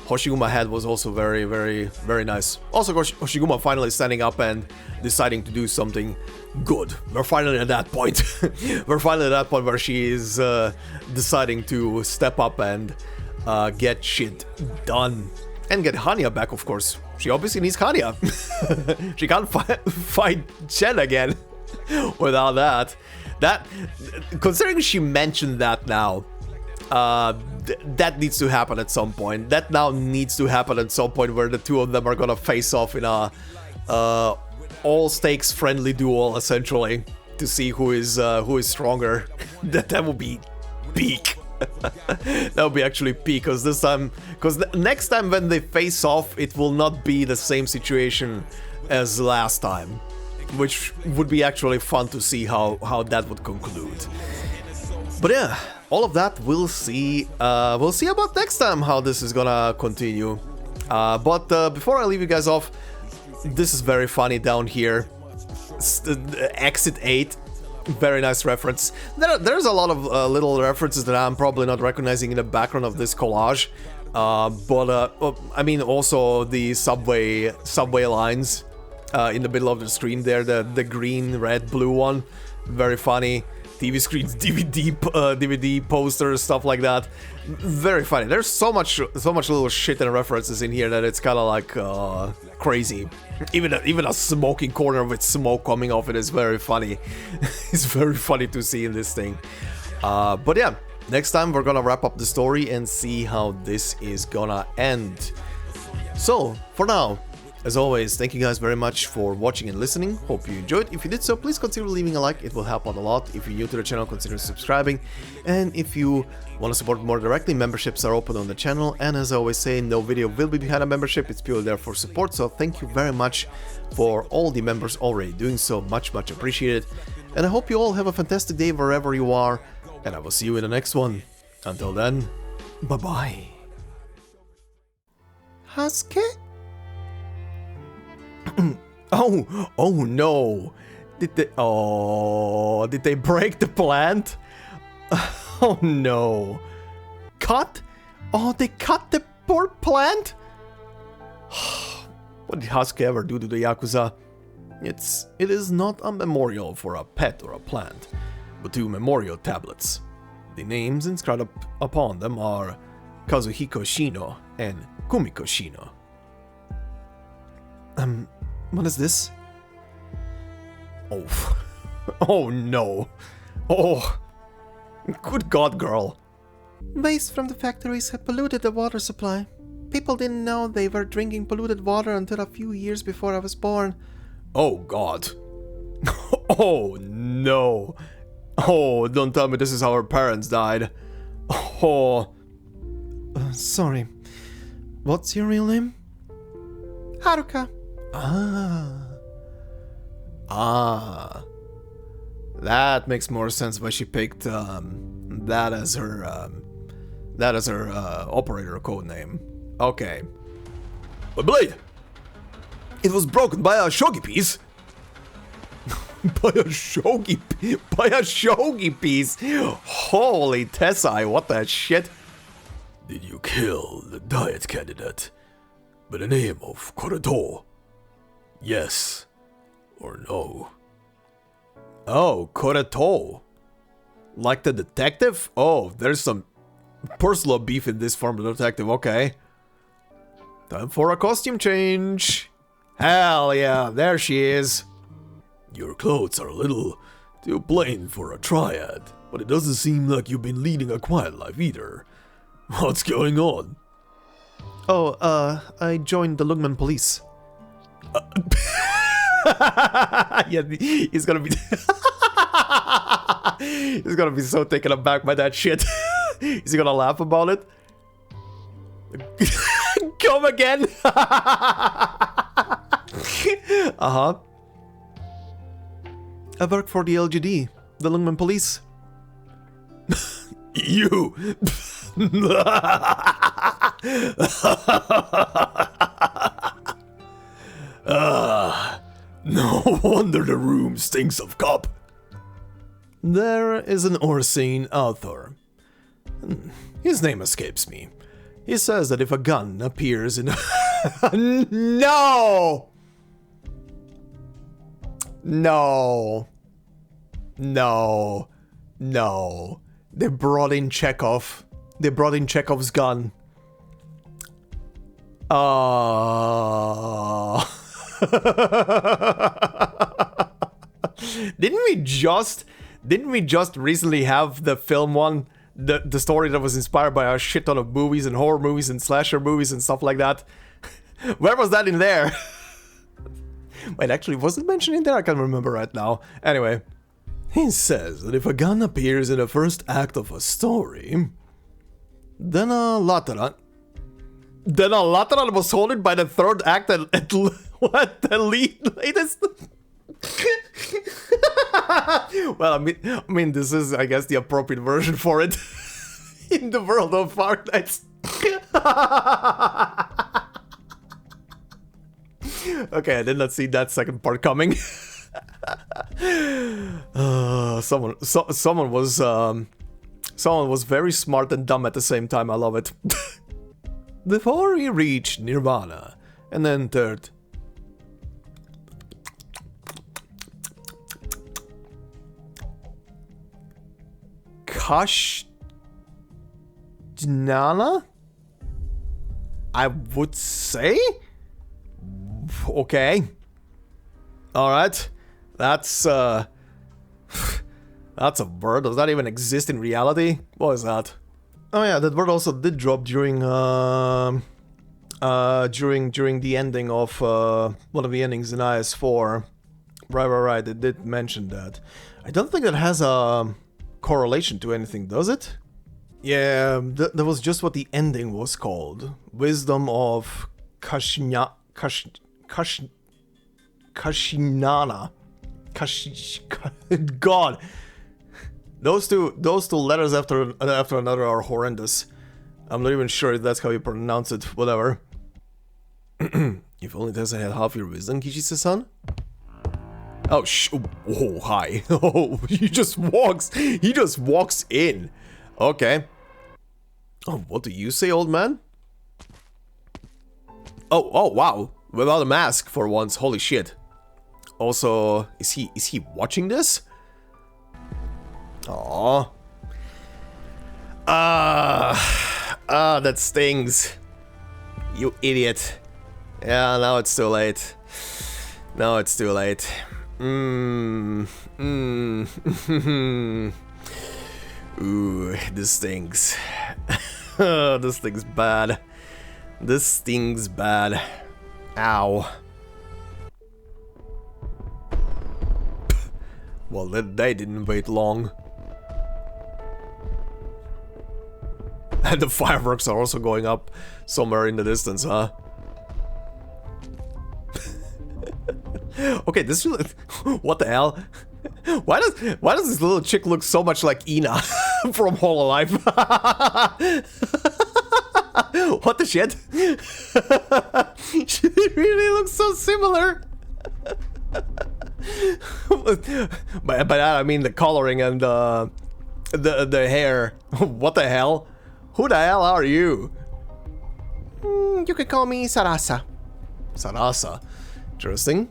Hoshiguma had was also very, very, very nice. Also, Hoshiguma finally standing up and deciding to do something good. We're finally at that point. We're finally at that point where she is deciding to step up and get shit done. And get Hanyaa back, of course. She obviously needs Hanyaa. She can't fight Chen again without that. Considering she mentioned that now, that needs to happen at some point. That now needs to happen at some point where the two of them are gonna face off in a all stakes friendly duel, essentially, to see who is stronger. That would be peak. That would be actually peak, because next time when they face off, it will not be the same situation as last time, which would be actually fun to see how that would conclude. But yeah, all of that we'll see about next time how this is gonna continue. But before I leave you guys off, this is very funny down here. Exit 8, very nice reference. There's a lot of little references that I'm probably not recognizing in the background of this collage. But I mean, also the subway lines in the middle of the screen there, the green, red, blue one, very funny. TV screens, DVD posters, stuff like that. Very funny. There's so much little shit and references in here that it's kind of like crazy. Even a smoking corner with smoke coming off it is very funny. It's very funny to see in this thing. But yeah, next time we're gonna wrap up the story and see how this is gonna end. So for now, as always, thank you guys very much for watching and listening. Hope you enjoyed. If you did so, please consider leaving a like. It will help out a lot. If you're new to the channel, consider subscribing. And if you want to support more directly, memberships are open on the channel. And as I always say, no video will be behind a membership. It's purely there for support. So thank you very much for all the members already doing so. Much, much appreciated. And I hope you all have a fantastic day wherever you are. And I will see you in the next one. Until then, bye-bye. Hasuke? Oh no! Did they break the plant? Oh no! Cut? Oh, they cut the poor plant? What did Hasuke ever do to the Yakuza? It is not a memorial for a pet or a plant, but two memorial tablets. The names inscribed upon them are Kazuhiko Shino and Kumiko Shino. What is this? Oh. Oh no. Oh. Good God, girl. Waste from the factories had polluted the water supply. People didn't know they were drinking polluted water until a few years before I was born. Oh God. Oh no. Oh, don't tell me this is how her parents died. Oh. Sorry. What's your real name? Haruka. That makes more sense why she picked that as her operator code name. Okay. But Blade, It was broken by a shogi piece. by a shogi piece. Holy Tessai, what the shit? Did you kill the diet candidate by the name of Koreto? Yes or no? Oh, Koreto. Like the detective? Oh, there's some personal beef in this from the detective, okay. Time for a costume change. Hell yeah, there she is. Your clothes are a little too plain for a triad, but it doesn't seem like you've been leading a quiet life either. What's going on? Oh, I joined the Lungman police. Yeah, he's gonna be... he's gonna be so taken aback by that shit. Is he gonna laugh about it? Come again? Uh-huh. I work for the LGD, the Lungman police. You! No wonder the room stinks of cop. There is an Ursine author. His name escapes me. He says that if a gun appears in a... No! No. No. No. They brought in Chekhov. They brought in Chekhov's gun. Didn't we just recently have the film one? The story that was inspired by a shit ton of movies and horror movies and slasher movies and stuff like that. Where was that in there? Wait, actually, was it mentioned in there? I can't remember right now. Anyway, he says that if a gun appears in the first act of a story, then a lateral was holded by the third act at what the latest. Well, I mean, this is, I guess, the appropriate version for it in the world of Arknights. Okay, I did not see that second part coming. Someone was very smart and dumb at the same time. I love it. Before he reached Nirvana and entered Kashnana, I would say. Okay. Alright. That's a word. Does that even exist in reality? What is that? Oh yeah, that word also did drop during the ending of one of the endings in IS4. Right, it did mention that. I don't think that has a correlation to anything, does it? Yeah, that was just what the ending was called. Wisdom of Kashinana. God, those two letters after another are horrendous. I'm not even sure if that's how you pronounce it. Whatever. If only Tessai had half your wisdom, Kichisa-san. Oh oh hi. Oh, he just walks in. Okay. Oh, what do you say, old man? Oh wow. Without a mask for once. Holy shit. Also, is he watching this? Aww. That stings. You idiot. Yeah, now it's too late. Now it's too late. Ooh, this stings. This stings bad. This stings bad. Ow. Well, they didn't wait long. And the fireworks are also going up somewhere in the distance, huh? Okay, this really... What the hell? Why does this little chick look so much like Ina from Hololive? What the shit? She really looks so similar. By that I mean the coloring and the hair. What the hell? Who the hell are you? You can call me Sarasa. Sarasa. Interesting.